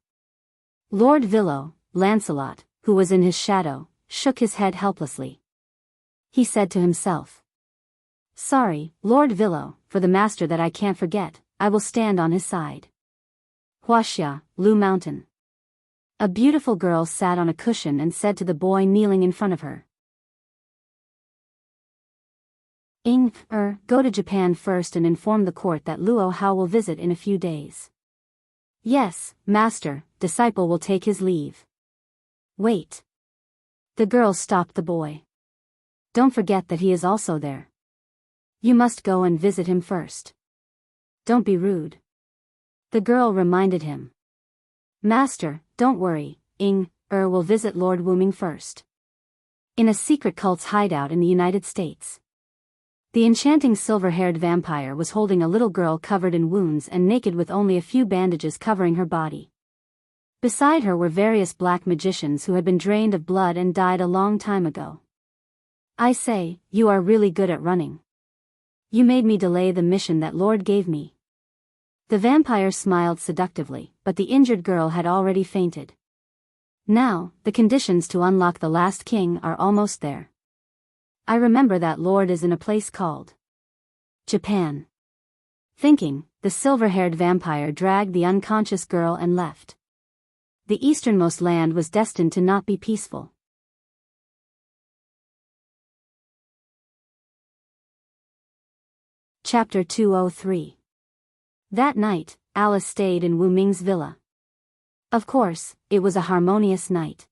Lord Villo, Lancelot, who was in his shadow, shook his head helplessly. He said to himself. Sorry, Lord Villo, for the master that I can't forget, I will stand on his side. Huaxia, Lu Mountain. A beautiful girl sat on a cushion and said to the boy kneeling in front of her. Go to Japan first and inform the court that Luo Hao will visit in a few days. Yes, master, disciple will take his leave. Wait. The girl stopped the boy. Don't forget that he is also there. You must go and visit him first. Don't be rude. The girl reminded him. Master, don't worry, will visit Lord Wu Ming first. In a secret cult's hideout in the United States. The enchanting silver-haired vampire was holding a little girl covered in wounds and naked with only a few bandages covering her body. Beside her were various black magicians who had been drained of blood and died a long time ago. I say, you are really good at running. You made me delay the mission that Lord gave me. The vampire smiled seductively, but the injured girl had already fainted. Now, the conditions to unlock the last king are almost there. I remember that Lord is in a place called Japan. Thinking, the silver-haired vampire dragged the unconscious girl and left. The easternmost land was destined to not be peaceful. Chapter 203. That night, Alice stayed in Wu Ming's villa. Of course, it was a harmonious night.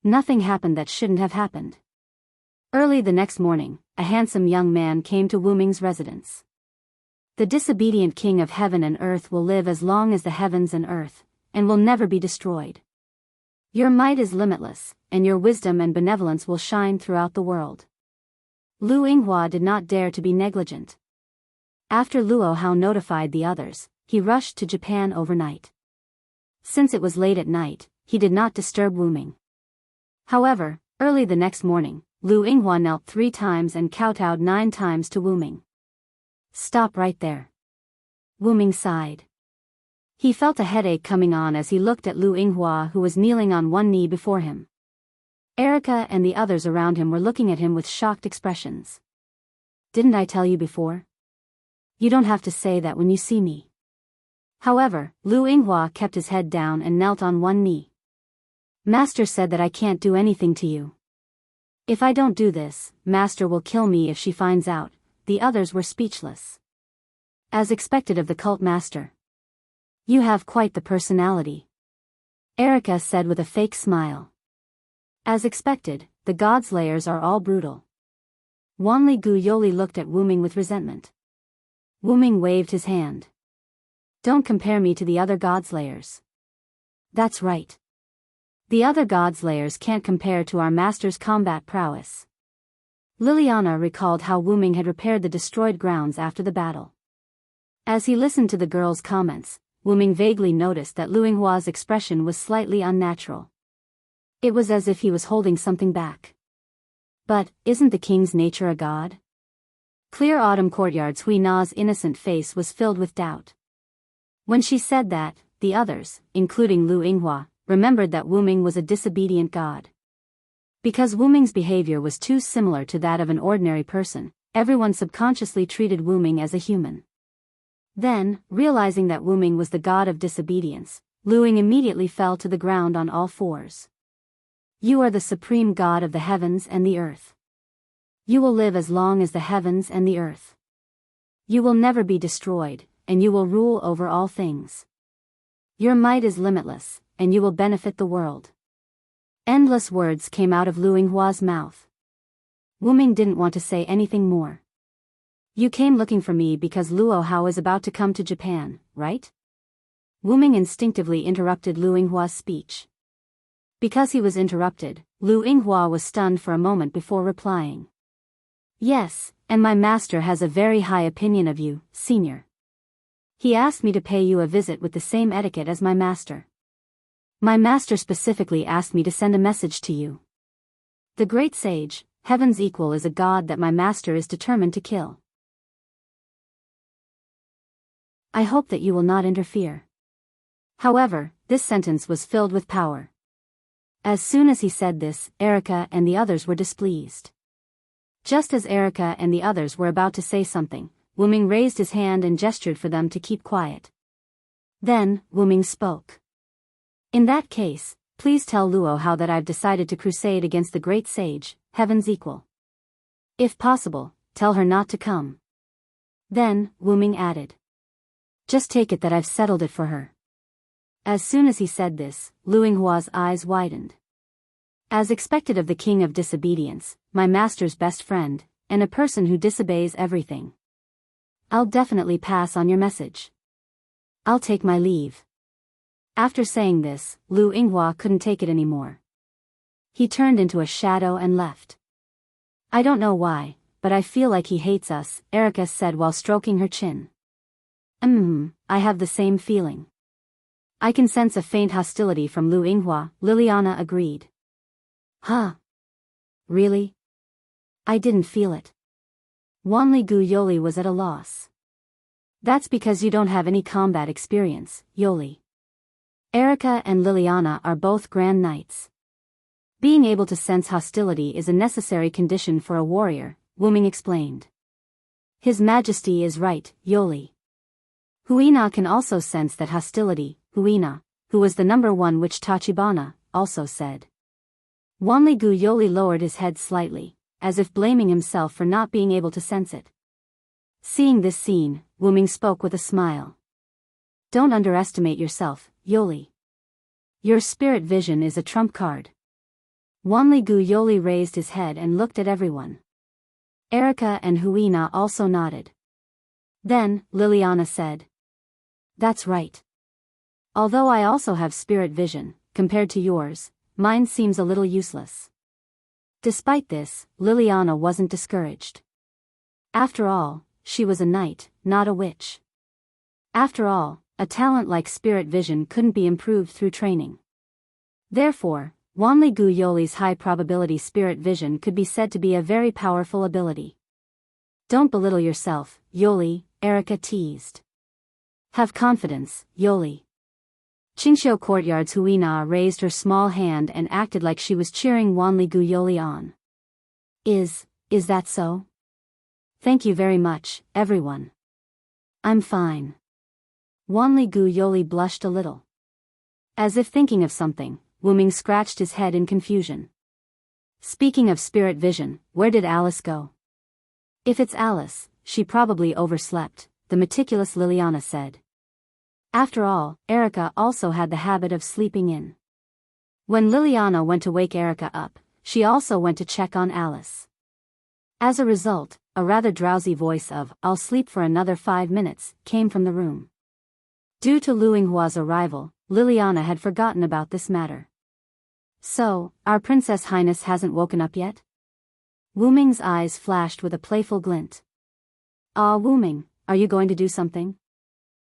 Nothing happened that shouldn't have happened. Early the next morning, a handsome young man came to Wu Ming's residence. The disobedient king of heaven and earth will live as long as the heavens and earth, and will never be destroyed. Your might is limitless, and your wisdom and benevolence will shine throughout the world. Lu Yinghua did not dare to be negligent. After Luo Hao notified the others, he rushed to Japan overnight. Since it was late at night, he did not disturb Wu Ming. However, early the next morning, Lu Yinghua knelt 3 times and kowtowed 9 times to Wu Ming. Stop right there. Wu Ming sighed. He felt a headache coming on as he looked at Lu Yinghua, who was kneeling on one knee before him. Erica and the others around him were looking at him with shocked expressions. Didn't I tell you before? You don't have to say that when you see me. However, Lu Yinghua kept his head down and knelt on one knee. Master said that I can't do anything to you. If I don't do this, Master will kill me if she finds out. The others were speechless. As expected of the cult master. You have quite the personality. Erica said with a fake smile. As expected, the Godslayers are all brutal. Wanli Gu Yoli looked at Wu Ming with resentment. Wu Ming waved his hand. Don't compare me to the other Godslayers. That's right. The other Godslayers can't compare to our master's combat prowess. Liliana recalled how Wu Ming had repaired the destroyed grounds after the battle. As he listened to the girl's comments, Wu Ming vaguely noticed that Lu Yinghua's expression was slightly unnatural. It was as if he was holding something back. But, isn't the king's nature a god? Clear Autumn Courtyard's Hui Na's innocent face was filled with doubt. When she said that, the others, including Lu Yinghua, remembered that Wu Ming was a disobedient god. Because Wu Ming's behavior was too similar to that of an ordinary person, everyone subconsciously treated Wu Ming as a human. Then, realizing that Wu Ming was the god of disobedience, Lu Ying immediately fell to the ground on all fours. You are the supreme god of the heavens and the earth. You will live as long as the heavens and the earth. You will never be destroyed, and you will rule over all things. Your might is limitless, and you will benefit the world. Endless words came out of Lu Yinghua's mouth. Wu Ming didn't want to say anything more. You came looking for me because Luo Hao is about to come to Japan, right? Wu Ming instinctively interrupted Lu Yinghua's speech. Because he was interrupted, Lu Yinghua was stunned for a moment before replying. Yes, and my master has a very high opinion of you, senior. He asked me to pay you a visit with the same etiquette as my master. My master specifically asked me to send a message to you. The great sage, heaven's equal, is a god that my master is determined to kill. I hope that you will not interfere. However, this sentence was filled with power. As soon as he said this, Erica and the others were displeased. Just as Erica and the others were about to say something, Wu Ming raised his hand and gestured for them to keep quiet. Then, Wu Ming spoke. In that case, please tell Luo Hao that I've decided to crusade against the great sage, heaven's equal. If possible, tell her not to come. Then, Wu Ming added. Just take it that I've settled it for her. As soon as he said this, Lu Yinghua's eyes widened. As expected of the king of disobedience, my master's best friend, and a person who disobeys everything. I'll definitely pass on your message. I'll take my leave. After saying this, Lu Yinghua couldn't take it anymore. He turned into a shadow and left. I don't know why, but I feel like he hates us, Erica said while stroking her chin. I have the same feeling. I can sense a faint hostility from Lu Yinghua, Liliana agreed. Huh? Really? I didn't feel it. Wanli Gu Yoli was at a loss. That's because you don't have any combat experience, Yoli. Erica and Liliana are both Grand Knights. Being able to sense hostility is a necessary condition for a warrior, Wu Ming explained. His Majesty is right, Yoli. Huina can also sense that hostility, Huina, who was the number 1 witch Tachibana, also said. Wanli Gu Yoli lowered his head slightly, as if blaming himself for not being able to sense it. Seeing this scene, Wu Ming spoke with a smile. Don't underestimate yourself, Yoli. Your spirit vision is a trump card. Wanli Gu Yoli raised his head and looked at everyone. Erica and Huina also nodded. Then, Liliana said. That's right. Although I also have spirit vision, compared to yours, mine seems a little useless. Despite this, Liliana wasn't discouraged. After all, she was a knight, not a witch. After all, a talent like spirit vision couldn't be improved through training. Therefore, Wanli Gu Yoli's high-probability spirit vision could be said to be a very powerful ability. Don't belittle yourself, Yoli, Erica teased. Have confidence, Yoli. Qingxiu Courtyard's Huina raised her small hand and acted like she was cheering Wanli Gu Yoli on. Is that so? Thank you very much, everyone. I'm fine. Wanli Gu Yoli blushed a little. As if thinking of something, Wuming scratched his head in confusion. Speaking of spirit vision, where did Alice go? If it's Alice, she probably overslept, the meticulous Liliana said. After all, Erica also had the habit of sleeping in. When Liliana went to wake Erica up, she also went to check on Alice. As a result, a rather drowsy voice of, "I'll sleep for another 5 minutes," came from the room. Due to Lu Yinghua's arrival, Liliana had forgotten about this matter. So, our Princess Highness hasn't woken up yet? Wuming's eyes flashed with a playful glint. Ah, Wuming, are you going to do something?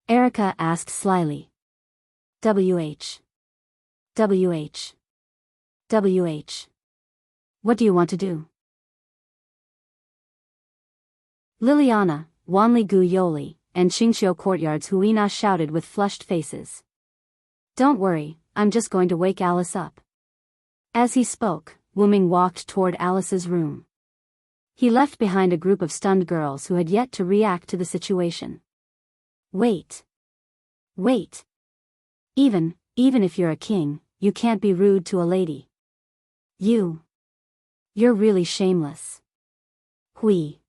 Erica asked slyly. WH. What do you want to do? Liliana, Wanli Gu Yoli, and Qingxiu Courtyard's Huina shouted with flushed faces. Don't worry, I'm just going to wake Alice up. As he spoke, Wuming walked toward Alice's room. He left behind a group of stunned girls who had yet to react to the situation. Wait. Even if you're a king, you can't be rude to a lady. You're really shameless. Hui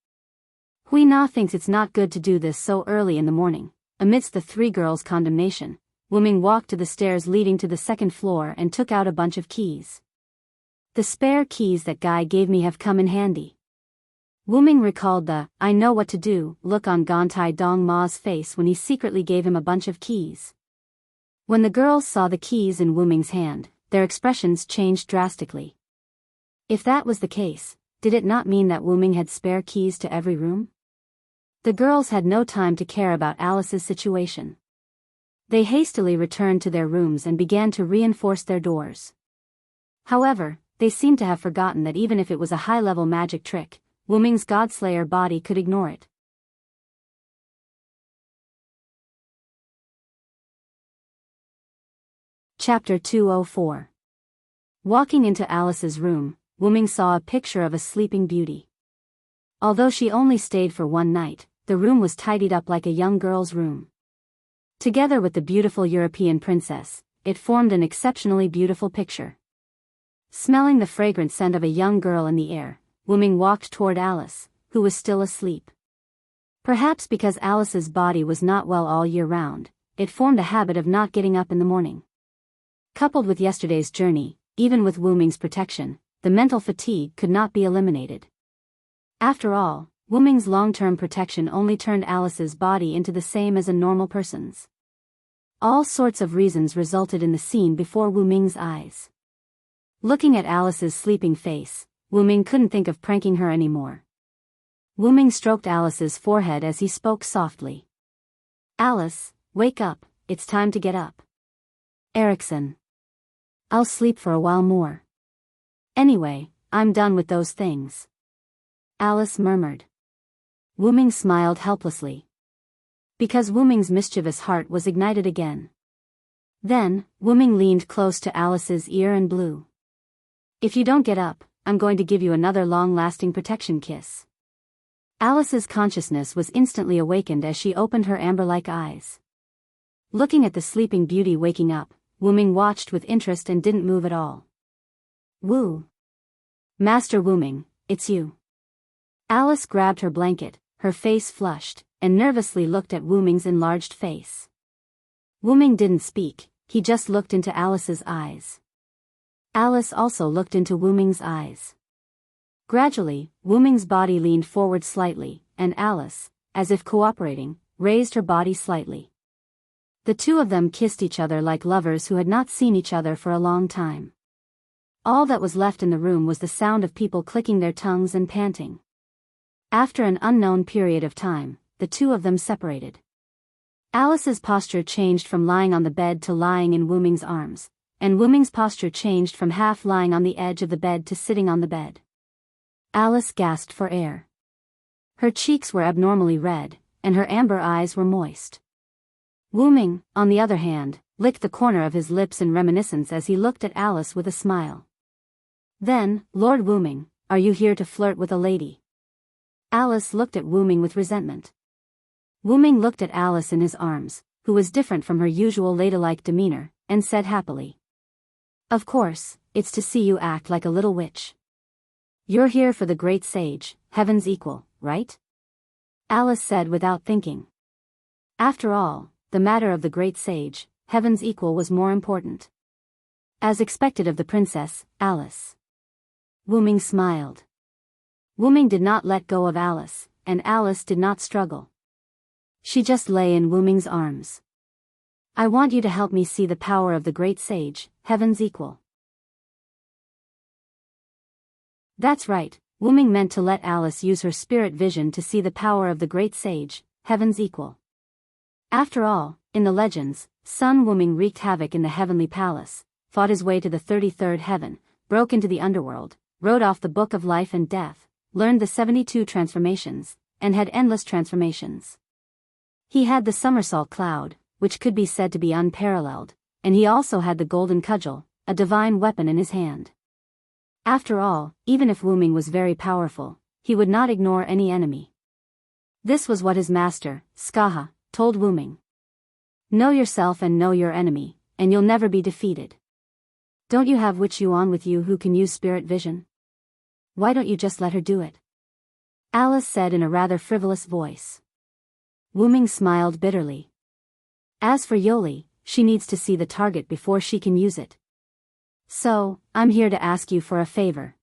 Na thinks it's not good to do this so early in the morning. Amidst the three girls' condemnation, Wuming walked to the stairs leading to the second floor and took out a bunch of keys. The spare keys that guy gave me have come in handy. Wuming recalled the, "I know what to do" look on Gontai Dong Ma's face when he secretly gave him a bunch of keys. When the girls saw the keys in Wuming's hand, their expressions changed drastically. If that was the case, did it not mean that Wuming had spare keys to every room? The girls had no time to care about Alice's situation. They hastily returned to their rooms and began to reinforce their doors. However, they seemed to have forgotten that even if it was a high-level magic trick, Wuming's Godslayer body could ignore it. Chapter 204. Walking into Alice's room, Wuming saw a picture of a sleeping beauty. Although she only stayed for one night, the room was tidied up like a young girl's room. Together with the beautiful European princess, it formed an exceptionally beautiful picture. Smelling the fragrant scent of a young girl in the air, Wuming walked toward Alice, who was still asleep. Perhaps because Alice's body was not well all year round, it formed a habit of not getting up in the morning. Coupled with yesterday's journey, even with Wuming's protection, the mental fatigue could not be eliminated. After all, Wuming's long-term protection only turned Alice's body into the same as a normal person's. All sorts of reasons resulted in the scene before Wuming's eyes. Looking at Alice's sleeping face, Wuming couldn't think of pranking her anymore. Wuming stroked Alice's forehead as he spoke softly. "Alice, wake up, it's time to get up." "Erickson. I'll sleep for a while more. Anyway, I'm done with those things," Alice murmured. Wuming smiled helplessly. Because Wuming's mischievous heart was ignited again. Then, Wuming leaned close to Alice's ear and blew. "If you don't get up, I'm going to give you another long-lasting protection kiss." Alice's consciousness was instantly awakened as she opened her amber-like eyes. Looking at the sleeping beauty waking up, Wuming watched with interest and didn't move at all. "Woo! Master Wuming, it's you." Alice grabbed her blanket, her face flushed, and nervously looked at Wuming's enlarged face. Wuming didn't speak, he just looked into Alice's eyes. Alice also looked into Wuming's eyes. Gradually, Wuming's body leaned forward slightly, and Alice, as if cooperating, raised her body slightly. The two of them kissed each other like lovers who had not seen each other for a long time. All that was left in the room was the sound of people clicking their tongues and panting. After an unknown period of time, the two of them separated. Alice's posture changed from lying on the bed to lying in Wuming's arms, and Wu Ming's posture changed from half lying on the edge of the bed to sitting on the bed. Alice gasped for air. Her cheeks were abnormally red, and her amber eyes were moist. Wu Ming, on the other hand, licked the corner of his lips in reminiscence as he looked at Alice with a smile. Then, Lord Wu Ming, are you here to flirt with a lady? Alice looked at Wu Ming with resentment. Wu Ming looked at Alice in his arms, who was different from her usual ladylike demeanor, and said happily. Of course, it's to see you act like a little witch. You're here for the great sage, heaven's equal, right? Alice said without thinking. After all, the matter of the great sage, heaven's equal was more important. As expected of the princess, Alice. Wu Ming smiled. Wu Ming did not let go of Alice, and Alice did not struggle. She just lay in Wu Ming's arms. I want you to help me see the power of the great sage, heaven's equal. That's right, Wu Ming meant to let Alice use her spirit vision to see the power of the great sage, heaven's equal. After all, in the legends, Sun Wu Ming wreaked havoc in the heavenly palace, fought his way to the 33rd heaven, broke into the underworld, wrote off the book of life and death, learned the 72 transformations, and had endless transformations. He had the somersault cloud, which could be said to be unparalleled, and he also had the golden cudgel, a divine weapon in his hand. After all, even if Wu Ming was very powerful, he would not ignore any enemy. This was what his master, Skaha, told Wu Ming. Know yourself and know your enemy, and you'll never be defeated. Don't you have Witch Yuan with you who can use spirit vision? Why don't you just let her do it? Alice said in a rather frivolous voice. Wu Ming smiled bitterly. As for Yoli, she needs to see the target before she can use it. So, I'm here to ask you for a favor.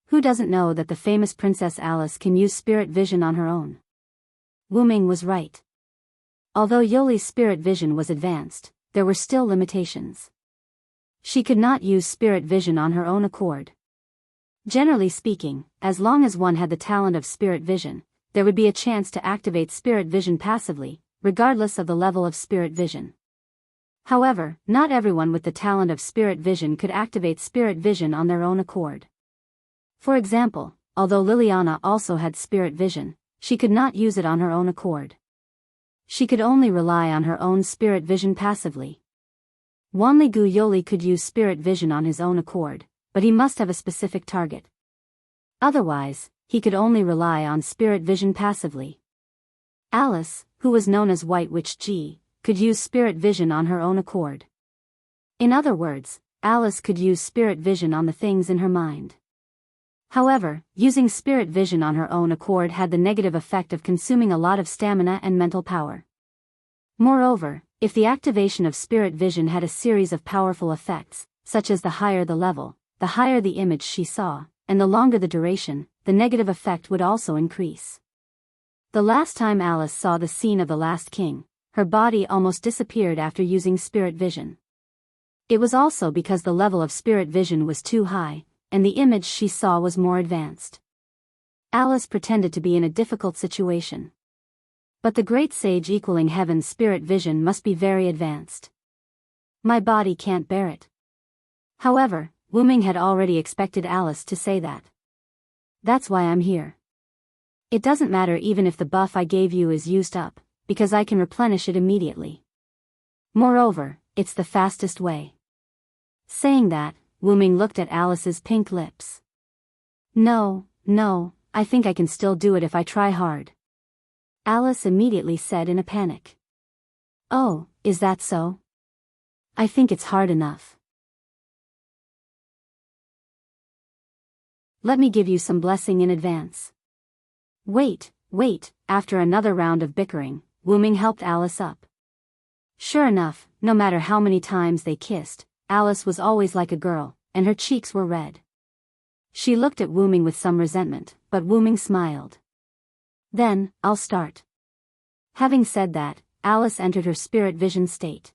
Who doesn't know that the famous Princess Alice can use spirit vision on her own? Wu Ming was right. Although Yoli's spirit vision was advanced, there were still limitations. She could not use spirit vision on her own accord. Generally speaking, as long as one had the talent of spirit vision, there would be a chance to activate spirit vision passively, regardless of the level of spirit vision. However, not everyone with the talent of spirit vision could activate spirit vision on their own accord. For example, although Liliana also had spirit vision, she could not use it on her own accord. She could only rely on her own spirit vision passively. Wanligu Yoli could use spirit vision on his own accord, but he must have a specific target. Otherwise, he could only rely on spirit vision passively. Alice, who was known as White Witch Ji, could use spirit vision on her own accord. In other words, Alice could use spirit vision on the things in her mind. However, using spirit vision on her own accord had the negative effect of consuming a lot of stamina and mental power. Moreover, if the activation of spirit vision had a series of powerful effects, such as the higher the level, the higher the image she saw, and the longer the duration, the negative effect would also increase. The last time Alice saw the scene of the last king, her body almost disappeared after using spirit vision. It was also because the level of spirit vision was too high, and the image she saw was more advanced. Alice pretended to be in a difficult situation. But the great sage equaling heaven's spirit vision must be very advanced. My body can't bear it. However, Wu Ming had already expected Alice to say that. That's why I'm here. It doesn't matter even if the buff I gave you is used up, because I can replenish it immediately. Moreover, it's the fastest way. Saying that, Wu Ming looked at Alice's pink lips. No, I think I can still do it if I try hard. Alice immediately said in a panic. Oh, is that so? I think it's hard enough. Let me give you some blessing in advance. Wait, after another round of bickering, Wu Ming helped Alice up. Sure enough, no matter how many times they kissed, Alice was always like a girl, and her cheeks were red. She looked at Wu Ming with some resentment, but Wu Ming smiled. Then, I'll start. Having said that, Alice entered her spirit vision state.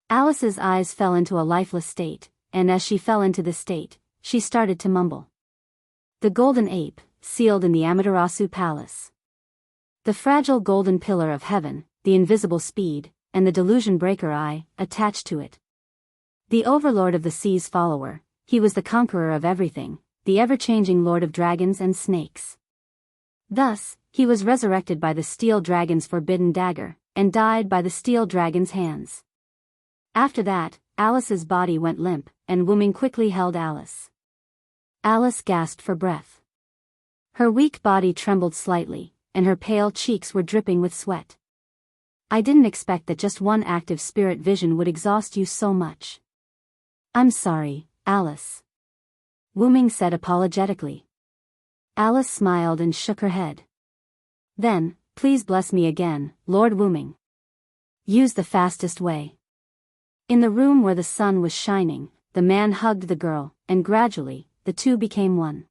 Alice's eyes fell into a lifeless state, and as she fell into this state, she started to mumble. The golden ape, sealed in the Amaterasu palace. The fragile golden pillar of heaven, the invisible speed, and the delusion breaker eye, attached to it. The overlord of the sea's follower, he was the conqueror of everything, the ever-changing lord of dragons and snakes. Thus, he was resurrected by the steel dragon's forbidden dagger, and died by the steel dragon's hands. After that, Alice's body went limp, and Wuming quickly held Alice. Alice gasped for breath. Her weak body trembled slightly, and her pale cheeks were dripping with sweat. I didn't expect that just one active spirit vision would exhaust you so much. I'm sorry, Alice. Wuming said apologetically. Alice smiled and shook her head. Then, please bless me again, Lord Wuming. Use the fastest way. In the room where the sun was shining, the man hugged the girl, and gradually, the two became one.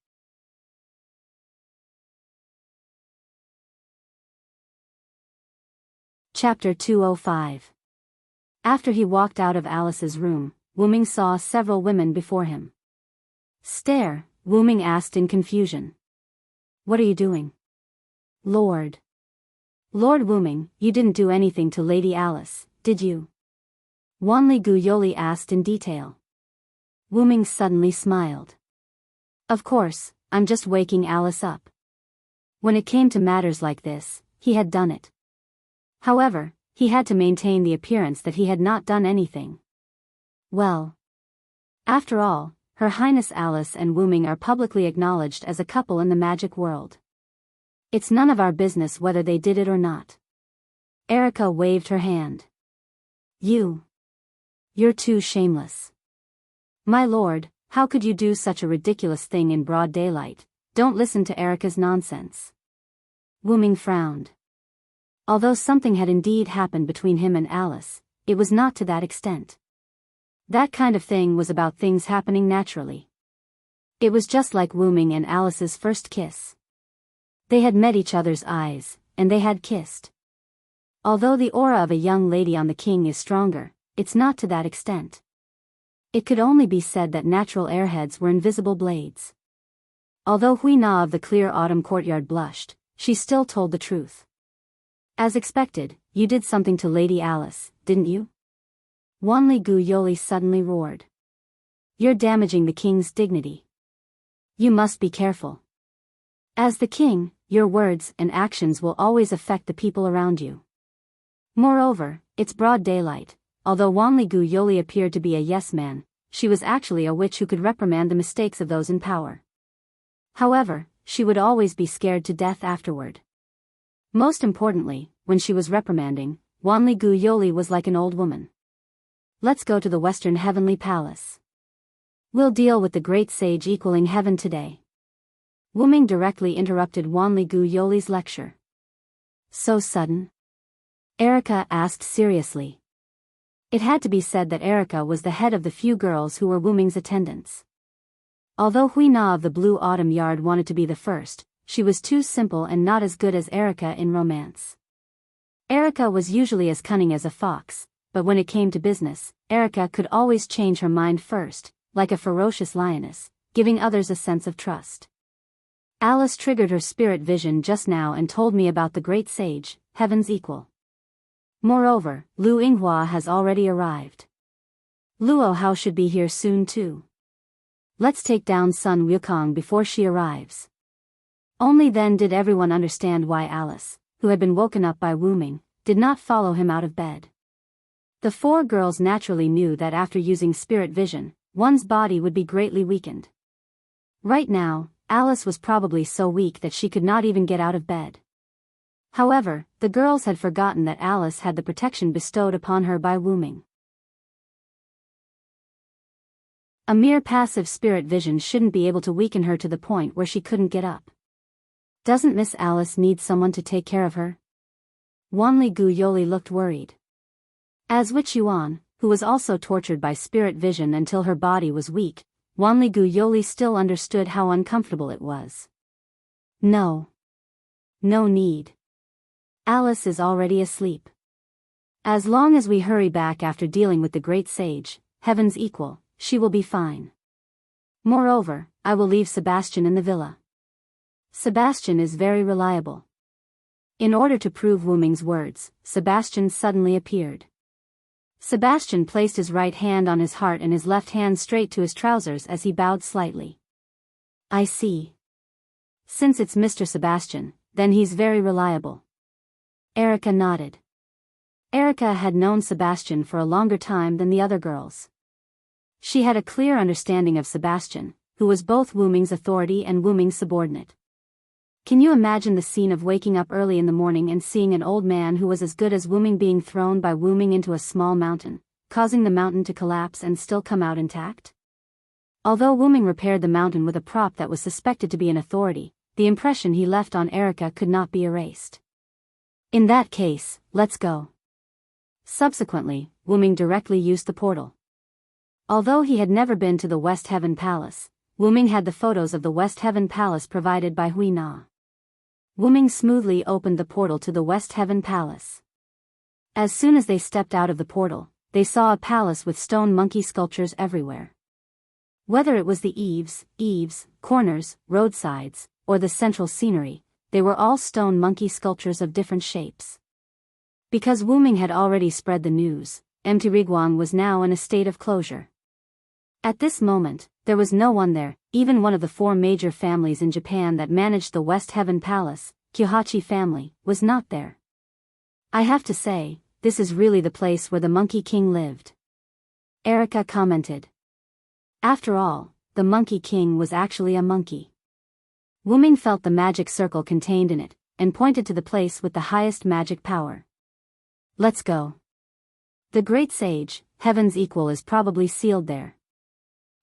Chapter 205. After he walked out of Alice's room, Wuming saw several women before him. Stare, Wuming asked in confusion. What are you doing? Lord Wuming, you didn't do anything to Lady Alice, did you? Wanli Gu Yoli asked in detail. Wuming suddenly smiled. Of course, I'm just waking Alice up. When it came to matters like this, he had done it. However, he had to maintain the appearance that he had not done anything. Well, after all, Her Highness Alice and Wuming are publicly acknowledged as a couple in the magic world. It's none of our business whether they did it or not. Erica waved her hand. You're too shameless. My lord, how could you do such a ridiculous thing in broad daylight? Don't listen to Erica's nonsense. Wuming frowned. Although something had indeed happened between him and Alice, it was not to that extent. That kind of thing was about things happening naturally. It was just like Wuming and Alice's first kiss. They had met each other's eyes, and they had kissed. Although the aura of a young lady on the king is stronger, it's not to that extent. It could only be said that natural airheads were invisible blades. Although Hui Na of the clear autumn courtyard blushed, she still told the truth. As expected, you did something to Lady Alice, didn't you? Wanli Gu Yoli suddenly roared. You're damaging the king's dignity. You must be careful. As the king, your words and actions will always affect the people around you. Moreover, it's broad daylight. Although Wanli Gu Yoli appeared to be a yes-man, she was actually a witch who could reprimand the mistakes of those in power. However, she would always be scared to death afterward. Most importantly, when she was reprimanding, Wanli Gu Yoli was like an old woman. Let's go to the Western Heavenly Palace. We'll deal with the great sage equaling heaven today. Wuming directly interrupted Wanli Gu Yoli's lecture. So sudden? Erica asked seriously. It had to be said that Erica was the head of the few girls who were Wuming's attendants. Although Hui Na of the Blue Autumn Yard wanted to be the first, she was too simple and not as good as Erica in romance. Erica was usually as cunning as a fox, but when it came to business, Erica could always change her mind first, like a ferocious lioness, giving others a sense of trust. Alice triggered her spirit vision just now and told me about the great sage, heaven's equal. Moreover, Lu Yinghua has already arrived. Luo Hao should be here soon too. Let's take down Sun Wukong before she arrives. Only then did everyone understand why Alice, who had been woken up by Wuming, did not follow him out of bed. The four girls naturally knew that after using spirit vision, one's body would be greatly weakened. Right now, Alice was probably so weak that she could not even get out of bed. However, the girls had forgotten that Alice had the protection bestowed upon her by Wuming. A mere passive spirit vision shouldn't be able to weaken her to the point where she couldn't get up. Doesn't Miss Alice need someone to take care of her? Wanli Gu Yoli looked worried. As Witch Yuan, who was also tortured by spirit vision until her body was weak, Wanli Gu Yoli still understood how uncomfortable it was. No need. Alice is already asleep. As long as we hurry back after dealing with the great sage, heaven's equal, she will be fine. Moreover, I will leave Sebastian in the villa. Sebastian is very reliable. In order to prove Wuming's words, Sebastian suddenly appeared. Sebastian placed his right hand on his heart and his left hand straight to his trousers as he bowed slightly. I see. Since it's Mr. Sebastian, then he's very reliable. Erica nodded. Erica had known Sebastian for a longer time than the other girls. She had a clear understanding of Sebastian, who was both Wu Ming's authority and Wu Ming's subordinate. Can you imagine the scene of waking up early in the morning and seeing an old man who was as good as Wu Ming being thrown by Wu Ming into a small mountain, causing the mountain to collapse and still come out intact? Although Wu Ming repaired the mountain with a prop that was suspected to be an authority, the impression he left on Erica could not be erased. In that case, let's go. Subsequently, Wu Ming directly used the portal. Although he had never been to the West Heaven Palace, Wu Ming had the photos of the West Heaven Palace provided by Hui Na. Wu Ming smoothly opened the portal to the West Heaven Palace. As soon as they stepped out of the portal, they saw a palace with stone monkey sculptures everywhere. Whether it was the eaves, corners, roadsides, or the central scenery, they were all stone monkey sculptures of different shapes. Because Wu Ming had already spread the news, Mtiriguan was now in a state of closure. At this moment, there was no one there, even one of the 4 major families in Japan that managed the West Heaven Palace, Kyohachi family, was not there. I have to say, this is really the place where the Monkey King lived. Erica commented. After all, the Monkey King was actually a monkey. Wu Ming felt the magic circle contained in it, and pointed to the place with the highest magic power. Let's go. The great sage, heaven's equal, is probably sealed there.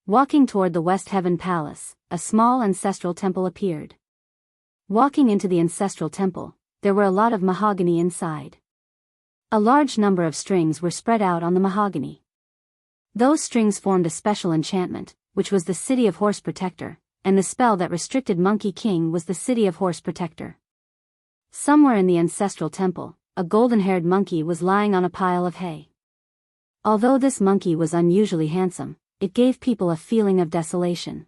Walking toward the West Heaven Palace, a small ancestral temple appeared. Walking into the ancestral temple, there were a lot of mahogany inside. A large number of strings were spread out on the mahogany. Those strings formed a special enchantment, which was the City of Horse Protector, and the spell that restricted Monkey King was the City of Horse Protector. Somewhere in the ancestral temple, a golden-haired monkey was lying on a pile of hay. Although this monkey was unusually handsome, it gave people a feeling of desolation.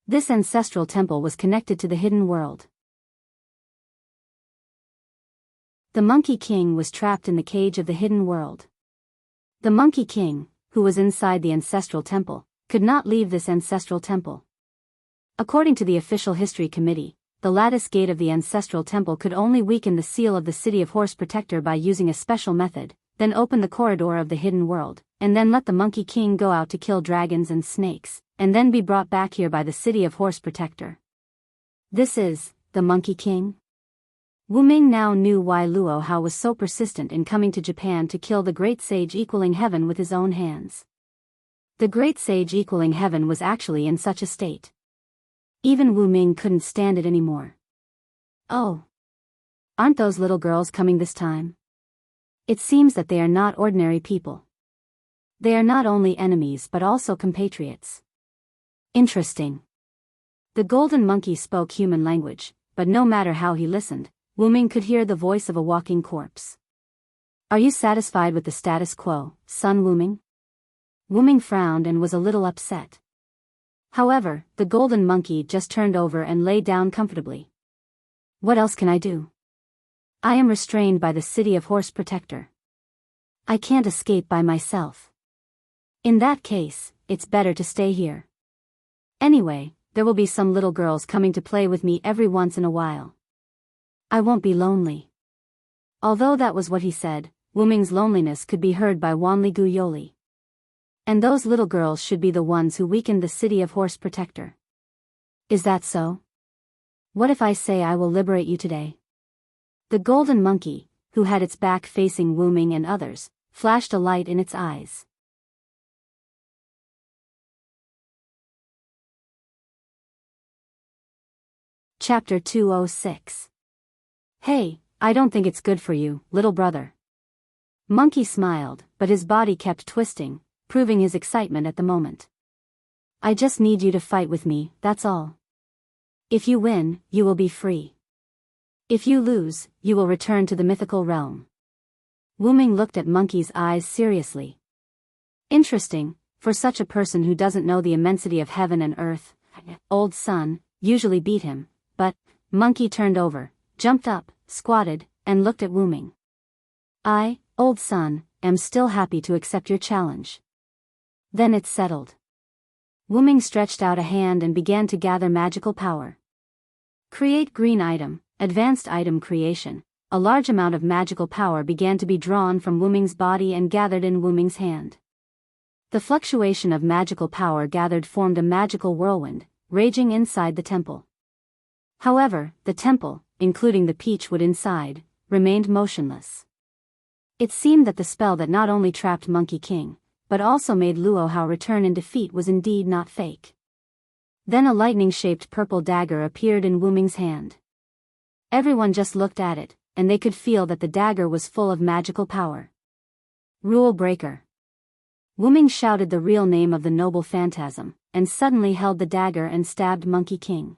This ancestral temple was connected to the hidden world. The Monkey King was trapped in the cage of the hidden world. The Monkey King, who was inside the ancestral temple, could not leave this ancestral temple. According to the official history committee, the lattice gate of the ancestral temple could only weaken the seal of the City of Horse Protector by using a special method, then open the corridor of the hidden world, and then let the Monkey King go out to kill dragons and snakes, and then be brought back here by the City of Horse Protector. This is the Monkey King? Wu Ming now knew why Luo Hao was so persistent in coming to Japan to kill the great sage equaling heaven with his own hands. The great sage equaling heaven was actually in such a state. Even Wu Ming couldn't stand it anymore. Oh! Aren't those little girls coming this time? It seems that they are not ordinary people. They are not only enemies but also compatriots. Interesting. The golden monkey spoke human language, but no matter how he listened, Wu Ming could hear the voice of a walking corpse. Are you satisfied with the status quo, son Wu Ming? Wu Ming frowned and was a little upset. However, the golden monkey just turned over and lay down comfortably. What else can I do? I am restrained by the City of Horse Protector. I can't escape by myself. In that case, it's better to stay here. Anyway, there will be some little girls coming to play with me every once in a while. I won't be lonely. Although that was what he said, Wu Ming's loneliness could be heard by Wanli Gu Yoli. And those little girls should be the ones who weakened the City of Horse Protector. Is that so? What if I say I will liberate you today? The golden monkey, who had its back facing Wu Ming and others, flashed a light in its eyes. Chapter 206. Hey, I don't think it's good for you, little brother. Monkey smiled, but his body kept twisting, proving his excitement at the moment. I just need you to fight with me, that's all. If you win, you will be free. If you lose, you will return to the mythical realm. Wu Ming looked at Monkey's eyes seriously. Interesting, for such a person who doesn't know the immensity of heaven and earth. Old son usually beat him, but Monkey turned over, jumped up, squatted, and looked at Wu Ming. I, old son, am still happy to accept your challenge. Then it's settled. Wuming stretched out a hand and began to gather magical power. Create green item, advanced item creation. A large amount of magical power began to be drawn from Wuming's body and gathered in Wuming's hand. The fluctuation of magical power gathered formed a magical whirlwind, raging inside the temple. However, the temple, including the peach wood inside, remained motionless. It seemed that the spell that not only trapped Monkey King, but also made Luo Hao return in defeat was indeed not fake. Then a lightning-shaped purple dagger appeared in Wuming's hand. Everyone just looked at it, and they could feel that the dagger was full of magical power. Rule Breaker. Wuming shouted the real name of the noble phantasm, and suddenly held the dagger and stabbed Monkey King.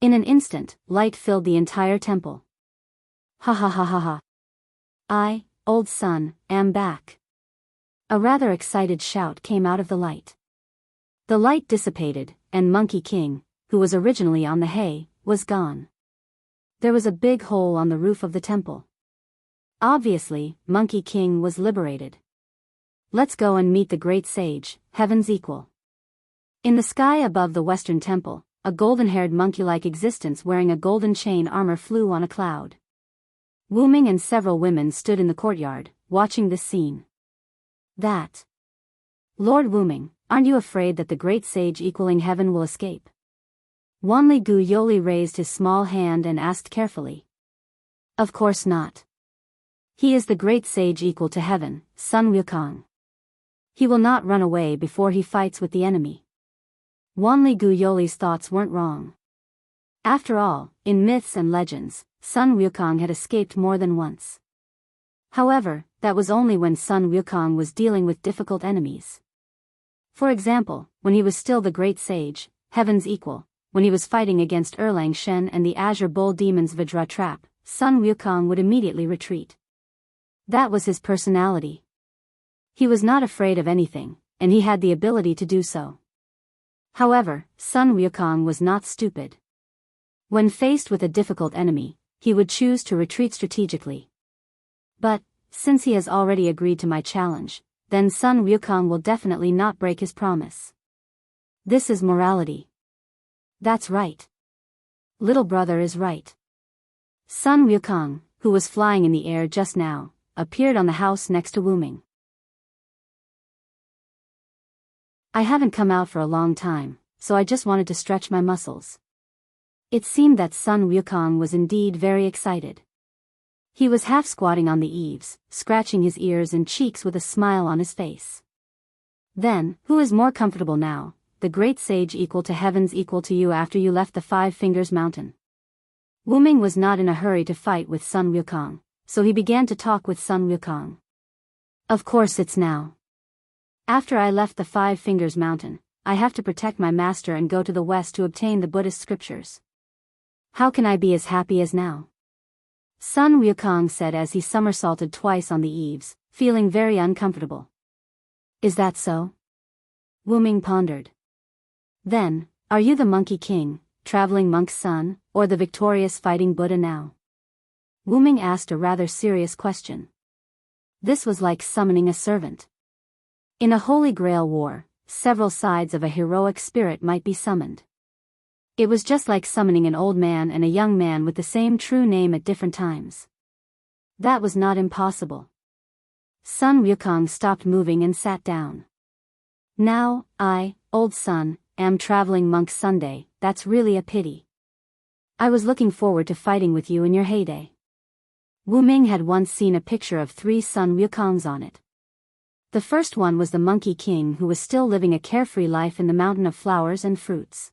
In an instant, light filled the entire temple. Ha ha ha ha ha. I, old son, am back. A rather excited shout came out of the light. The light dissipated, and Monkey King, who was originally on the hay, was gone. There was a big hole on the roof of the temple. Obviously, Monkey King was liberated. Let's go and meet the great sage, heaven's equal. In the sky above the western temple, a golden-haired monkey-like existence wearing a golden chain armor flew on a cloud. Wuming and several women stood in the courtyard, watching this scene. That. Lord Wuming, aren't you afraid that the great sage equaling heaven will escape? Wanli Gu Yoli raised his small hand and asked carefully. Of course not. He is the great sage equal to heaven, Sun Wukong. He will not run away before he fights with the enemy. Wanli Gu Yoli's thoughts weren't wrong. After all, in myths and legends, Sun Wukong had escaped more than once. However, that was only when Sun Wukong was dealing with difficult enemies. For example, when he was still the great sage, heaven's equal, when he was fighting against Erlang Shen and the Azure Bull Demon's Vajra trap, Sun Wukong would immediately retreat. That was his personality. He was not afraid of anything, and he had the ability to do so. However, Sun Wukong was not stupid. When faced with a difficult enemy, he would choose to retreat strategically. But, since he has already agreed to my challenge, then Sun Wukong will definitely not break his promise. This is morality. That's right. Little brother is right. Sun Wukong, who was flying in the air just now, appeared on the house next to Wuming. I haven't come out for a long time, so I just wanted to stretch my muscles. It seemed that Sun Wukong was indeed very excited. He was half squatting on the eaves, scratching his ears and cheeks with a smile on his face. Then, who is more comfortable now, the great sage equal to heavens equal to you after you left the Five Fingers Mountain? Wuming was not in a hurry to fight with Sun Wukong, so he began to talk with Sun Wukong. Of course it's now. After I left the Five Fingers Mountain, I have to protect my master and go to the west to obtain the Buddhist scriptures. How can I be as happy as now? Sun Wukong said as he somersaulted twice on the eaves, feeling very uncomfortable. Is that so? Wuming pondered. Then, are you the Monkey King, traveling monk's son, or the victorious fighting Buddha now? Wuming asked a rather serious question. This was like summoning a servant. In a Holy Grail war, several sides of a heroic spirit might be summoned. It was just like summoning an old man and a young man with the same true name at different times. That was not impossible. Sun Wukong stopped moving and sat down. Now, I, old son, am traveling monk Sunday. That's really a pity. I was looking forward to fighting with you in your heyday. Wuming had once seen a picture of 3 Sun Wukongs on it. The first one was the Monkey King who was still living a carefree life in the mountain of flowers and fruits.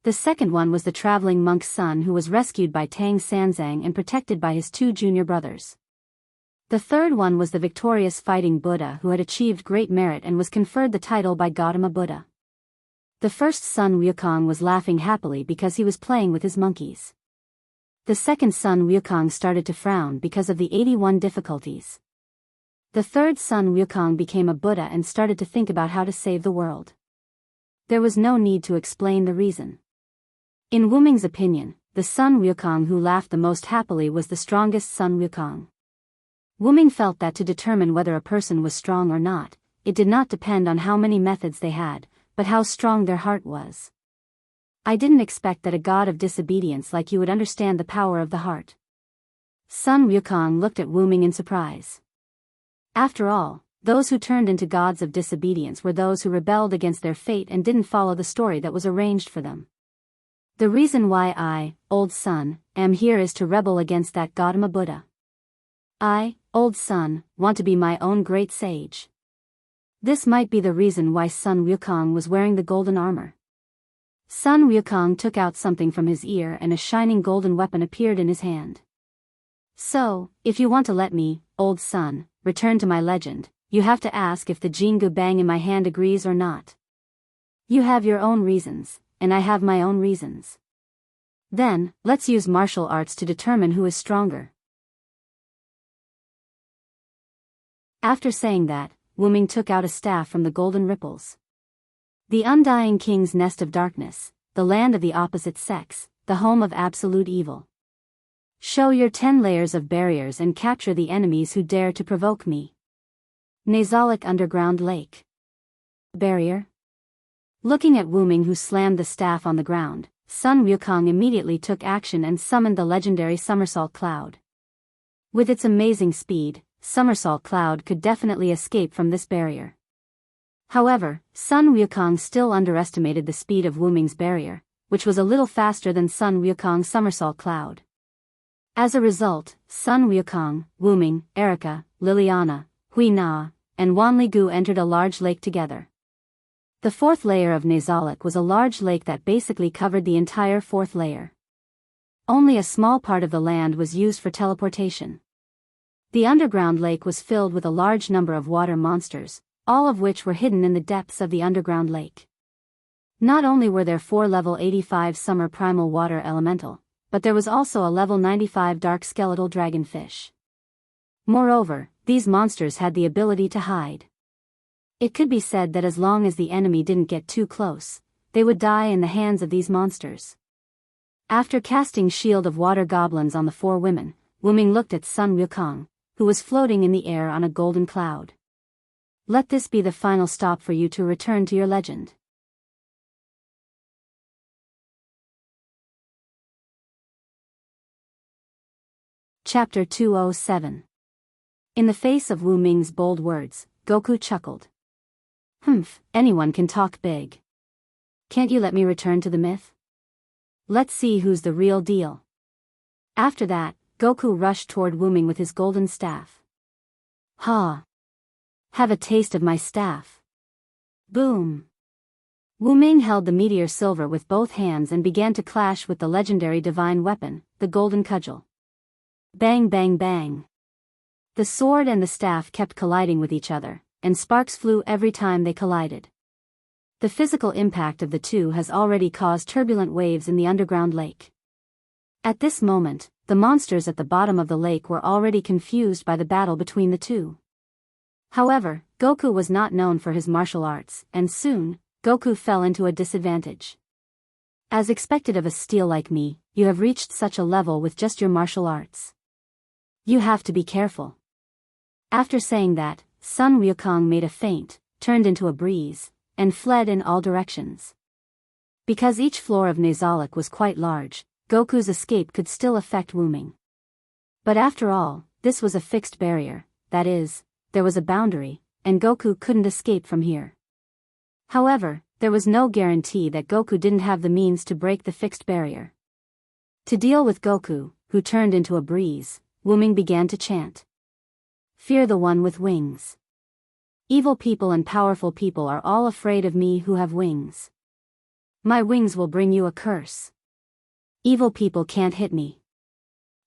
The second one was the traveling monk's son who was rescued by Tang Sanzang and protected by his 2 junior brothers. The third one was the victorious fighting Buddha who had achieved great merit and was conferred the title by Gautama Buddha. The first Sun Wukong was laughing happily because he was playing with his monkeys. The second Sun Wukong started to frown because of the 81 difficulties. The third Sun Wukong became a Buddha and started to think about how to save the world. There was no need to explain the reason. In Wuming's opinion, the Sun Wukong who laughed the most happily was the strongest Sun Wukong. Wuming felt that to determine whether a person was strong or not, it did not depend on how many methods they had, but how strong their heart was. I didn't expect that a god of disobedience like you would understand the power of the heart. Sun Wukong looked at Wuming in surprise. After all, those who turned into gods of disobedience were those who rebelled against their fate and didn't follow the story that was arranged for them. The reason why I, Old Sun, am here is to rebel against that Gautama Buddha. I, Old Sun, want to be my own great sage. This might be the reason why Sun Wukong was wearing the golden armor. Sun Wukong took out something from his ear and a shining golden weapon appeared in his hand. So, if you want to let me, Old Sun, return to my legend, you have to ask if the Jingu Bang in my hand agrees or not. You have your own reasons, and I have my own reasons. Then, let's use martial arts to determine who is stronger. After saying that, Wuming took out a staff from the golden ripples. The undying king's nest of darkness, the land of the opposite sex, the home of absolute evil. Show your 10 layers of barriers and capture the enemies who dare to provoke me. Nasalic Underground Lake. Barrier? Looking at Wuming who slammed the staff on the ground, Sun Wukong immediately took action and summoned the legendary Somersault Cloud. With its amazing speed, Somersault Cloud could definitely escape from this barrier. However, Sun Wukong still underestimated the speed of Wuming's barrier, which was a little faster than Sun Wukong's Somersault Cloud. As a result, Sun Wukong, Wuming, Erica, Liliana, Hui Na, and Wanligu entered a large lake together. The fourth layer of Nasalic was a large lake that basically covered the entire fourth layer. Only a small part of the land was used for teleportation. The underground lake was filled with a large number of water monsters, all of which were hidden in the depths of the underground lake. Not only were there 4 level 85 summer primal water elemental, but there was also a level 95 dark skeletal dragonfish. Moreover, these monsters had the ability to hide. It could be said that as long as the enemy didn't get too close, they would die in the hands of these monsters. After casting Shield of Water Goblins on the 4 women, Wuming looked at Sun Wukong, who was floating in the air on a golden cloud. Let this be the final stop for you to return to your legend. Chapter 207. In the face of Wu Ming's bold words, Goku chuckled. Humph, anyone can talk big. Can't you let me return to the myth? Let's see who's the real deal. After that, Goku rushed toward Wu Ming with his golden staff. Ha! Have a taste of my staff. Boom! Wu Ming held the meteor silver with both hands and began to clash with the legendary divine weapon, the golden cudgel. Bang bang bang! The sword and the staff kept colliding with each other, and sparks flew every time they collided. The physical impact of the two has already caused turbulent waves in the underground lake. At this moment, the monsters at the bottom of the lake were already confused by the battle between the two. However, Goku was not known for his martial arts, and soon, Goku fell into a disadvantage. As expected of a steel like me, you have reached such a level with just your martial arts. You have to be careful. After saying that, Sun Wukong made a feint, turned into a breeze, and fled in all directions. Because each floor of Nasalic was quite large, Goku's escape could still affect Wu Ming. But after all, this was a fixed barrier, that is, there was a boundary, and Goku couldn't escape from here. However, there was no guarantee that Goku didn't have the means to break the fixed barrier. To deal with Goku, who turned into a breeze, Wu Ming began to chant. Fear the one with wings. Evil people and powerful people are all afraid of me who have wings. My wings will bring you a curse. Evil people can't hit me.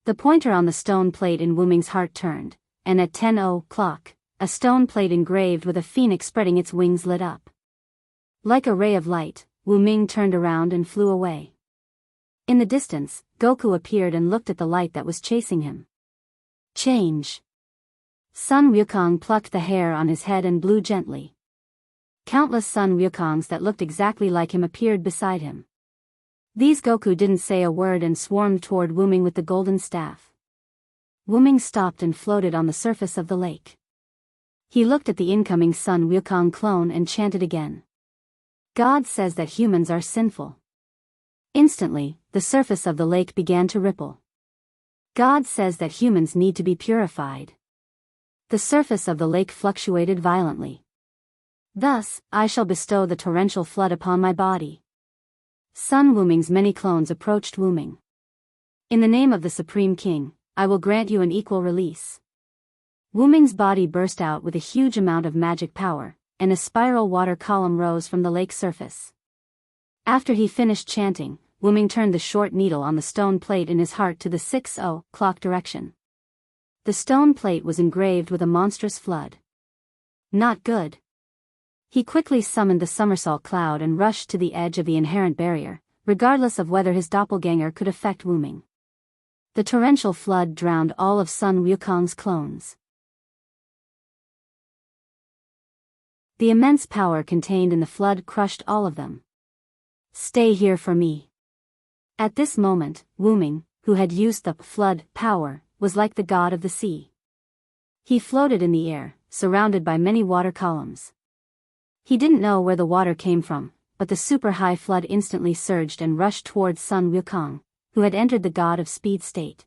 The pointer on the stone plate in Wu Ming's heart turned, and at 10 o'clock, a stone plate engraved with a phoenix spreading its wings lit up. Like a ray of light, Wu Ming turned around and flew away. In the distance, Goku appeared and looked at the light that was chasing him. Change. Sun Wukong plucked the hair on his head and blew gently. Countless Sun Wukongs that looked exactly like him appeared beside him. These Goku didn't say a word and swarmed toward Wu Ming with the golden staff. Wuming stopped and floated on the surface of the lake. He looked at the incoming Sun Wukong clone and chanted again. God says that humans are sinful. Instantly, the surface of the lake began to ripple. God says that humans need to be purified. The surface of the lake fluctuated violently. Thus, I shall bestow the torrential flood upon my body. Sun Wuming's many clones approached Wuming. In the name of the Supreme King, I will grant you an equal release. Wuming's body burst out with a huge amount of magic power, and a spiral water column rose from the lake surface. After he finished chanting, Wuming turned the short needle on the stone plate in his heart to the 6-0 direction. The stone plate was engraved with a monstrous flood. Not good. He quickly summoned the somersault cloud and rushed to the edge of the inherent barrier, regardless of whether his doppelganger could affect Wuming. The torrential flood drowned all of Sun Wukong's clones. The immense power contained in the flood crushed all of them. Stay here for me. At this moment, Wuming, who had used the flood power, was like the god of the sea. He floated in the air, surrounded by many water columns. He didn't know where the water came from, but the super-high flood instantly surged and rushed towards Sun Wukong, who had entered the god of speed state.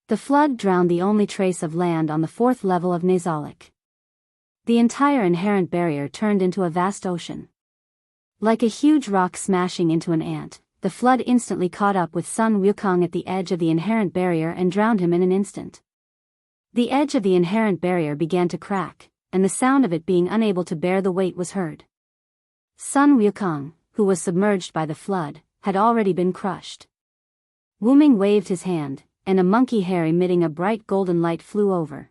The flood drowned the only trace of land on the 4th level of Nazalic. The entire inherent barrier turned into a vast ocean. Like a huge rock smashing into an ant, the flood instantly caught up with Sun Wukong at the edge of the inherent barrier and drowned him in an instant. The edge of the inherent barrier began to crack, and the sound of it being unable to bear the weight was heard. Sun Wukong, who was submerged by the flood, had already been crushed. Wuming waved his hand, and a monkey hair emitting a bright golden light flew over.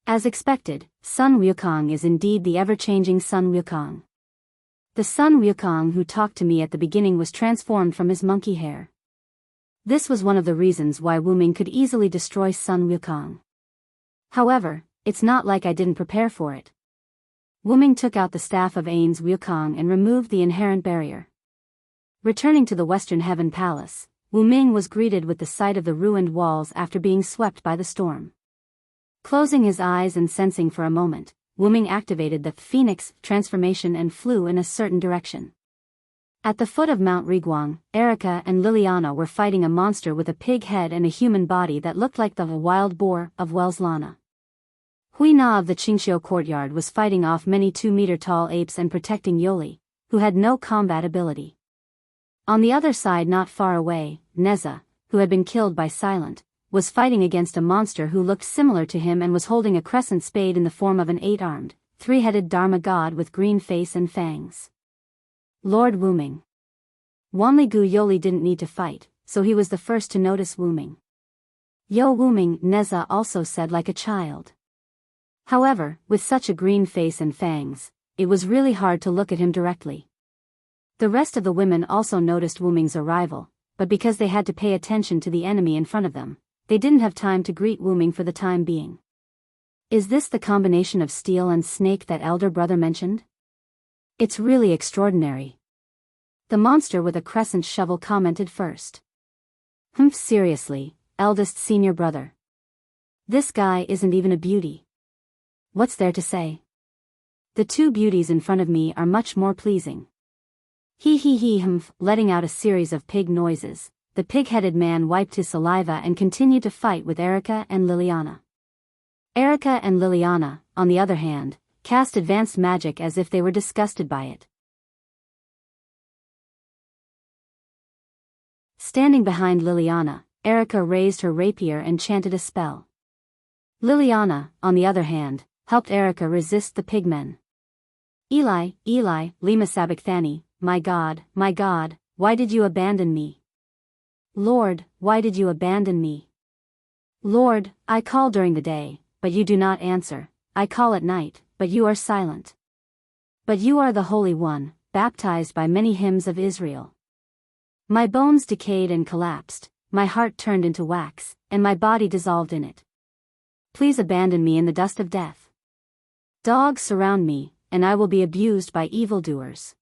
As expected, Sun Wukong is indeed the ever-changing Sun Wukong. The Sun Wukong who talked to me at the beginning was transformed from his monkey hair. This was one of the reasons why Wuming could easily destroy Sun Wukong. However, it's not like I didn't prepare for it. Wuming took out the staff of Ains Wukong and removed the inherent barrier. Returning to the Western Heaven Palace, Wuming was greeted with the sight of the ruined walls after being swept by the storm. Closing his eyes and sensing for a moment, Wuming activated the Phoenix transformation and flew in a certain direction. At the foot of Mount Riguang, Erica and Liliana were fighting a monster with a pig head and a human body that looked like the wild boar of Wells Lana. Hui Na of the Qingxiu courtyard was fighting off many 2-meter-tall apes and protecting Yoli, who had no combat ability. On the other side not far away, Neza, who had been killed by Silent, was fighting against a monster who looked similar to him and was holding a crescent spade in the form of an 8-armed, 3-headed Dharma god with green face and fangs. Lord Wuming. Wanli-gu Yoli didn't need to fight, so he was the first to notice Wuming. Yo Wuming, Neza also said like a child. However, with such a green face and fangs, it was really hard to look at him directly. The rest of the women also noticed Wuming's arrival, but because they had to pay attention to the enemy in front of them, they didn't have time to greet Wuming for the time being. Is this the combination of steel and snake that elder brother mentioned? It's really extraordinary. The monster with a crescent shovel commented first. Seriously, eldest senior brother. This guy isn't even a beauty. What's there to say? The two beauties in front of me are much more pleasing. Letting out a series of pig noises, the pig-headed man wiped his saliva and continued to fight with Erica and Liliana. Erica and Liliana, on the other hand, cast advanced magic as if they were disgusted by it. Standing behind Liliana, Erica raised her rapier and chanted a spell. Liliana, on the other hand, helped Erica resist the pigmen. Eli, Lima Sabachthani, my God, why did you abandon me? Lord, why did you abandon me? Lord, I call during the day, but you do not answer, I call at night, but you are silent. But you are the Holy One, baptized by many hymns of Israel. My bones decayed and collapsed, my heart turned into wax, and my body dissolved in it. Please abandon me in the dust of death. Dogs surround me, and I will be abused by evildoers.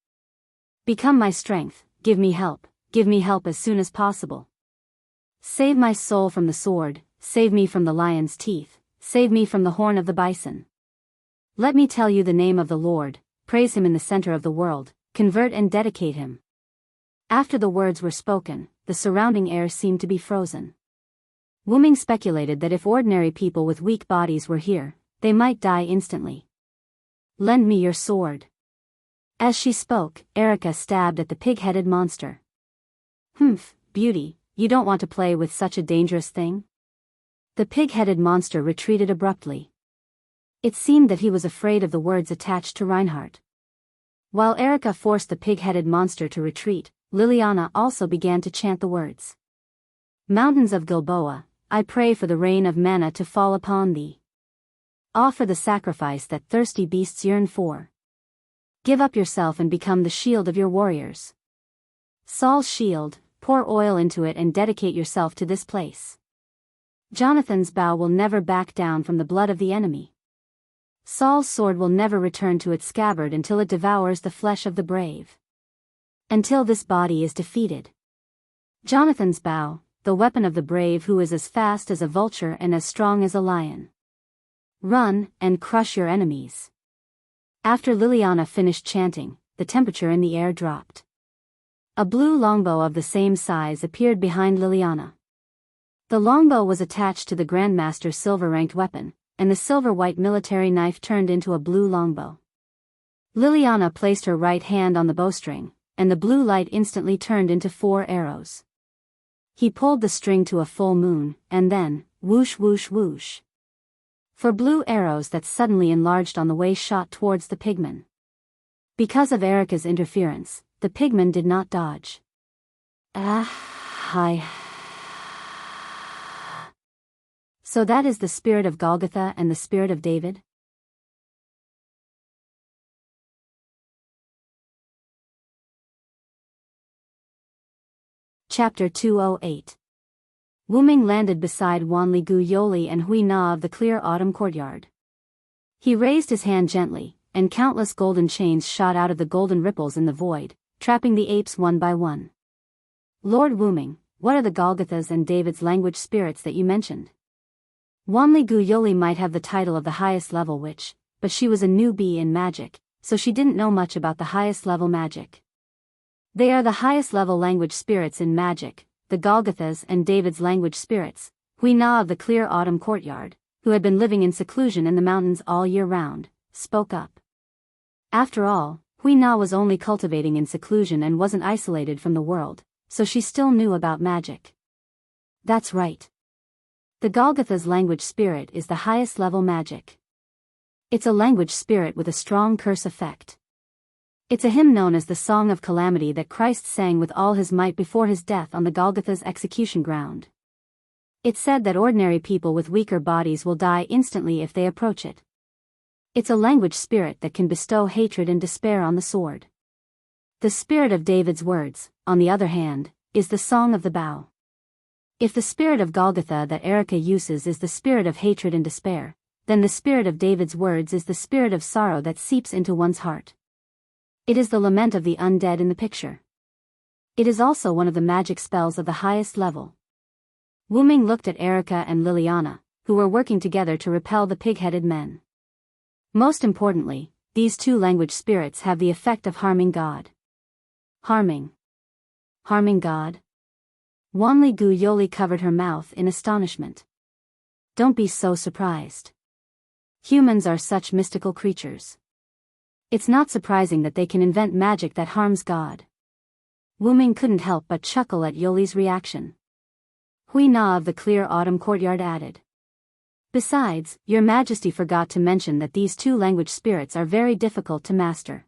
Become my strength, give me help as soon as possible. Save my soul from the sword, save me from the lion's teeth, save me from the horn of the bison. Let me tell you the name of the Lord, praise him in the center of the world, convert and dedicate him. After the words were spoken, the surrounding air seemed to be frozen. Wu Ming speculated that if ordinary people with weak bodies were here, they might die instantly. Lend me your sword. As she spoke, Erica stabbed at the pig-headed monster. Humph, beauty, you don't want to play with such a dangerous thing? The pig-headed monster retreated abruptly. It seemed that he was afraid of the words attached to Reinhardt. While Erica forced the pig-headed monster to retreat, Liliana also began to chant the words. Mountains of Gilboa, I pray for the rain of manna to fall upon thee. Offer the sacrifice that thirsty beasts yearn for. Give up yourself and become the shield of your warriors. Saul's shield, pour oil into it and dedicate yourself to this place. Jonathan's bow will never back down from the blood of the enemy. Saul's sword will never return to its scabbard until it devours the flesh of the brave. Until this body is defeated. Jonathan's bow, the weapon of the brave who is as fast as a vulture and as strong as a lion. Run, and crush your enemies. After Liliana finished chanting, the temperature in the air dropped. A blue longbow of the same size appeared behind Liliana. The longbow was attached to the Grandmaster's silver-ranked weapon, and the silver-white military knife turned into a blue longbow. Liliana placed her right hand on the bowstring, and the blue light instantly turned into 4 arrows. He pulled the string to a full moon, and then, whoosh whoosh whoosh. 4 blue arrows that suddenly enlarged on the way shot towards the pigman. Because of Erica's interference, the pigman did not dodge. Hi. So that is the spirit of Golgotha and the spirit of David? Chapter 208. Wu Ming landed beside Wanli Gu Yoli and Hui Na of the clear autumn courtyard. He raised his hand gently, and countless golden chains shot out of the golden ripples in the void, trapping the apes one by one. Lord Wu Ming, what are the Golgothas and David's language spirits that you mentioned? Wanli Gu Yoli might have the title of the highest level witch, but she was a newbie in magic, so she didn't know much about the highest level magic. They are the highest level language spirits in magic, the Golgothas and David's language spirits, Hui Na of the clear autumn courtyard, who had been living in seclusion in the mountains all year round, spoke up. After all, Hui Na was only cultivating in seclusion and wasn't isolated from the world, so she still knew about magic. That's right. The Golgotha's language spirit is the highest level magic. It's a language spirit with a strong curse effect. It's a hymn known as the Song of Calamity that Christ sang with all his might before his death on the Golgotha's execution ground. It's said that ordinary people with weaker bodies will die instantly if they approach it. It's a language spirit that can bestow hatred and despair on the sword. The spirit of David's words, on the other hand, is the song of the bow. If the spirit of Golgotha that Erica uses is the spirit of hatred and despair, then the spirit of David's words is the spirit of sorrow that seeps into one's heart. It is the lament of the undead in the picture. It is also one of the magic spells of the highest level. Wu Ming looked at Erica and Liliana, who were working together to repel the pig-headed men. Most importantly, these 2 language spirits have the effect of harming God. Harming God? Wanli Gu Yoli covered her mouth in astonishment. Don't be so surprised. Humans are such mystical creatures. It's not surprising that they can invent magic that harms God. Wu Ming couldn't help but chuckle at Yoli's reaction. Hui Na of the clear autumn courtyard added. Besides, your majesty forgot to mention that these 2 language spirits are very difficult to master.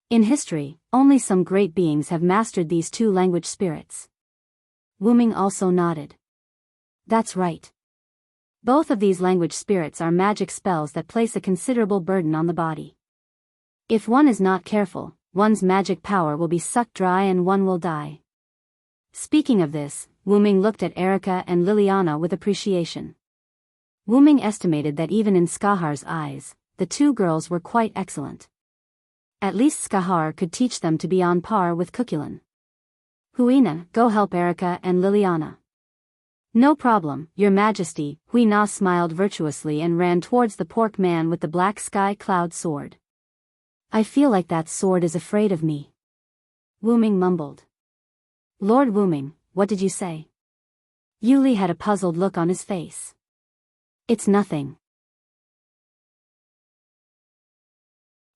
In history, only some great beings have mastered these 2 language spirits. Wu Ming also nodded. That's right. Both of these language spirits are magic spells that place a considerable burden on the body. If one is not careful, one's magic power will be sucked dry and one will die. Speaking of this, Wu Ming looked at Erica and Liliana with appreciation. Wu Ming estimated that even in Skahar's eyes, the 2 girls were quite excellent. At least Skahar could teach them to be on par with Cucullin. Huina, go help Erica and Liliana. No problem, Your Majesty. Hui Na smiled virtuously and ran towards the pork man with the black sky cloud sword. I feel like that sword is afraid of me. Wu Ming mumbled. Lord Wu Ming, what did you say? Yuli had a puzzled look on his face. It's nothing.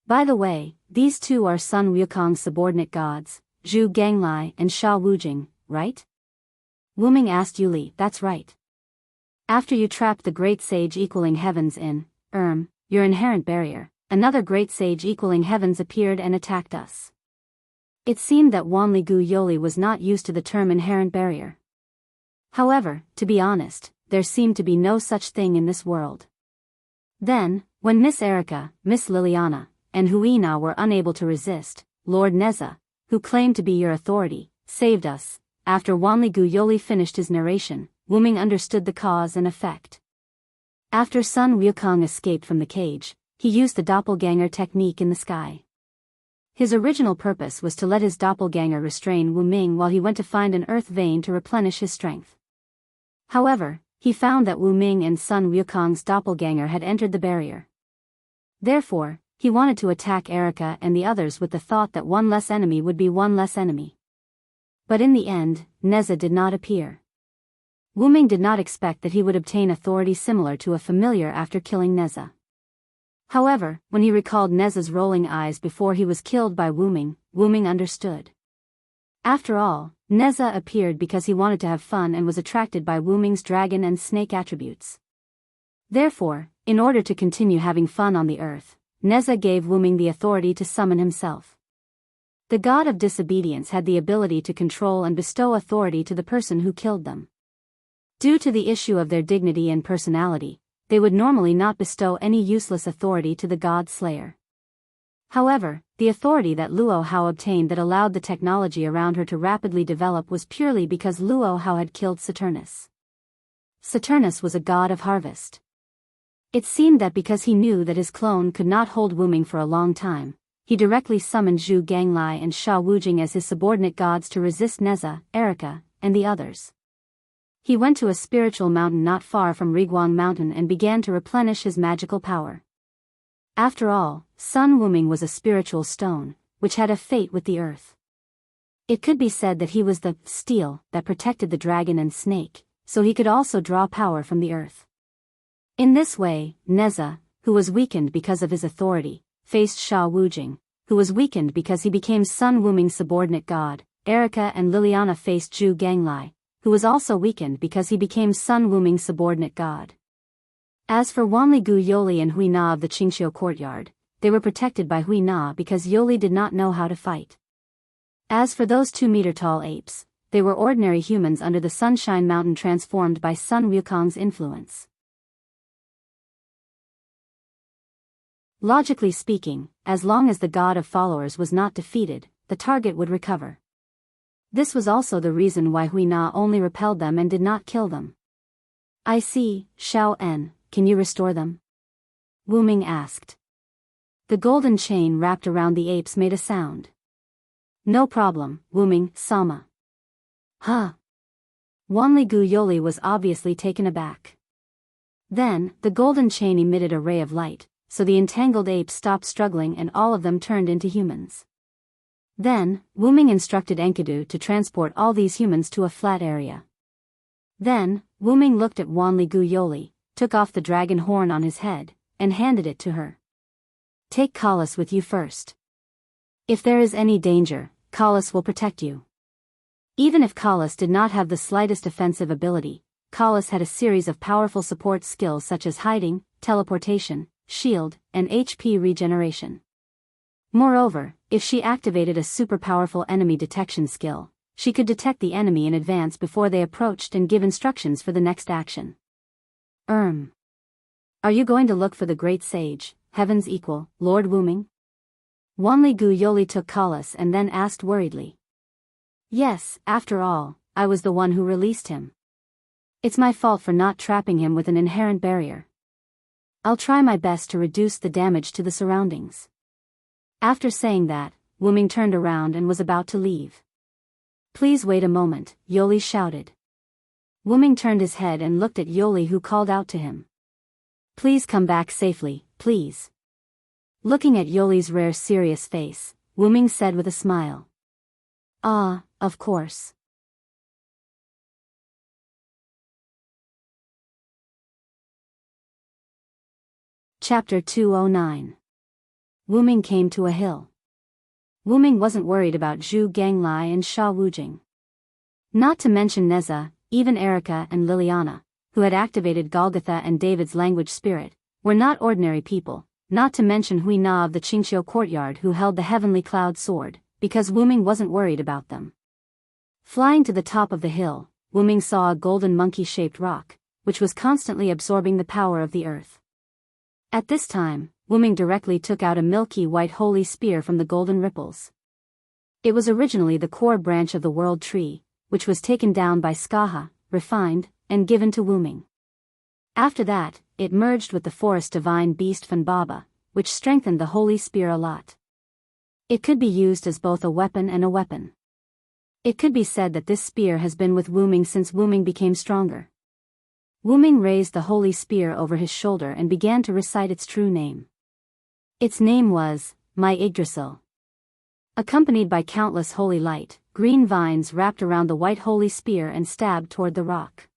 By the way, these two are Sun Wukong's subordinate gods, Zhu Ganglai and Sha Wujing, right? Wu Ming asked Yuli. That's right. After you trapped the great sage equaling heavens in, your inherent barrier, another great sage equaling heavens appeared and attacked us. It seemed that Wanli-gu Yoli was not used to the term inherent barrier. However, to be honest, there seemed to be no such thing in this world. Then, when Miss Erica, Miss Liliana, and Huina were unable to resist, Lord Neza, who claimed to be your authority, saved us. After Wanli-gu Yoli finished his narration, Wu Ming understood the cause and effect. After Sun Wukong escaped from the cage, he used the doppelganger technique in the sky. His original purpose was to let his doppelganger restrain Wu Ming while he went to find an earth vein to replenish his strength. However, he found that Wu Ming and Sun Wukong's doppelganger had entered the barrier. Therefore, he wanted to attack Erica and the others with the thought that one less enemy would be one less enemy. But in the end, Neza did not appear. Wu Ming did not expect that he would obtain authority similar to a familiar after killing Neza. However, when he recalled Neza's rolling eyes before he was killed by Wu Ming understood. After all, Neza appeared because he wanted to have fun and was attracted by Wu Ming's dragon and snake attributes. Therefore, in order to continue having fun on the earth, Neza gave Wu Ming the authority to summon himself. The god of disobedience had the ability to control and bestow authority to the person who killed them. Due to the issue of their dignity and personality, they would normally not bestow any useless authority to the god slayer. However, the authority that Luo Hao obtained that allowed the technology around her to rapidly develop was purely because Luo Hao had killed Saturnus. Saturnus was a god of harvest. It seemed that because he knew that his clone could not hold Wu Ming for a long time, he directly summoned Zhu Ganglai and Sha Wujing as his subordinate gods to resist Neza, Erica, and the others. He went to a spiritual mountain not far from Riguang Mountain and began to replenish his magical power. After all, Sun Wuming was a spiritual stone, which had a fate with the earth. It could be said that he was the steel that protected the dragon and snake, so he could also draw power from the earth. In this way, Neza, who was weakened because of his authority, faced Sha Wujing, who was weakened because he became Sun Wuming's subordinate god. Erica and Liliana faced Zhu Ganglai, who was also weakened because he became Sun Wuming's subordinate god. As for Wanli-gu Yoli and Hui Na of the Qingxiu courtyard, they were protected by Hui Na because Yoli did not know how to fight. As for those 2-meter-tall apes, they were ordinary humans under the Sunshine Mountain transformed by Sun Wukong's influence. Logically speaking, as long as the god of followers was not defeated, the target would recover. This was also the reason why Hui Na only repelled them and did not kill them. I see, Xiao En, can you restore them? Wu Ming asked. The golden chain wrapped around the apes made a sound. No problem, Wu Ming, Sama. Huh. Wanli-gu Yoli was obviously taken aback. Then, the golden chain emitted a ray of light, so the entangled apes stopped struggling and all of them turned into humans. Then, Wu Ming instructed Enkidu to transport all these humans to a flat area. Then, Wu Ming looked at Wanli-gu Yoli, took off the dragon horn on his head, and handed it to her. Take Kalas with you first. If there is any danger, Kalas will protect you. Even if Kalas did not have the slightest offensive ability, Kalas had a series of powerful support skills such as hiding, teleportation, shield, and HP regeneration. Moreover, if she activated a super powerful enemy detection skill, she could detect the enemy in advance before they approached and give instructions for the next action. Are you going to look for the great sage, heaven's equal, Lord Wu Ming? Wanli-gu Yoli took Kalas and then asked worriedly. Yes, after all, I was the one who released him. It's my fault for not trapping him with an inherent barrier. I'll try my best to reduce the damage to the surroundings. After saying that, Wu Ming turned around and was about to leave. Please wait a moment, Yoli shouted. Wuming turned his head and looked at Yoli, who called out to him. Please come back safely, please. Looking at Yoli's rare serious face, Wuming said with a smile. Ah, of course. Chapter 209. Wuming came to a hill. Wuming wasn't worried about Zhu Ganglai and Sha Wujing. Not to mention Neza, even Erica and Liliana, who had activated Golgotha and David's language spirit, were not ordinary people, not to mention Hui Na of the Qingqiu courtyard, who held the heavenly cloud sword, because Wuming wasn't worried about them. Flying to the top of the hill, Wuming saw a golden monkey-shaped rock, which was constantly absorbing the power of the earth. At this time, Wuming directly took out a milky white holy spear from the golden ripples. It was originally the core branch of the world tree, which was taken down by Skaha, refined, and given to Wuming. After that, it merged with the forest divine beast Fanbaba, which strengthened the holy spear a lot. It could be used as both a weapon and a weapon. It could be said that this spear has been with Wuming since Wuming became stronger. Wuming raised the holy spear over his shoulder and began to recite its true name. Its name was, My Yggdrasil. Accompanied by countless holy light, green vines wrapped around the white holy spear and stabbed toward the rock.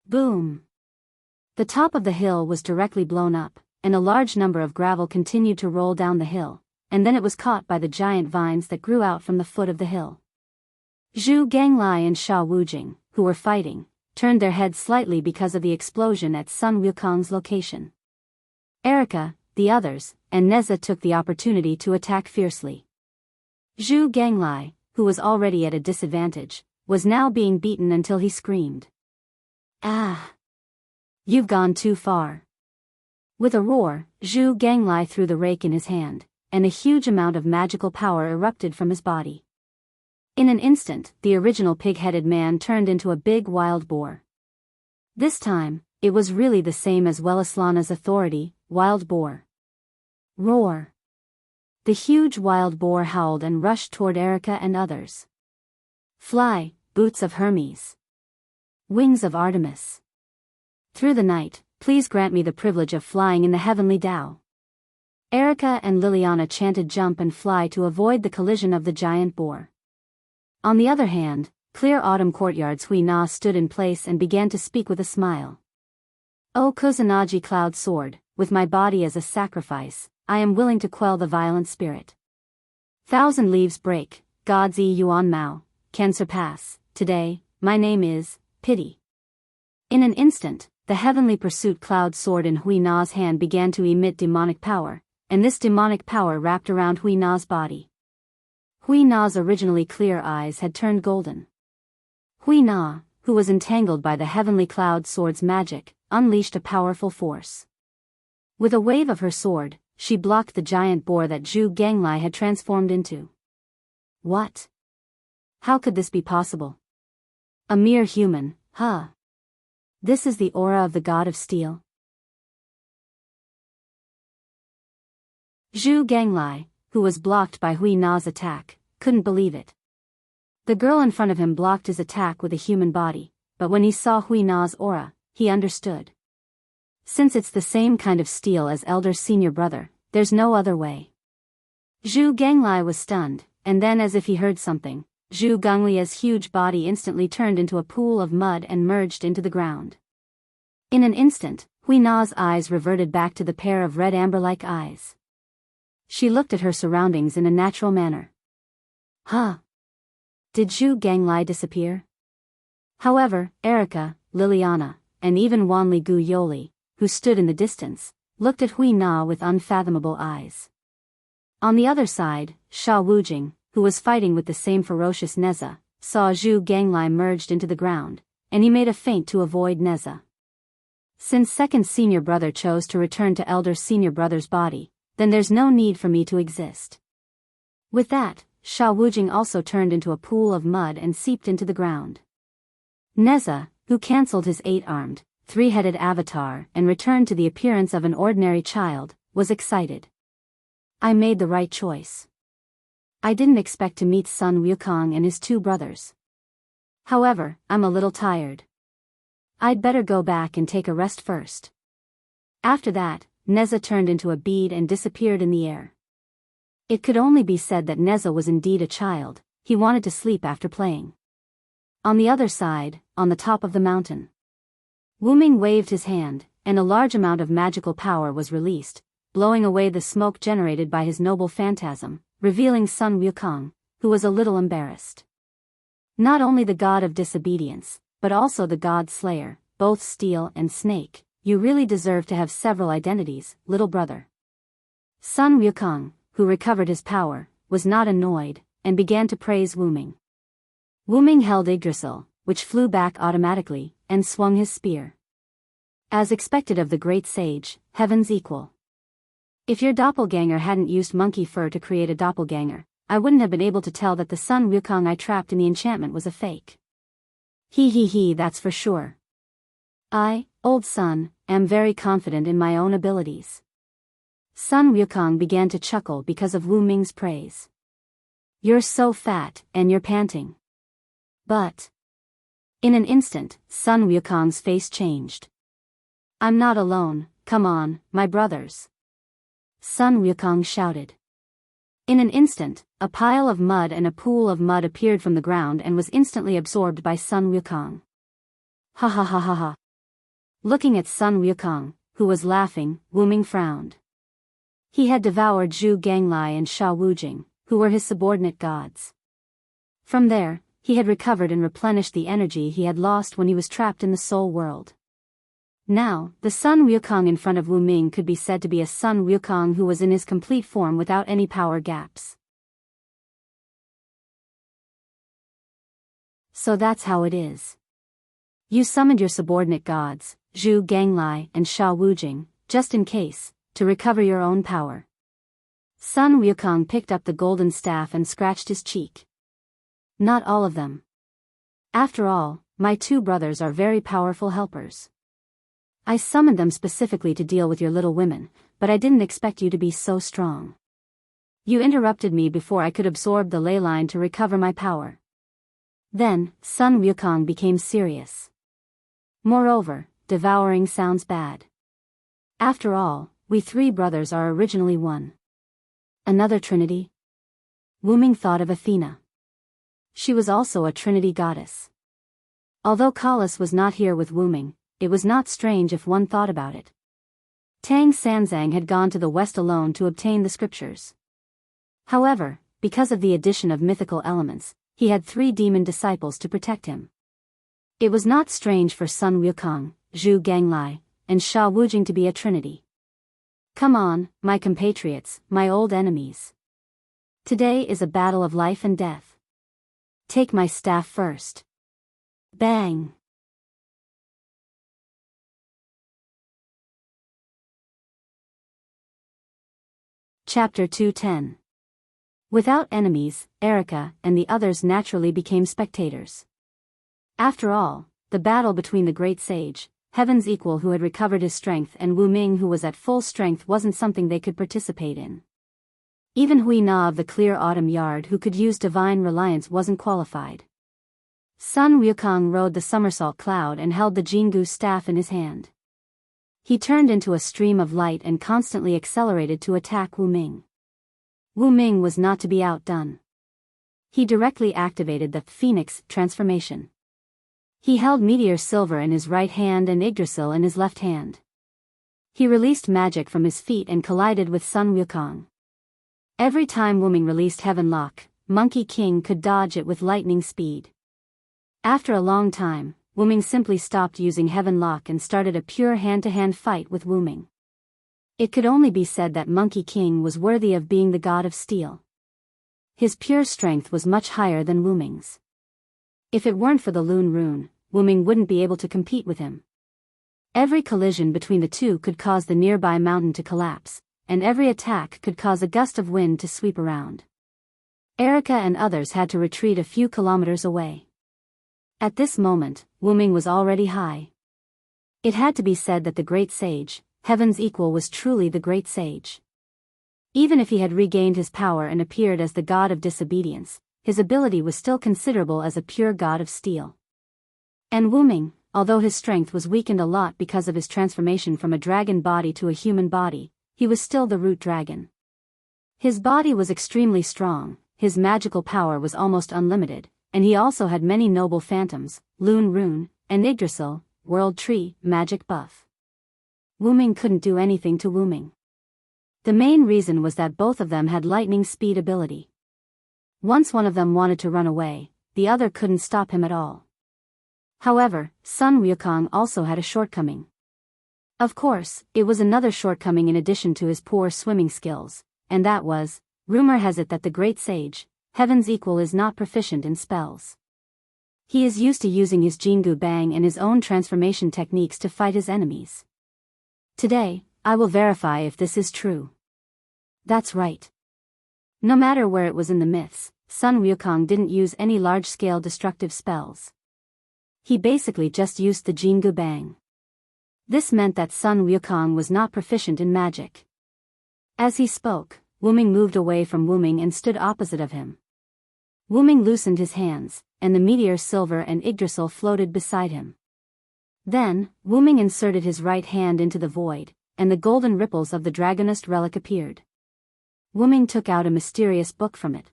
Boom! The top of the hill was directly blown up, and a large number of gravel continued to roll down the hill, and then it was caught by the giant vines that grew out from the foot of the hill. Zhu Ganglai and Sha Wujing, who were fighting, turned their heads slightly because of the explosion at Sun Wukong's location. Erica, the others, and Neza took the opportunity to attack fiercely. Zhu Ganglai, who was already at a disadvantage, was now being beaten until he screamed. Ah! You've gone too far. With a roar, Zhu Ganglai threw the rake in his hand, and a huge amount of magical power erupted from his body. In an instant, the original pig-headed man turned into a big wild boar. This time, it was really the same as Welaslana's authority, wild boar. Roar! The huge wild boar howled and rushed toward Erica and others. Fly, boots of Hermes. Wings of Artemis. Through the night, please grant me the privilege of flying in the heavenly Tao. Erica and Liliana chanted jump and fly to avoid the collision of the giant boar. On the other hand, clear autumn courtyards Hui Na stood in place and began to speak with a smile. O Kusanagi cloud sword, with my body as a sacrifice, I am willing to quell the violent spirit. Thousand leaves break, God's Yuan Mao, can surpass, today, my name is, pity. In an instant, the heavenly pursuit cloud sword in Hui Na's hand began to emit demonic power, and this demonic power wrapped around Hui Na's body. Hui Na's originally clear eyes had turned golden. Hui Na, who was entangled by the heavenly cloud sword's magic, unleashed a powerful force. With a wave of her sword, she blocked the giant boar that Zhu Ganglai had transformed into. What? How could this be possible? A mere human, huh? This is the aura of the god of steel. Zhu Ganglai, who was blocked by Hui Na's attack, couldn't believe it. The girl in front of him blocked his attack with a human body, but when he saw Hui Na's aura, he understood. Since it's the same kind of steel as Elder Senior Brother, there's no other way. Zhu Ganglai was stunned, and then as if he heard something, Zhu Ganglia's huge body instantly turned into a pool of mud and merged into the ground. In an instant, Hui Na's eyes reverted back to the pair of red amber-like eyes. She looked at her surroundings in a natural manner. Huh? Did Zhu Ganglai disappear? However, Erica, Liliana, and even Wanli Gu Yoli, who stood in the distance, looked at Hui Na with unfathomable eyes. On the other side, Sha Wujing, who was fighting with the same ferocious Neza, saw Zhu Ganglai merged into the ground, and he made a feint to avoid Neza. Since second senior brother chose to return to elder senior brother's body, then there's no need for me to exist. With that, Sha Wujing also turned into a pool of mud and seeped into the ground. Neza, who cancelled his 8-armed, 3-headed avatar and returned to the appearance of an ordinary child, was excited. I made the right choice. I didn't expect to meet Sun Wukong and his 2 brothers. However, I'm a little tired. I'd better go back and take a rest first. After that, Neza turned into a bead and disappeared in the air. It could only be said that Neza was indeed a child. He wanted to sleep after playing. On the other side, on the top of the mountain, Wuming waved his hand, and a large amount of magical power was released, blowing away the smoke generated by his noble phantasm, revealing Sun Wukong, who was a little embarrassed. Not only the god of disobedience, but also the god slayer, both steel and snake. You really deserve to have several identities, little brother. Sun Wukong, who recovered his power, was not annoyed, and began to praise Wuming. Wuming held Yggdrasil, which flew back automatically, and swung his spear. As expected of the great sage, heaven's equal. If your doppelganger hadn't used monkey fur to create a doppelganger, I wouldn't have been able to tell that the Sun Wukong I trapped in the enchantment was a fake. He, that's for sure. I, old Sun, am very confident in my own abilities. Sun Wukong began to chuckle because of Wu Ming's praise. You're so fat, and you're panting. But in an instant, Sun Wukong's face changed. I'm not alone, come on, my brothers. Sun Wukong shouted. In an instant, a pile of mud and a pool of mud appeared from the ground and was instantly absorbed by Sun Wukong. Ha ha ha ha ha. Looking at Sun Wukong, who was laughing, Wuming frowned. He had devoured Zhu Ganglai and Sha Wujing, who were his subordinate gods. From there, he had recovered and replenished the energy he had lost when he was trapped in the soul world. Now, the Sun Wukong in front of Wu Ming could be said to be a Sun Wukong who was in his complete form without any power gaps. So that's how it is. You summoned your subordinate gods, Zhu Ganglai and Sha Wujing, just in case, to recover your own power. Sun Wukong picked up the golden staff and scratched his cheek. Not all of them. After all, my two brothers are very powerful helpers. I summoned them specifically to deal with your little women, but I didn't expect you to be so strong. You interrupted me before I could absorb the ley line to recover my power. Then, Sun Wukong became serious. Moreover, devouring sounds bad. After all, we three brothers are originally one. Another trinity? Wuming thought of Athena. She was also a trinity goddess. Although Kalas was not here with Wuming, it was not strange if one thought about it. Tang Sanzang had gone to the west alone to obtain the scriptures. However, because of the addition of mythical elements, he had 3 demon disciples to protect him. It was not strange for Sun Wukong, Zhu Ganglai, and Sha Wujing to be a trinity. Come on, my compatriots, my old enemies. Today is a battle of life and death. Take my staff first. Bang! Chapter 210. Without enemies, Erica and the others naturally became spectators. After all, the battle between the great sage, Heaven's equal who had recovered his strength, and Wu Ming who was at full strength wasn't something they could participate in. Even Hui Na of the Clear Autumn Yard who could use divine reliance wasn't qualified. Sun Wukong rode the somersault cloud and held the Jingu staff in his hand. He turned into a stream of light and constantly accelerated to attack Wu Ming. Wu Ming was not to be outdone. He directly activated the Phoenix transformation. He held Meteor Silver in his right hand and Yggdrasil in his left hand. He released magic from his feet and collided with Sun Wukong. Every time Wu Ming released Heaven Lock, Monkey King could dodge it with lightning speed. After a long time, Wu Ming simply stopped using Heaven Lock and started a pure hand-to-hand fight with Wu Ming. It could only be said that Monkey King was worthy of being the god of steel. His pure strength was much higher than Wu Ming's. If it weren't for the Lune Rune, Wu Ming wouldn't be able to compete with him. Every collision between the two could cause the nearby mountain to collapse, and every attack could cause a gust of wind to sweep around. Erica and others had to retreat a few kilometers away. At this moment, Wu Ming was already high. It had to be said that the great sage, Heaven's equal, was truly the great sage. Even if he had regained his power and appeared as the god of disobedience, his ability was still considerable as a pure god of steel. And Wu Ming, although his strength was weakened a lot because of his transformation from a dragon body to a human body, he was still the root dragon. His body was extremely strong, his magical power was almost unlimited, and he also had many noble phantoms, Loon Rune, and Yggdrasil, World Tree, magic buff. Wuming couldn't do anything to Wuming. The main reason was that both of them had lightning speed ability. Once one of them wanted to run away, the other couldn't stop him at all. However, Sun Wukong also had a shortcoming. Of course, it was another shortcoming in addition to his poor swimming skills, and that was, rumor has it that the great sage, Heaven's Equal, is not proficient in spells. He is used to using his Jingu Bang and his own transformation techniques to fight his enemies. Today, I will verify if this is true. That's right. No matter where it was in the myths, Sun Wukong didn't use any large-scale destructive spells. He basically just used the Jingu Bang. This meant that Sun Wukong was not proficient in magic. As he spoke, Wuming moved away from Wuming and stood opposite of him. Wuming loosened his hands, and the meteor Silver and Yggdrasil floated beside him. Then, Wuming inserted his right hand into the void, and the golden ripples of the Dragonist relic appeared. Wuming took out a mysterious book from it.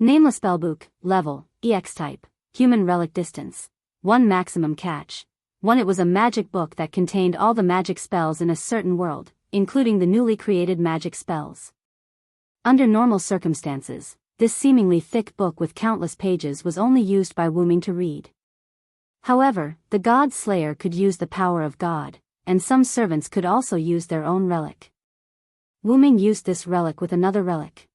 Nameless Spellbook, Level, EX Type, Human Relic Distance, 1 Maximum Catch. 1. It was a magic book that contained all the magic spells in a certain world, including the newly created magic spells. Under normal circumstances, this seemingly thick book with countless pages was only used by Wuming to read. However, the God Slayer could use the power of God, and some servants could also use their own relic. Wuming used this relic with another relic.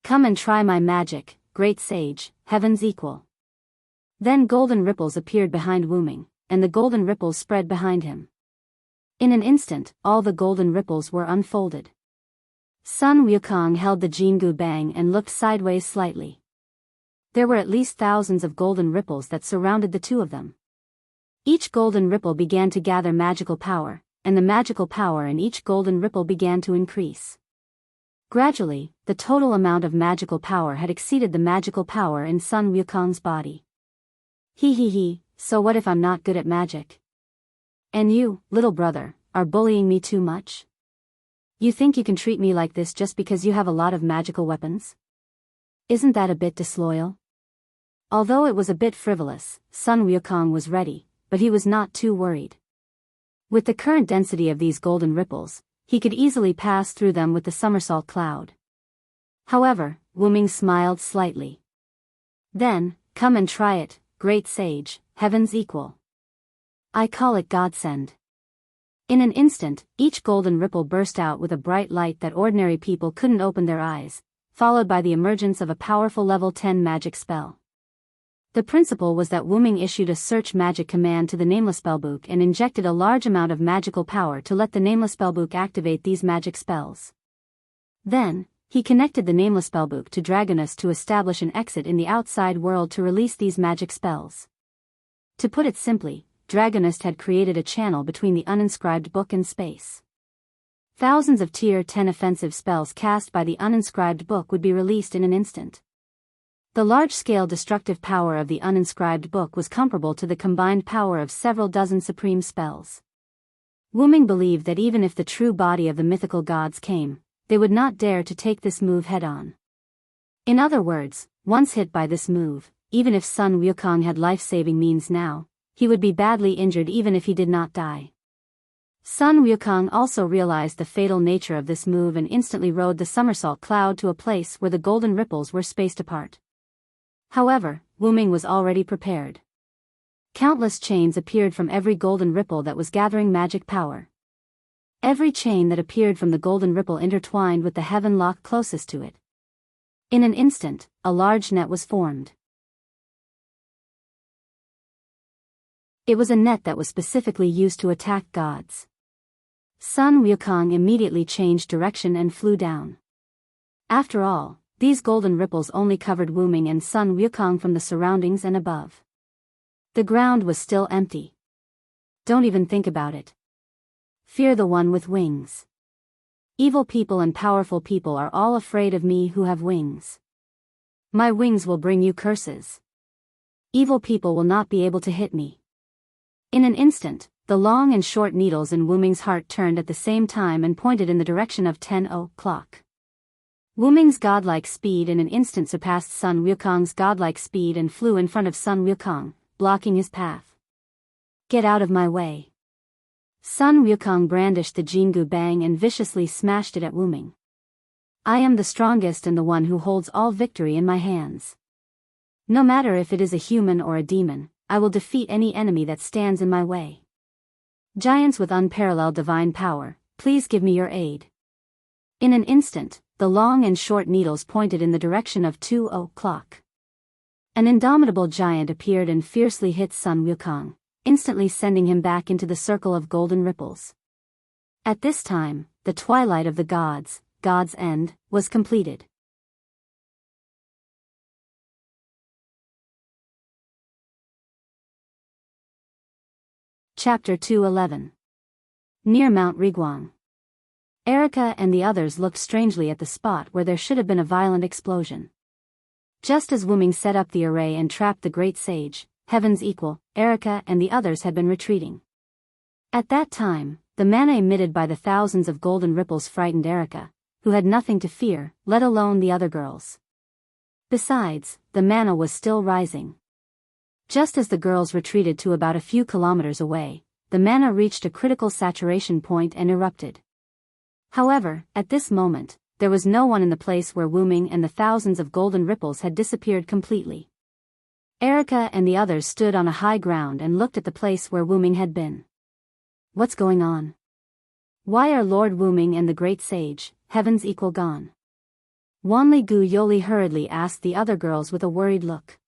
Come and try my magic, great sage, Heaven's Equal. Then golden ripples appeared behind Wuming, and the golden ripples spread behind him. In an instant, all the golden ripples were unfolded. Sun Wukong held the Jingu Bang and looked sideways slightly. There were at least thousands of golden ripples that surrounded the two of them. Each golden ripple began to gather magical power, and the magical power in each golden ripple began to increase. Gradually, the total amount of magical power had exceeded the magical power in Sun Wukong's body. He, so what if I'm not good at magic? And you, little brother, are bullying me too much? You think you can treat me like this just because you have a lot of magical weapons? Isn't that a bit disloyal? Although it was a bit frivolous, Sun Wukong was ready, but he was not too worried. With the current density of these golden ripples, he could easily pass through them with the somersault cloud. However, Wuming smiled slightly. Then, come and try it, great sage, Heaven's Equal. I call it Godsend. In an instant, each golden ripple burst out with a bright light that ordinary people couldn't open their eyes, followed by the emergence of a powerful level 10 magic spell. The principle was that Wuming issued a search magic command to the Nameless Spellbook and injected a large amount of magical power to let the Nameless Spellbook activate these magic spells. Then, he connected the Nameless Spellbook to Dragonist to establish an exit in the outside world to release these magic spells. To put it simply, Dragonist had created a channel between the uninscribed book and space. Thousands of Tier 10 offensive spells cast by the uninscribed book would be released in an instant. The large-scale destructive power of the uninscribed book was comparable to the combined power of several dozen supreme spells. Wuming believed that even if the true body of the mythical gods came, they would not dare to take this move head-on. In other words, once hit by this move, even if Sun Wukong had life-saving means now, he would be badly injured even if he did not die. Sun Wukong also realized the fatal nature of this move and instantly rode the somersault cloud to a place where the golden ripples were spaced apart. However, Wuming was already prepared. Countless chains appeared from every golden ripple that was gathering magic power. Every chain that appeared from the golden ripple intertwined with the heaven lock closest to it. In an instant, a large net was formed. It was a net that was specifically used to attack gods. Sun Wukong immediately changed direction and flew down. After all, these golden ripples only covered Wuming and Sun Wukong from the surroundings and above. The ground was still empty. Don't even think about it. Fear the one with wings. Evil people and powerful people are all afraid of me who have wings. My wings will bring you curses. Evil people will not be able to hit me. In an instant, the long and short needles in Wu Ming's heart turned at the same time and pointed in the direction of 10 o'clock. Wu Ming's godlike speed in an instant surpassed Sun Wukong's godlike speed and flew in front of Sun Wukong, blocking his path. Get out of my way. Sun Wukong brandished the Jingu Bang and viciously smashed it at Wu Ming. I am the strongest and the one who holds all victory in my hands. No matter if it is a human or a demon, I will defeat any enemy that stands in my way. Giants with unparalleled divine power, please give me your aid. In an instant, the long and short needles pointed in the direction of 2 o'clock. An indomitable giant appeared and fiercely hit Sun Wukong, instantly sending him back into the circle of golden ripples. At this time, the twilight of the gods, God's End, was completed. Chapter 211. Near Mount Riguang. Erica and the others looked strangely at the spot where there should have been a violent explosion. Just as Wu Ming set up the array and trapped the great sage, Heaven's Equal, Erica and the others had been retreating. At that time, the mana emitted by the thousands of golden ripples frightened Erica, who had nothing to fear, let alone the other girls. Besides, the mana was still rising. Just as the girls retreated to about a few kilometers away, the mana reached a critical saturation point and erupted. However, at this moment, there was no one in the place where Wu Ming and the thousands of golden ripples had disappeared completely. Erica and the others stood on a high ground and looked at the place where Wu Ming had been. What's going on? Why are Lord Wu Ming and the great sage, Heaven's Equal, gone? Wanli Gu Yoli hurriedly asked the other girls with a worried look.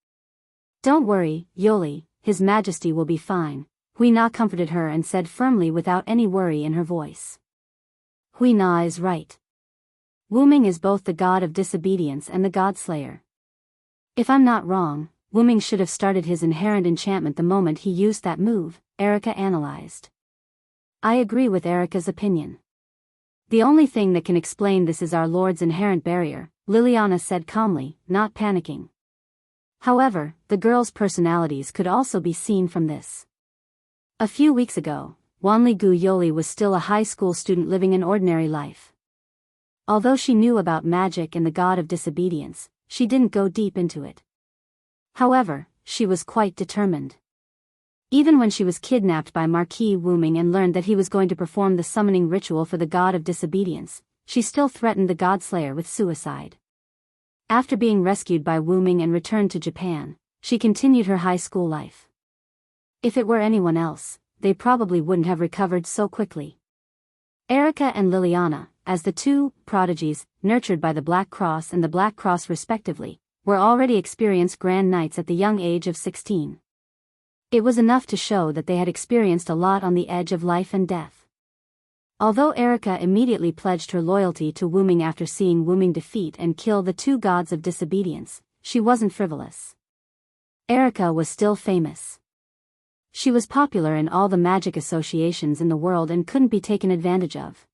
Don't worry, Yoli, His Majesty will be fine, Hui Na comforted her and said firmly without any worry in her voice. Hui Na is right. Wu Ming is both the god of disobedience and the god slayer. If I'm not wrong, Wu Ming should have started his inherent enchantment the moment he used that move, Erica analyzed. I agree with Erica's opinion. The only thing that can explain this is our Lord's inherent barrier, Liliana said calmly, not panicking. However, the girls' personalities could also be seen from this. A few weeks ago, Wanli Gu Yoli was still a high school student living an ordinary life. Although she knew about magic and the god of disobedience, she didn't go deep into it. However, she was quite determined. Even when she was kidnapped by Marquis Wu Ming and learned that he was going to perform the summoning ritual for the god of disobedience, she still threatened the god slayer with suicide. After being rescued by Wu Ming and returned to Japan, she continued her high school life. If it were anyone else, they probably wouldn't have recovered so quickly. Erica and Liliana, as the two prodigies, nurtured by the Black Cross and the Black Cross respectively, were already experienced grand knights at the young age of 16. It was enough to show that they had experienced a lot on the edge of life and death. Although Erica immediately pledged her loyalty to Wu Ming after seeing Wu Ming defeat and kill the two gods of disobedience, she wasn't frivolous. Erica was still famous. She was popular in all the magic associations in the world and couldn't be taken advantage of.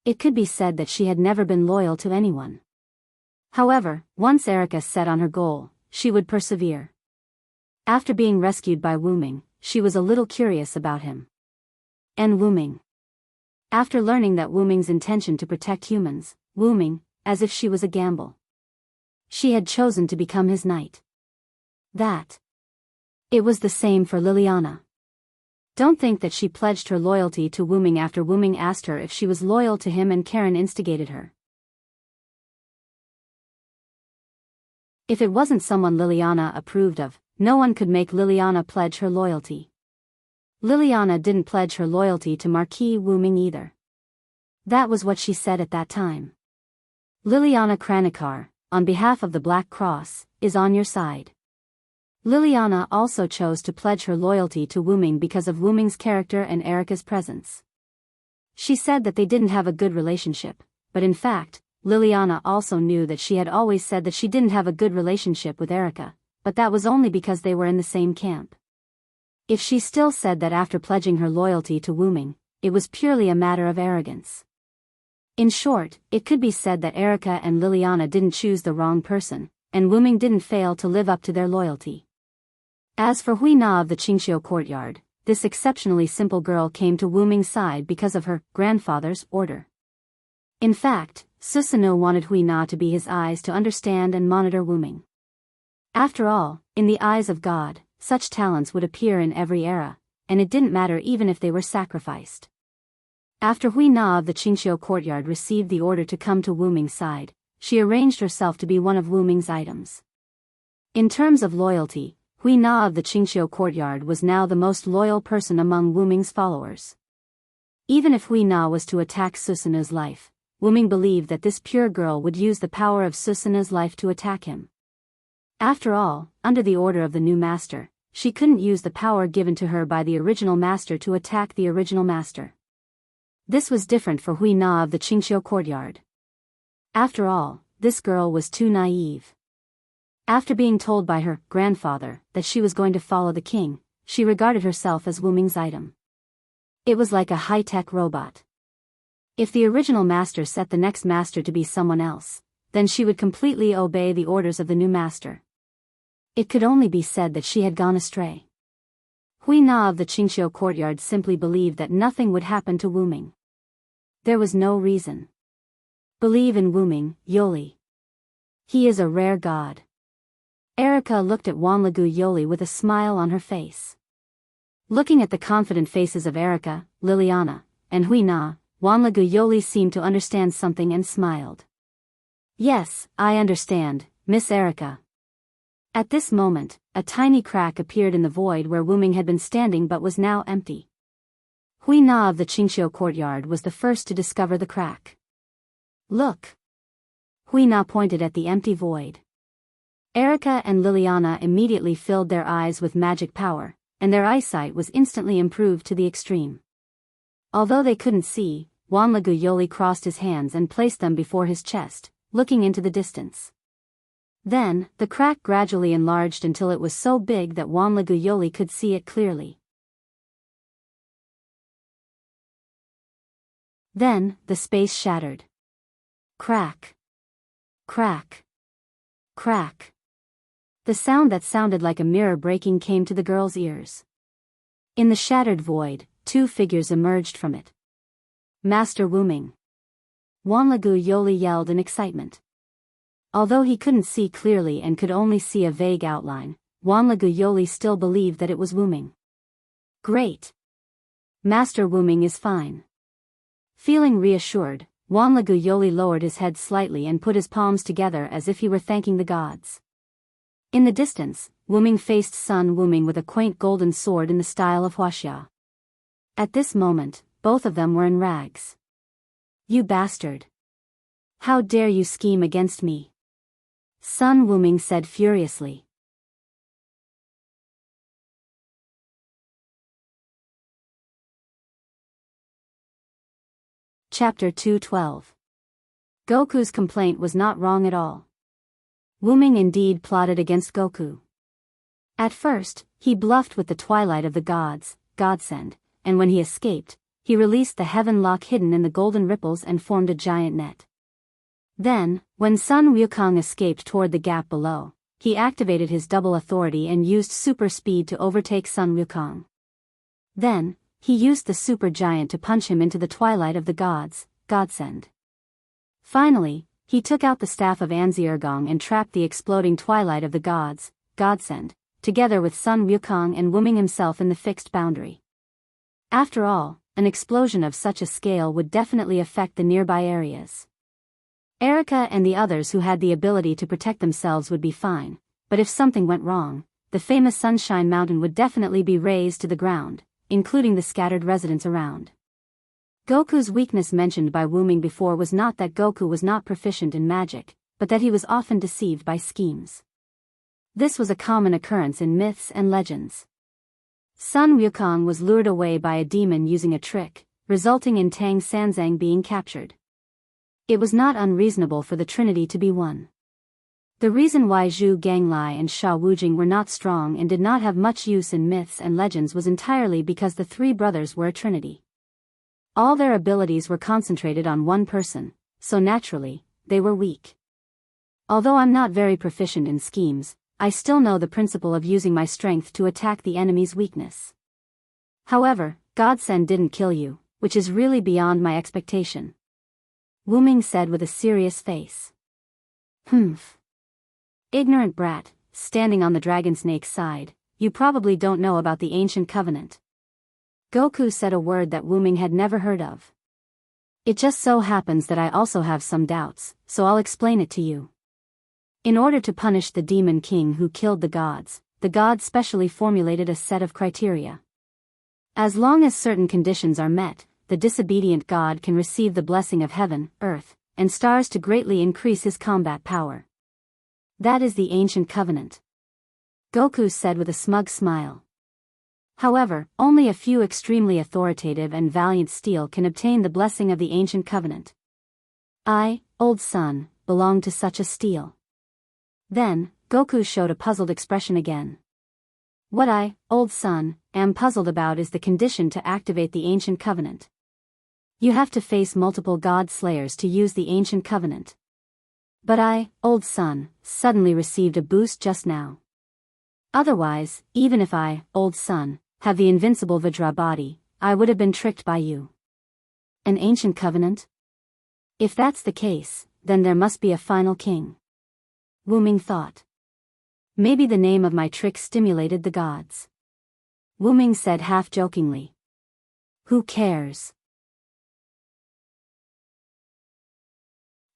It could be said that she had never been loyal to anyone. However, once Erica set on her goal, she would persevere. After being rescued by Wu Ming, she was a little curious about him. And Wu Ming. After learning that Wu Ming's intention to protect humans, Wu Ming, as if she was a gamble. She had chosen to become his knight. It was the same for Liliana. Don't think that she pledged her loyalty to Wu Ming after Wu Ming asked her if she was loyal to him and Karen instigated her. If it wasn't someone Liliana approved of, no one could make Liliana pledge her loyalty. Liliana didn't pledge her loyalty to Marquis Wu Ming either. That was what she said at that time. Liliana Kranikar, on behalf of the Black Cross, is on your side. Liliana also chose to pledge her loyalty to Wu Ming because of Wu Ming's character and Erica's presence. She said that they didn't have a good relationship, but in fact, Liliana also knew that she had always said that she didn't have a good relationship with Erica, but that was only because they were in the same camp. If she still said that after pledging her loyalty to Wu Ming, it was purely a matter of arrogance. In short, it could be said that Erica and Liliana didn't choose the wrong person, and Wu Ming didn't fail to live up to their loyalty. As for Hui Na of the Qingxiu courtyard, this exceptionally simple girl came to Wu Ming's side because of her grandfather's order. In fact, Susanoo wanted Hui Na to be his eyes to understand and monitor Wu Ming. After all, in the eyes of God, such talents would appear in every era, and it didn't matter even if they were sacrificed. After Hui Na of the Qingxiu courtyard received the order to come to Wu Ming's side, she arranged herself to be one of Wu Ming's items. In terms of loyalty, Hui Na of the Qingxiu courtyard was now the most loyal person among Wu Ming's followers. Even if Hui Na was to attack Susanoo's life, Wu Ming believed that this pure girl would use the power of Susanoo's life to attack him. After all, under the order of the new master, she couldn't use the power given to her by the original master to attack the original master. This was different for Hui Na of the Qingxiu courtyard. After all, this girl was too naive. After being told by her grandfather that she was going to follow the king, she regarded herself as Wu Ming's item. It was like a high-tech robot. If the original master set the next master to be someone else, then she would completely obey the orders of the new master. It could only be said that she had gone astray. Hui Na of the Qingxiu courtyard simply believed that nothing would happen to Wu Ming. There was no reason. Believe in Wu Ming, Yoli. He is a rare god. Erica looked at Wanlagu Yoli with a smile on her face. Looking at the confident faces of Erica, Liliana, and Hui Na, Wanlagu Yoli seemed to understand something and smiled. Yes, I understand, Miss Erica. At this moment, a tiny crack appeared in the void where Wu Ming had been standing but was now empty. Hui Na of the Qingxiu courtyard was the first to discover the crack. Look! Hui Na pointed at the empty void. Erica and Liliana immediately filled their eyes with magic power, and their eyesight was instantly improved to the extreme. Although they couldn't see, Wanlagu Yoli crossed his hands and placed them before his chest, looking into the distance. Then, the crack gradually enlarged until it was so big that Wanlagu Yoli could see it clearly. Then, the space shattered. Crack. Crack. Crack. The sound that sounded like a mirror breaking came to the girl's ears. In the shattered void, two figures emerged from it. Master Wu Ming. Wanlagu Yoli yelled in excitement. Although he couldn't see clearly and could only see a vague outline, Wanlagu Yoli still believed that it was Wu Ming. Great! Master Wu Ming is fine. Feeling reassured, Wanlagu Yoli lowered his head slightly and put his palms together as if he were thanking the gods. In the distance, Wu Ming faced Sun Wu Ming with a quaint golden sword in the style of Huaxia. At this moment, both of them were in rags. You bastard! How dare you scheme against me? Sun Wu Ming said furiously. Chapter 212. Goku's complaint was not wrong at all. Wu Ming indeed plotted against Goku. At first, he bluffed with the twilight of the gods, godsend, and when he escaped, he released the heaven lock hidden in the golden ripples and formed a giant net. Then, when Sun Wukong escaped toward the gap below, he activated his double authority and used super speed to overtake Sun Wukong. Then, he used the super giant to punch him into the twilight of the gods, godsend. Finally, he took out the staff of Anziergong and trapped the exploding twilight of the gods, godsend, together with Sun Wukong and Wu Ming himself in the fixed boundary. After all, an explosion of such a scale would definitely affect the nearby areas. Erica and the others who had the ability to protect themselves would be fine, but if something went wrong, the famous Sunshine Mountain would definitely be razed to the ground, including the scattered residents around. Goku's weakness mentioned by Wu Ming before was not that Goku was not proficient in magic, but that he was often deceived by schemes. This was a common occurrence in myths and legends. Sun Wukong was lured away by a demon using a trick, resulting in Tang Sanzang being captured. It was not unreasonable for the Trinity to be one. The reason why Zhu Ganglai and Sha Wujing were not strong and did not have much use in myths and legends was entirely because the three brothers were a trinity. All their abilities were concentrated on one person, so naturally, they were weak. Although I'm not very proficient in schemes, I still know the principle of using my strength to attack the enemy's weakness. However, Godsend didn't kill you, which is really beyond my expectation. Wu Ming said with a serious face. Humph. Ignorant brat, standing on the dragon snake's side, you probably don't know about the ancient covenant. Goku said a word that Wu Ming had never heard of. It just so happens that I also have some doubts, so I'll explain it to you. In order to punish the demon king who killed the gods specially formulated a set of criteria. As long as certain conditions are met, the disobedient god can receive the blessing of heaven, earth, and stars to greatly increase his combat power. That is the ancient covenant. Goku said with a smug smile. However, only a few extremely authoritative and valiant steel can obtain the blessing of the ancient covenant. I, old son, belong to such a steel. Then, Goku showed a puzzled expression again. What I, old son, am puzzled about is the condition to activate the ancient covenant. You have to face multiple god slayers to use the ancient covenant. But I, old son, suddenly received a boost just now. Otherwise, even if I, old son, have the invincible Vajra body, I would have been tricked by you. An ancient covenant? If that's the case, then there must be a final king. Wu Ming thought. Maybe the name of my trick stimulated the gods. Wu Ming said half-jokingly. Who cares?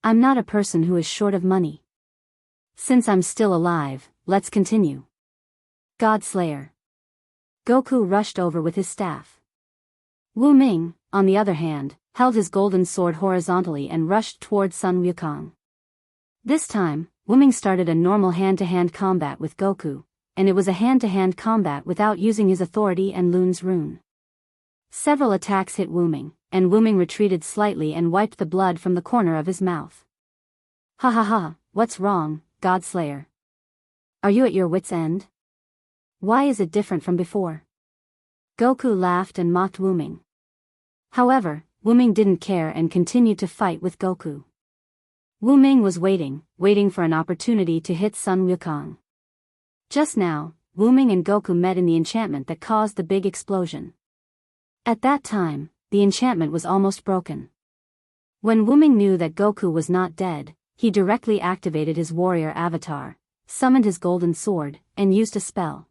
I'm not a person who is short of money. Since I'm still alive, let's continue. Godslayer. Goku rushed over with his staff. Wu Ming, on the other hand, held his golden sword horizontally and rushed toward Sun Wukong. This time, Wu Ming started a normal hand-to-hand combat with Goku, and it was a hand-to-hand combat without using his authority and Lun's rune. Several attacks hit Wu Ming, and Wu Ming retreated slightly and wiped the blood from the corner of his mouth. Ha ha ha, what's wrong, Godslayer? Are you at your wit's end? Why is it different from before? Goku laughed and mocked Wu Ming. However, Wu Ming didn't care and continued to fight with Goku. Wu Ming was waiting for an opportunity to hit Sun Wukong. Just now, Wu Ming and Goku met in the enchantment that caused the big explosion. At that time, the enchantment was almost broken. When Wu Ming knew that Goku was not dead, he directly activated his warrior avatar, summoned his golden sword, and used a spell.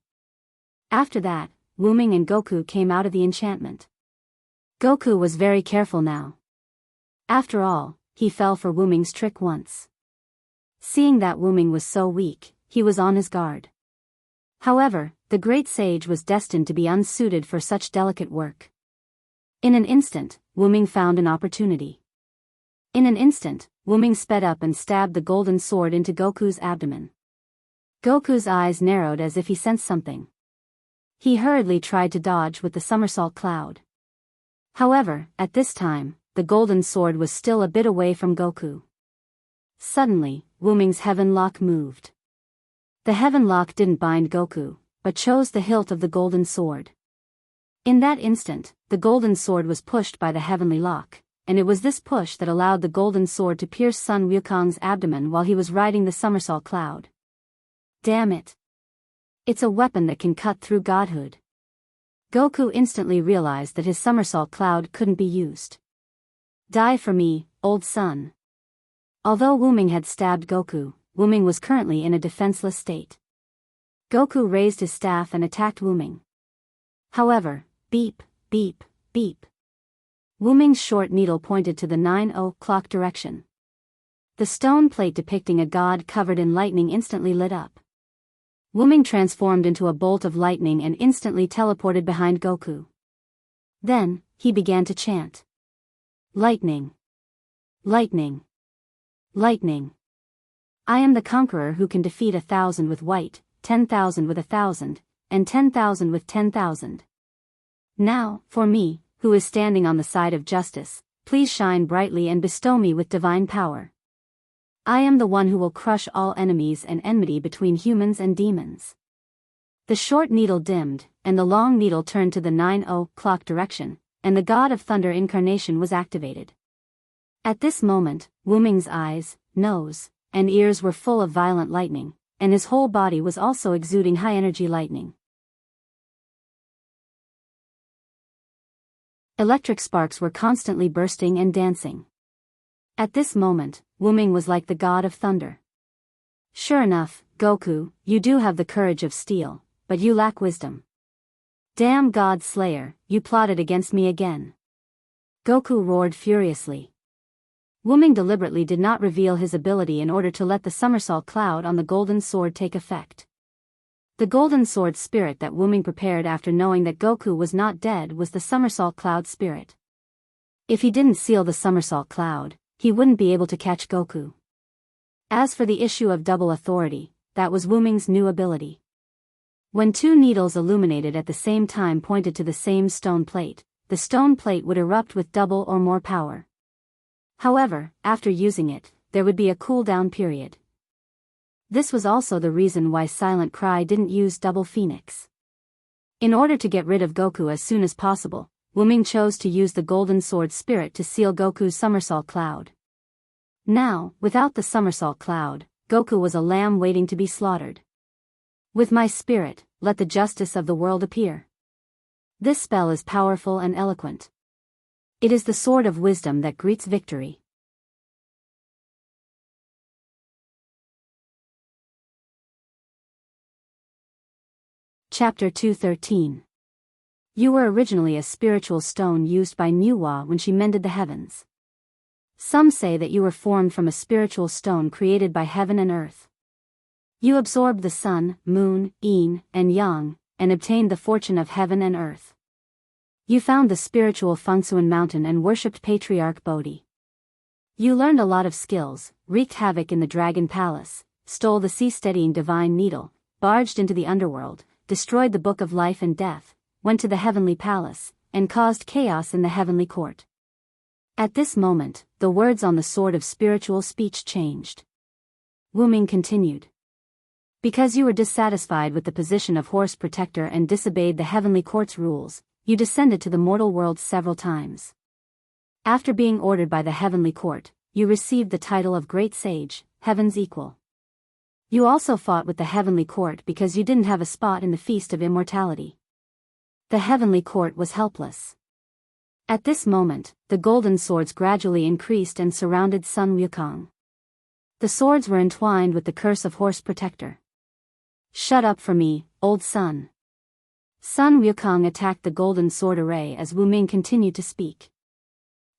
After that, Wu Ming and Goku came out of the enchantment. Goku was very careful now. After all, he fell for Wu Ming's trick once. Seeing that Wu Ming was so weak, he was on his guard. However, the great sage was destined to be unsuited for such delicate work. In an instant, Wu Ming found an opportunity. In an instant, Wu Ming sped up and stabbed the golden sword into Goku's abdomen. Goku's eyes narrowed as if he sensed something. He hurriedly tried to dodge with the somersault cloud. However, at this time, the golden sword was still a bit away from Goku. Suddenly, Wu Ming's heaven lock moved. The heaven lock didn't bind Goku, but chose the hilt of the golden sword. In that instant, the golden sword was pushed by the heavenly lock, and it was this push that allowed the golden sword to pierce Sun Wukong's abdomen while he was riding the somersault cloud. Damn it! It's a weapon that can cut through godhood. Goku instantly realized that his somersault cloud couldn't be used. Die for me, old son. Although Wu Ming had stabbed Goku, Wu Ming was currently in a defenseless state. Goku raised his staff and attacked Wu Ming. However, beep, beep, beep. Wu Ming's short needle pointed to the 9 o'clock direction. The stone plate depicting a god covered in lightning instantly lit up. Wu Ming transformed into a bolt of lightning and instantly teleported behind Goku. Then, he began to chant. Lightning. Lightning. Lightning. I am the conqueror who can defeat 1,000 with white, 10,000 with 1,000, and 10,000 with 10,000. Now, for me, who is standing on the side of justice, please shine brightly and bestow me with divine power. I am the one who will crush all enemies and enmity between humans and demons. The short needle dimmed, and the long needle turned to the 9 o'clock direction, and the god of thunder incarnation was activated. At this moment, Wu Ming's eyes, nose, and ears were full of violent lightning, and his whole body was also exuding high-energy lightning. Electric sparks were constantly bursting and dancing. At this moment, Wuming was like the god of thunder. Sure enough, Goku, you do have the courage of steel, but you lack wisdom. Damn God Slayer, you plotted against me again. Goku roared furiously. Wuming deliberately did not reveal his ability in order to let the somersault cloud on the golden sword take effect. The golden sword spirit that Wuming prepared after knowing that Goku was not dead was the somersault cloud spirit. If he didn't seal the somersault cloud, he wouldn't be able to catch Goku. As for the issue of double authority, that was Wuming's new ability. When two needles illuminated at the same time pointed to the same stone plate, the stone plate would erupt with double or more power. However, after using it, there would be a cooldown period. This was also the reason why Silent Cry didn't use Double Phoenix. In order to get rid of Goku as soon as possible, Wuming chose to use the Golden Sword Spirit to seal Goku's somersault cloud. Now, without the somersault cloud, Goku was a lamb waiting to be slaughtered. With my spirit, let the justice of the world appear. This spell is powerful and eloquent. It is the sword of wisdom that greets victory. Chapter 213. You were originally a spiritual stone used by Nuwa when she mended the heavens. Some say that you were formed from a spiritual stone created by heaven and earth. You absorbed the sun, moon, yin, and yang, and obtained the fortune of heaven and earth. You found the spiritual Fengsuan mountain and worshipped Patriarch Bodhi. You learned a lot of skills, wreaked havoc in the Dragon Palace, stole the sea-steadying divine needle, barged into the underworld, destroyed the Book of Life and Death, went to the Heavenly Palace, and caused chaos in the Heavenly Court. At this moment, the words on the sword of spiritual speech changed. Wuming continued. Because you were dissatisfied with the position of Horse Protector and disobeyed the Heavenly Court's rules, you descended to the mortal world several times. After being ordered by the Heavenly Court, you received the title of Great Sage, Heaven's Equal. You also fought with the Heavenly Court because you didn't have a spot in the Feast of Immortality. The Heavenly Court was helpless. At this moment, the golden swords gradually increased and surrounded Sun Wukong. The swords were entwined with the curse of Horse Protector. Shut up for me, old son. Sun Wukong attacked the golden sword array as Wuming continued to speak.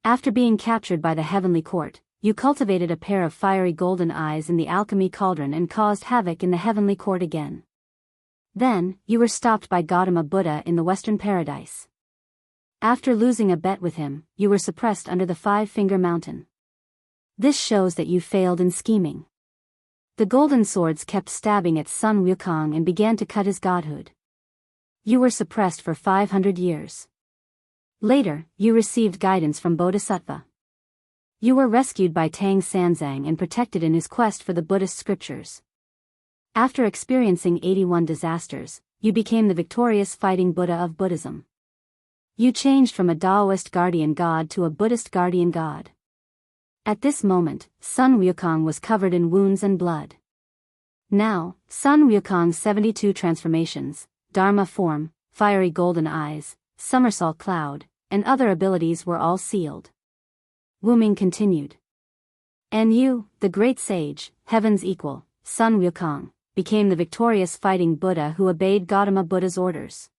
After being captured by the Heavenly Court, you cultivated a pair of fiery golden eyes in the alchemy cauldron and caused havoc in the Heavenly Court again. Then, you were stopped by Gautama Buddha in the Western Paradise. After losing a bet with him, you were suppressed under the Five-Finger Mountain. This shows that you failed in scheming. The golden swords kept stabbing at Sun Wukong and began to cut his godhood. You were suppressed for 500 years. Later, you received guidance from Bodhisattva. You were rescued by Tang Sanzang and protected in his quest for the Buddhist scriptures. After experiencing 81 disasters, you became the victorious fighting Buddha of Buddhism. You changed from a Taoist guardian god to a Buddhist guardian god. At this moment, Sun Wukong was covered in wounds and blood. Now, Sun Wukong's 72 transformations, Dharma form, fiery golden eyes, somersault cloud, and other abilities were all sealed. Wuming continued. And you, the great sage, heaven's equal, Sun Wukong, became the victorious fighting Buddha who obeyed Gautama Buddha's orders.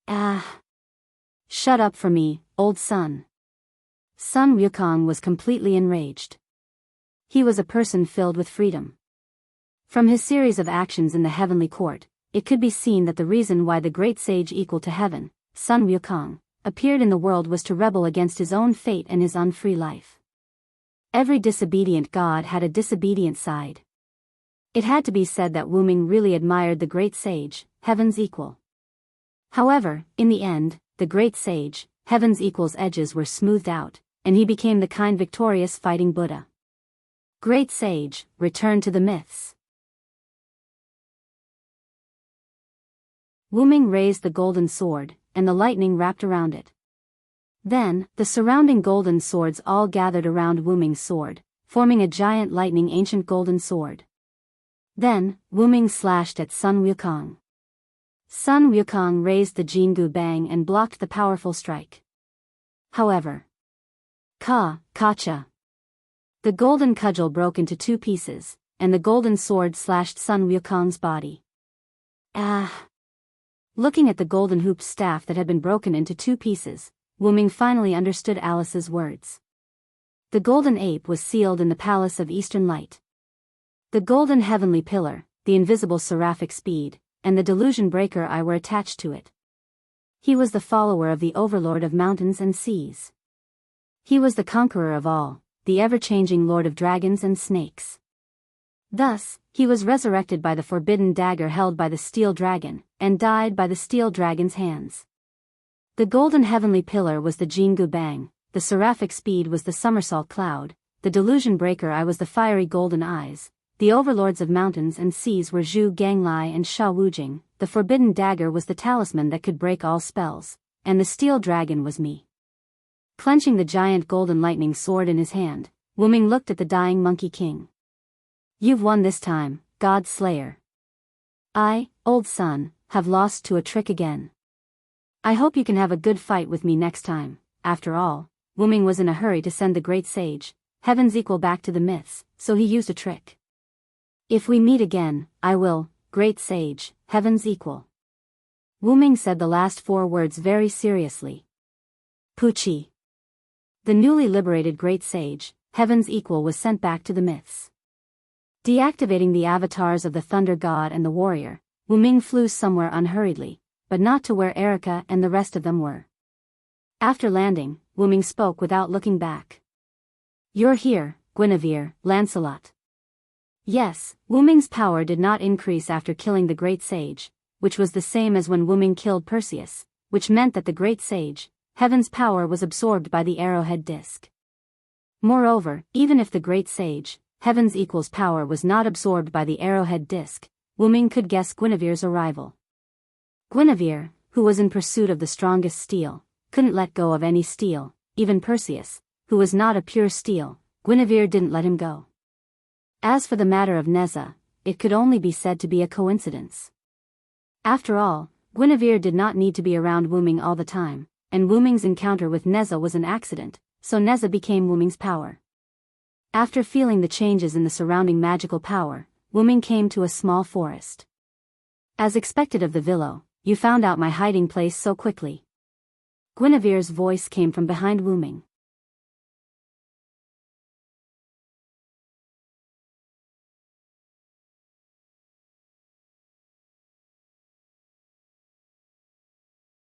Ah! Shut up for me, old son. Sun Wukong was completely enraged. He was a person filled with freedom. From his series of actions in the Heavenly Court, it could be seen that the reason why the great sage equal to heaven, Sun Wukong, appeared in the world was to rebel against his own fate and his unfree life. Every disobedient god had a disobedient side. It had to be said that Wuming really admired the great sage, heaven's equal. However, in the end, the great sage, heaven's equal's edges were smoothed out, and he became the kind victorious fighting Buddha. Great sage, return to the myths. Wuming raised the golden sword, and the lightning wrapped around it. Then, the surrounding golden swords all gathered around Wuming's sword, forming a giant lightning ancient golden sword. Then, Wu-ming slashed at Sun Wukong. Sun Wukong raised the Jingu Bang and blocked the powerful strike. However, Kacha. The golden cudgel broke into 2 pieces, and the golden sword slashed Sun Wukong's body. Ah! Looking at the golden hooped staff that had been broken into 2 pieces, Wu-ming finally understood Alice's words. The golden ape was sealed in the Palace of Eastern Light. The golden heavenly pillar, the invisible seraphic speed, and the delusion breaker eye were attached to it. He was the follower of the overlord of mountains and seas. He was the conqueror of all, the ever-changing lord of dragons and snakes. Thus, he was resurrected by the forbidden dagger held by the steel dragon, and died by the steel dragon's hands. The golden heavenly pillar was the Jingu Bang, the seraphic speed was the somersault cloud, the delusion breaker eye was the fiery golden eyes, the overlords of mountains and seas were Zhu Ganglai and Sha Wujing, the forbidden dagger was the talisman that could break all spells, and the steel dragon was me. Clenching the giant golden lightning sword in his hand, Wu-ming looked at the dying Monkey King. You've won this time, God Slayer. I, old son, have lost to a trick again. I hope you can have a good fight with me next time. After all, Wu-ming was in a hurry to send the great sage, Heaven's Equal, back to the myths, so he used a trick. If we meet again, I will, great sage, Heaven's Equal. Wu-ming said the last 4 words very seriously. Puchi. The newly liberated great sage, Heaven's Equal, was sent back to the myths. Deactivating the avatars of the Thunder God and the Warrior, Wu-ming flew somewhere unhurriedly, but not to where Erica and the rest of them were. After landing, Wu-ming spoke without looking back. You're here, Guinevere, Lancelot. Yes, Wu-ming's power did not increase after killing the great sage, which was the same as when Wu-ming killed Perseus, which meant that the great sage, Heaven's power, was absorbed by the arrowhead disc. Moreover, even if the great sage, Heaven's Equal's power was not absorbed by the arrowhead disc, Wu-ming could guess Guinevere's arrival. Guinevere, who was in pursuit of the strongest steel, couldn't let go of any steel, even Perseus, who was not a pure steel, Guinevere didn't let him go. As for the matter of Neza, it could only be said to be a coincidence. After all, Guinevere did not need to be around Wu-ming all the time, and Wu-ming's encounter with Neza was an accident, so Neza became Wu-ming's power. After feeling the changes in the surrounding magical power, Wu-ming came to a small forest. As expected of the Villo, you found out my hiding place so quickly. Guinevere's voice came from behind Wu-ming.